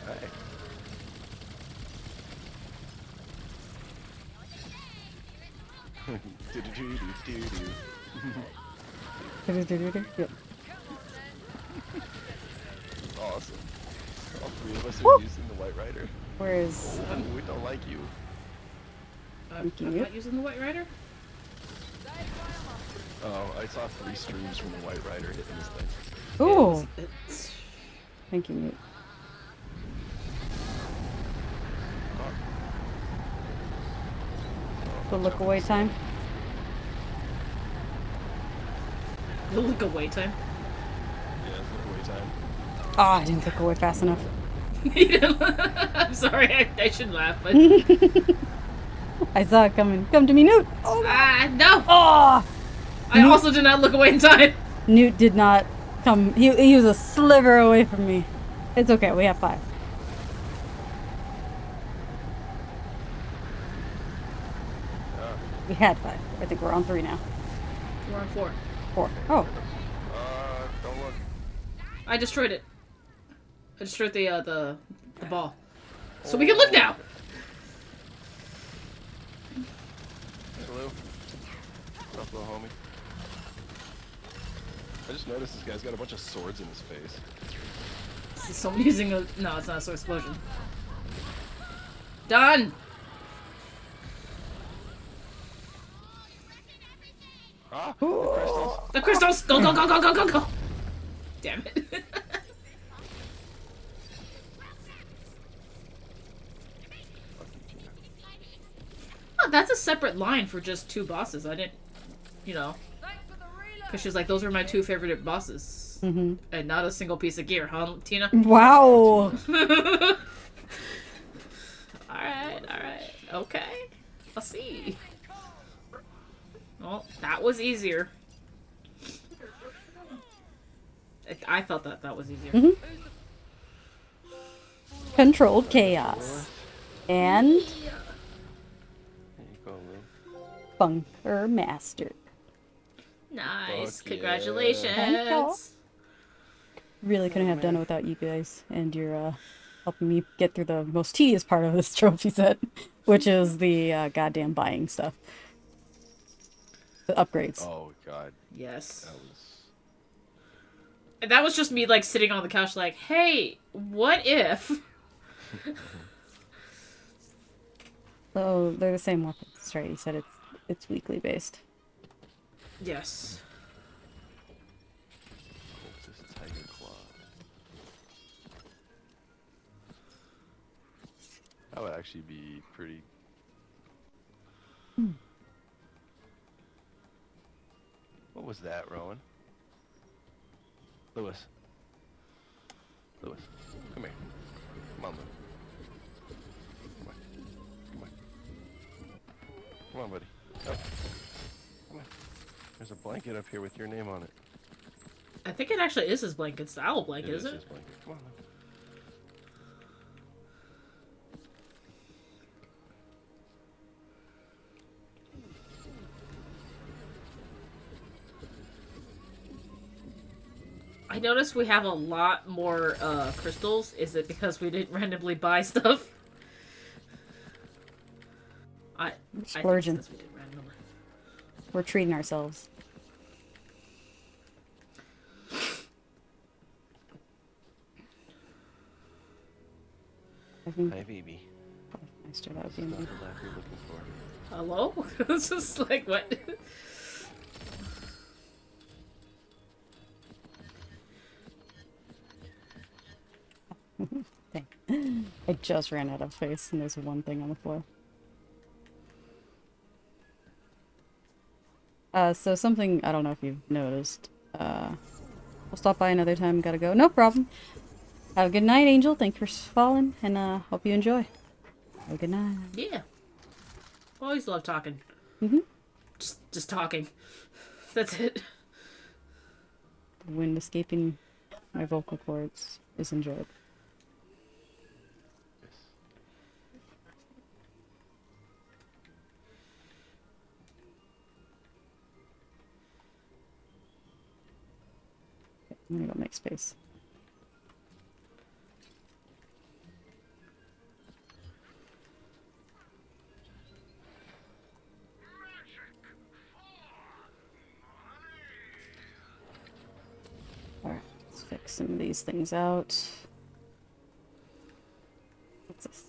Hey. Do-do-do-do-do-do. Yep. Awesome. All 3 of us are using the White Rider. Where is... We don't like you. I'm not using the White Rider. Oh, I saw 3 streams from the White Rider hitting this thing. Ooh! It's- Thank you, Newt. The look away time. The look away time. Yeah, it's look away time. Ah, I didn't look away fast enough. I'm sorry, I shouldn't laugh, but I saw it coming. Come to me, Newt! Oh, no! oh! I also did not look away in time. Newt did not come. He was a sliver away from me. It's okay. We have 5. We had 5. I think we're on 3 now. We're on 4. 4. Oh. Don't look. I destroyed it. I destroyed the ball. So we can look now! Hello? What's up, little homie? I just noticed this guy's got a bunch of swords in his face. This is someone using a... No, it's not a sword explosion. Done! Ah! The crystals! The crystals! Go, go, go, go, go, go, go! Damn it. Oh, that's a separate line for just 2 bosses. I didn't... You know... Because she's like, those are my 2 favorite bosses. Mm-hmm. And not a single piece of gear, huh, Tina? Wow. Alright. Okay. I'll see. Well, that was easier. I thought that was easier. Mm-hmm. Controlled chaos. And There you go, Lou. Bunker Master. Nice. Fuck yeah. Congratulations. Thank y'all. Really couldn't have done it without you guys and your helping me get through the most tedious part of this trophy set, which is the goddamn buying stuff. The upgrades. Oh, God. Yes. That was... And that was just me, like, sitting on the couch like, hey, what if... Oh, they're the same weapons. That's right. You said it's weekly based. Yes. Cultist Tiger Claw. That would actually be pretty... What was that, Rowan? Lewis. Lewis, come here. Come on, Lewis. Come on. Come on. Come on, buddy. Up. Come on. There's a blanket up here with your name on it. I think it actually is his blanket. It's the owl blanket, It is isn't his it? blanket. Come on, Lewis. I noticed we have a lot more crystals. Is it because we didn't randomly buy stuff? I think Splurging. it's 'cause we didn't randomly. We're treating ourselves. I think Hi, baby. Meister, that would This be is not amazing. the laugh you're looking for. Hello? It's just like, what? Dang. I just ran out of space and there's one thing on the floor. So something, I don't know if you've noticed. We'll stop by another time, gotta go. No problem. Have a good night, Angel. Thank you for falling, and hope you enjoy. Have a good night. Yeah. Always love talking. Mm-hmm. Just talking. That's it. The wind escaping my vocal cords is enjoyable. Yes. I'm gonna go make space. Alright, let's fix some of these things out. What's this?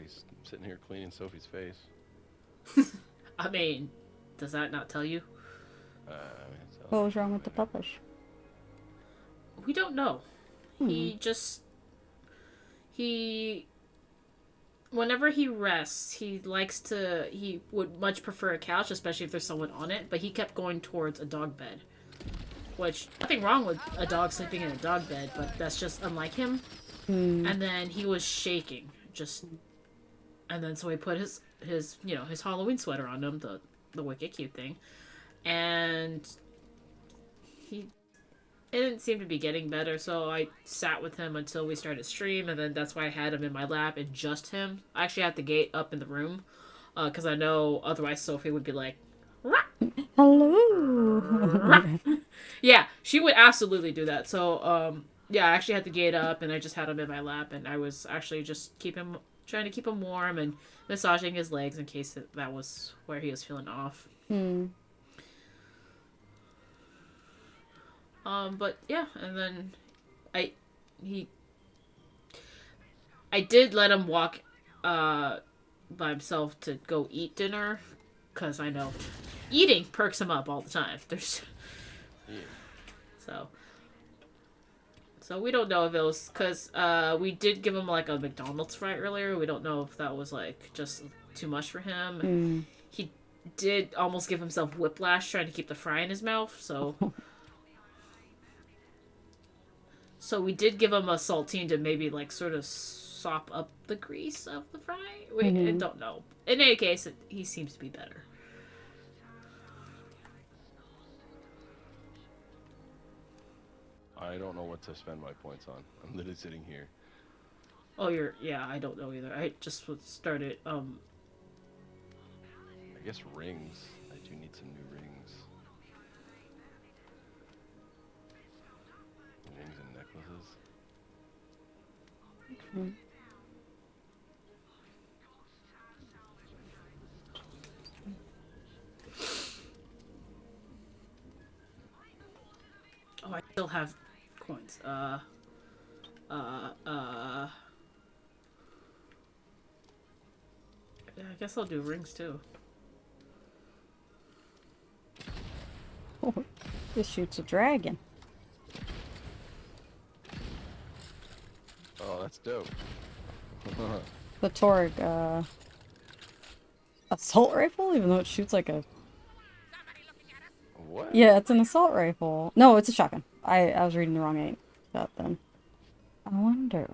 he's sitting here cleaning Sophie's face. I mean, does that not tell you? What was wrong with the publish? We don't know. Hmm. He whenever he rests, he would much prefer a couch, especially if there's someone on it, but he kept going towards a dog bed. Which, nothing wrong with a dog sleeping in a dog bed, but that's just unlike him. And then he was shaking, and then so he put his Halloween sweater on him, the wicked cute thing, and it didn't seem to be getting better, so I sat with him until we started stream, and then that's why I had him in my lap and just him. I actually had the gate up in the room, because I know otherwise Sophie would be like, "Rah!" Hello. Yeah, she would absolutely do that. So, yeah, I actually had the gate up, and I just had him in my lap, and I was actually just trying to keep him warm and massaging his legs in case that was where he was feeling off. But yeah, and then I did let him walk by himself to go eat dinner, because I know eating perks him up all the time. So we don't know if it was because we did give him like a McDonald's fry earlier. We don't know if that was like just too much for him. He did almost give himself whiplash trying to keep the fry in his mouth. So we did give him a saltine to maybe like sort of sop up the grease of the fry. I don't know. In any case, he seems to be better. I don't know what to spend my points on. I'm literally sitting here. Oh, I don't know either. I just started, I guess rings. I do need some new rings. Rings and necklaces. Oh, I still have coins. Yeah, I guess I'll do rings too. Oh, this shoots a dragon. Oh, that's dope. The Torg, assault rifle, even though it shoots like a... What? Yeah, it's an assault rifle. No, it's a shotgun. I was reading the wrong shot then. I wonder...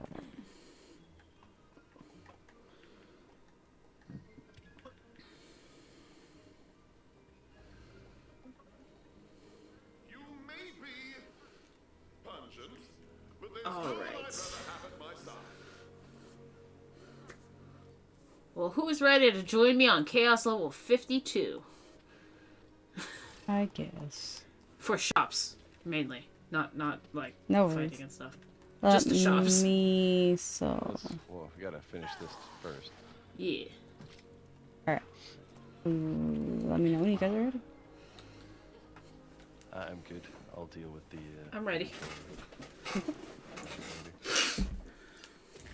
Alright. Well, who's ready to join me on Chaos Level 52? I guess. For shops, mainly. Not like No fighting worries. and stuff. Let Just the shops. me... So... Well, we gotta finish this first. Yeah. Alright. Let me know when you guys are ready. I'm good. I'll deal with the... I'm ready.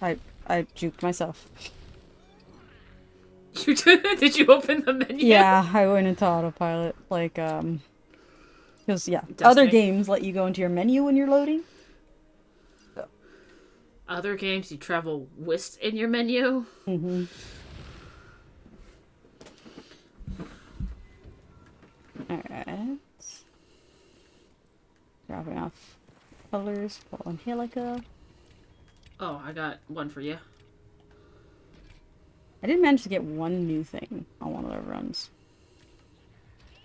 I juked myself. Did you open the menu? Yeah, I went into autopilot. Like, because, yeah, Destiny. other games let you go into your menu when you're loading. So. Other games, you travel whist in your menu. Mm-hmm. Alright. Dropping off colors for Angelica. Oh, I got one for you. I did manage to get one new thing on one of the runs.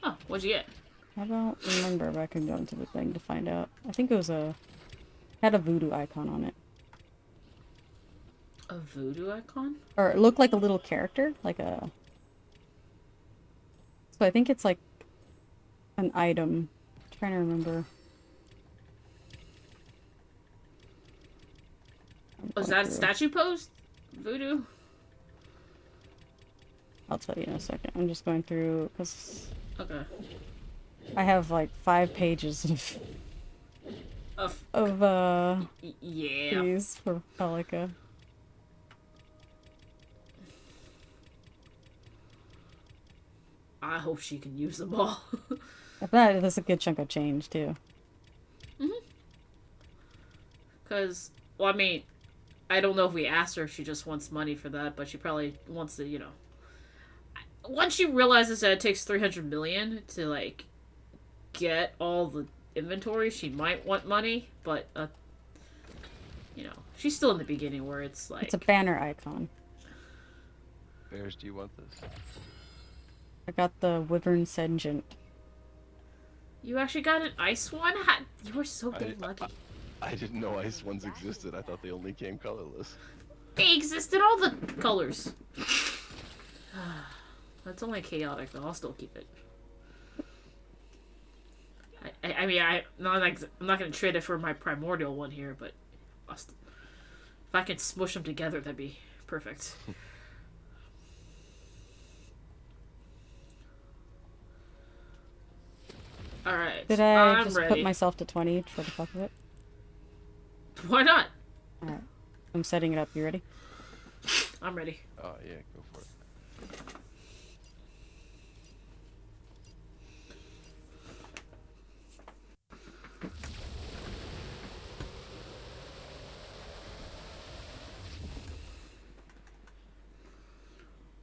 Oh, what'd you get? I don't remember if I can go into the thing to find out. I think it was had a voodoo icon on it. A voodoo icon? Or it looked like a little character, like a... So I think it's like an item. I'm trying to remember. Was that a statue pose? Voodoo? I'll tell you in a second. I'm just going through, because Okay. I have like 5 pages of Yeah. these for Pelika. I hope she can use them all. If not, that's a good chunk of change too. Because, well, I mean, I don't know if we asked her if she just wants money for that, but she probably wants to, once she realizes that it takes 300 million to, like, get all the inventory, she might want money, but, she's still in the beginning where it's like... It's a banner icon. Bears, do you want this? I got the Wyvern Sedgent. You actually got an ice one? You were so dang lucky. I didn't know ice ones existed. I thought they only came colorless. They exist in all the colors. That's only chaotic, though. I'll still keep it. I mean, I'm not gonna trade it for my primordial one here, but if I could smush them together, that'd be perfect. All right. Did I just ready. put myself to 20 for the fuck of it? Why not? All right. I'm setting it up. You ready? I'm ready. Oh yeah, go for it.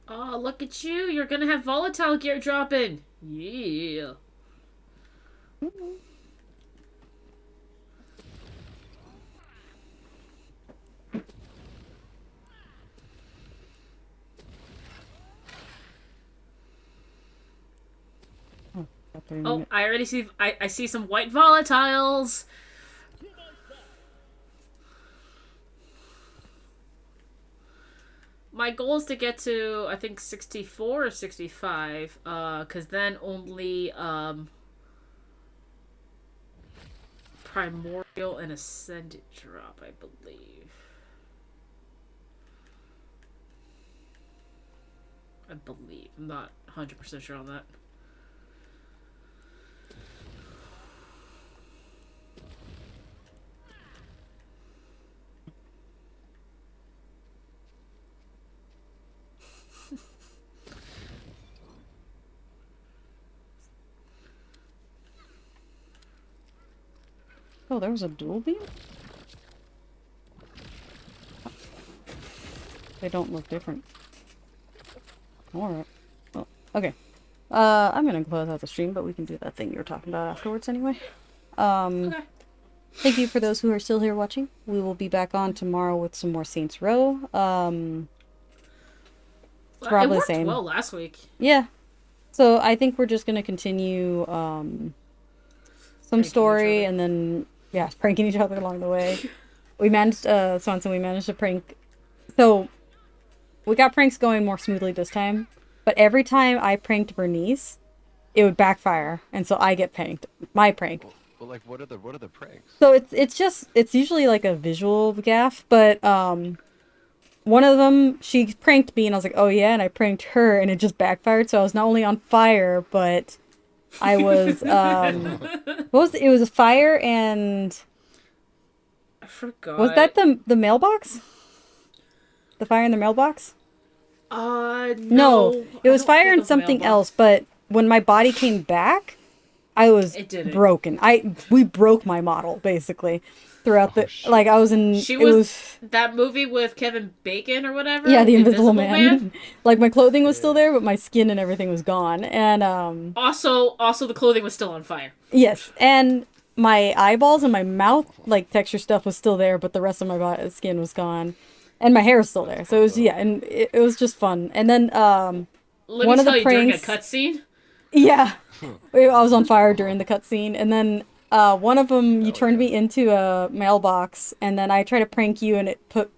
Oh, look at you. You're gonna have volatile gear dropping. Yeah. Oh, I already see. I see some white volatiles. My goal is to get to, I think, 64 or 65, because then only, Primordial and Ascended drop, I believe. I'm not 100% sure on that. Oh, there was a dual beam? They don't look different. Alright. Oh, okay. I'm gonna close out the stream, but we can do that thing you were talking about afterwards anyway. Okay. Thank you for those who are still here watching. We will be back on tomorrow with some more Saints Row. Probably it worked same. well last week. Yeah. So I think we're just gonna continue some story and then pranking each other along the way. We managed Swanson, we managed to prank. So we got pranks going more smoothly this time, but every time I pranked Bernice, it would backfire, and so I get pranked. My prank. Well, like what are the pranks? So it's usually like a visual gaff, but one of them, she pranked me and I was like, oh yeah, and I pranked her and it just backfired, so I was not only on fire, but I was it was a fire and I forgot. was that the mailbox? The fire in the mailbox? No. It was fire and something else, but when my body came back, I was broken. We broke my model basically throughout the like I was in. She was that movie with Kevin Bacon or whatever. Yeah, the Invisible Man. Like my clothing was still there, but my skin and everything was gone. And also the clothing was still on fire. Yes, and my eyeballs and my mouth like texture stuff was still there, but the rest of my skin was gone, and my hair was still there. So it was and it was just fun. And then one of the pranks during a cutscene. Yeah. I was on fire during the cutscene, and then one of them you turned me into a mailbox, and then I tried to prank you, and it put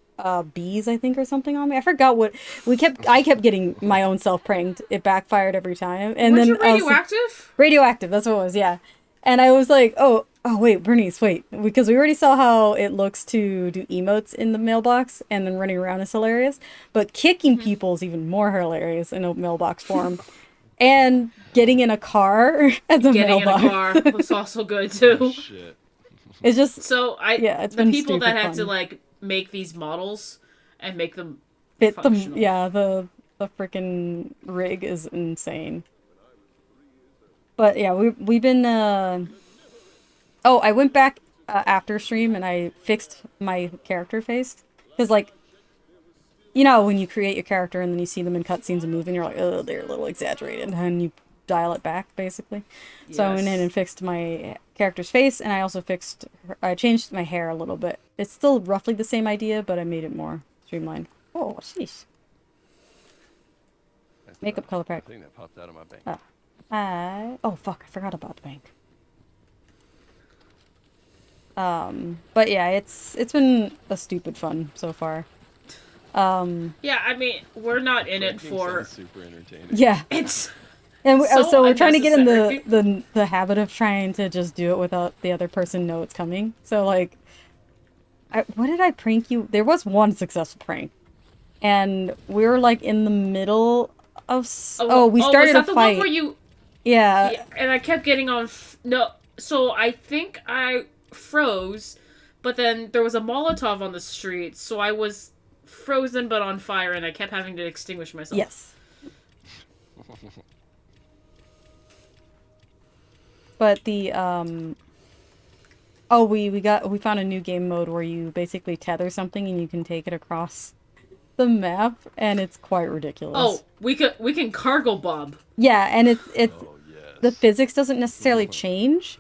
bees, I think, or something on me. I forgot what I kept getting my own self pranked. It backfired every time, and Weren't then you radioactive? Radioactive. That's what it was. Yeah, and I was like, oh wait, Bernice, wait, because we already saw how it looks to do emotes in the mailbox, and then running around is hilarious, but kicking people is even more hilarious in a mailbox form. And getting in a car as a mailbox. Getting in a car was also good too. Oh, shit. It's just it's the people that had to like make these models and make them fit them. Yeah, the freaking rig is insane. But yeah, we've been. Oh, I went back after stream and I fixed my character face because like. You know, when you create your character and then you see them in cutscenes and moving, you're like, oh, they're a little exaggerated, and you dial it back, basically. So I went in Yes. and fixed my character's face, and I also I changed my hair a little bit. It's still roughly the same idea, but I made it more streamlined. Oh, sheesh. That's Makeup color the pack. thing that popped out of my bank. Oh, fuck, I forgot about the bank. But yeah, it's been a stupid fun so far. Yeah, I mean, we're not in it Pranking for. sounds super entertaining. Yeah. It's And so so we're trying to get in unnecessary. the habit of trying to just do it without the other person know it's coming. So like, what did I prank you? There was one successful prank, and we were like in the middle of. We was started that a the fight. one where you? Yeah. Yeah, and I kept getting on. No, so I think I froze, but then there was a Molotov on the street, so I was frozen but on fire, and I kept having to extinguish myself. Yes. But the we found a new game mode where you basically tether something and you can take it across the map, and it's quite ridiculous. Oh, we can cargo bomb. Yeah, and it's Oh yes. the physics doesn't necessarily change.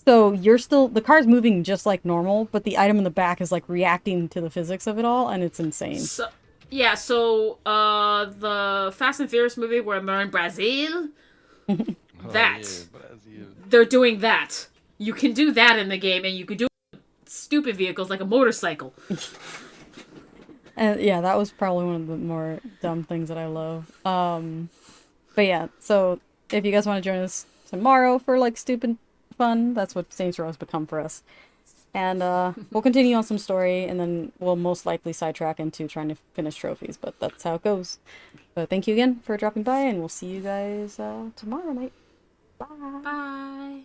So the car's moving just like normal, but the item in the back is like reacting to the physics of it all, and it's insane. So, yeah, so the Fast and Furious movie where they're in Brazil, Oh, that yeah, Brazil. they're doing that. You can do that in the game, and you could do it with stupid vehicles like a motorcycle. And yeah, that was probably one of the more dumb things that I love. But yeah, so if you guys want to join us tomorrow for like stupid fun, that's what Saints Row has become for us. And we'll continue on some story, and then we'll most likely sidetrack into trying to finish trophies, but that's how it goes. But thank you again for dropping by, and we'll see you guys tomorrow night. Bye. Bye.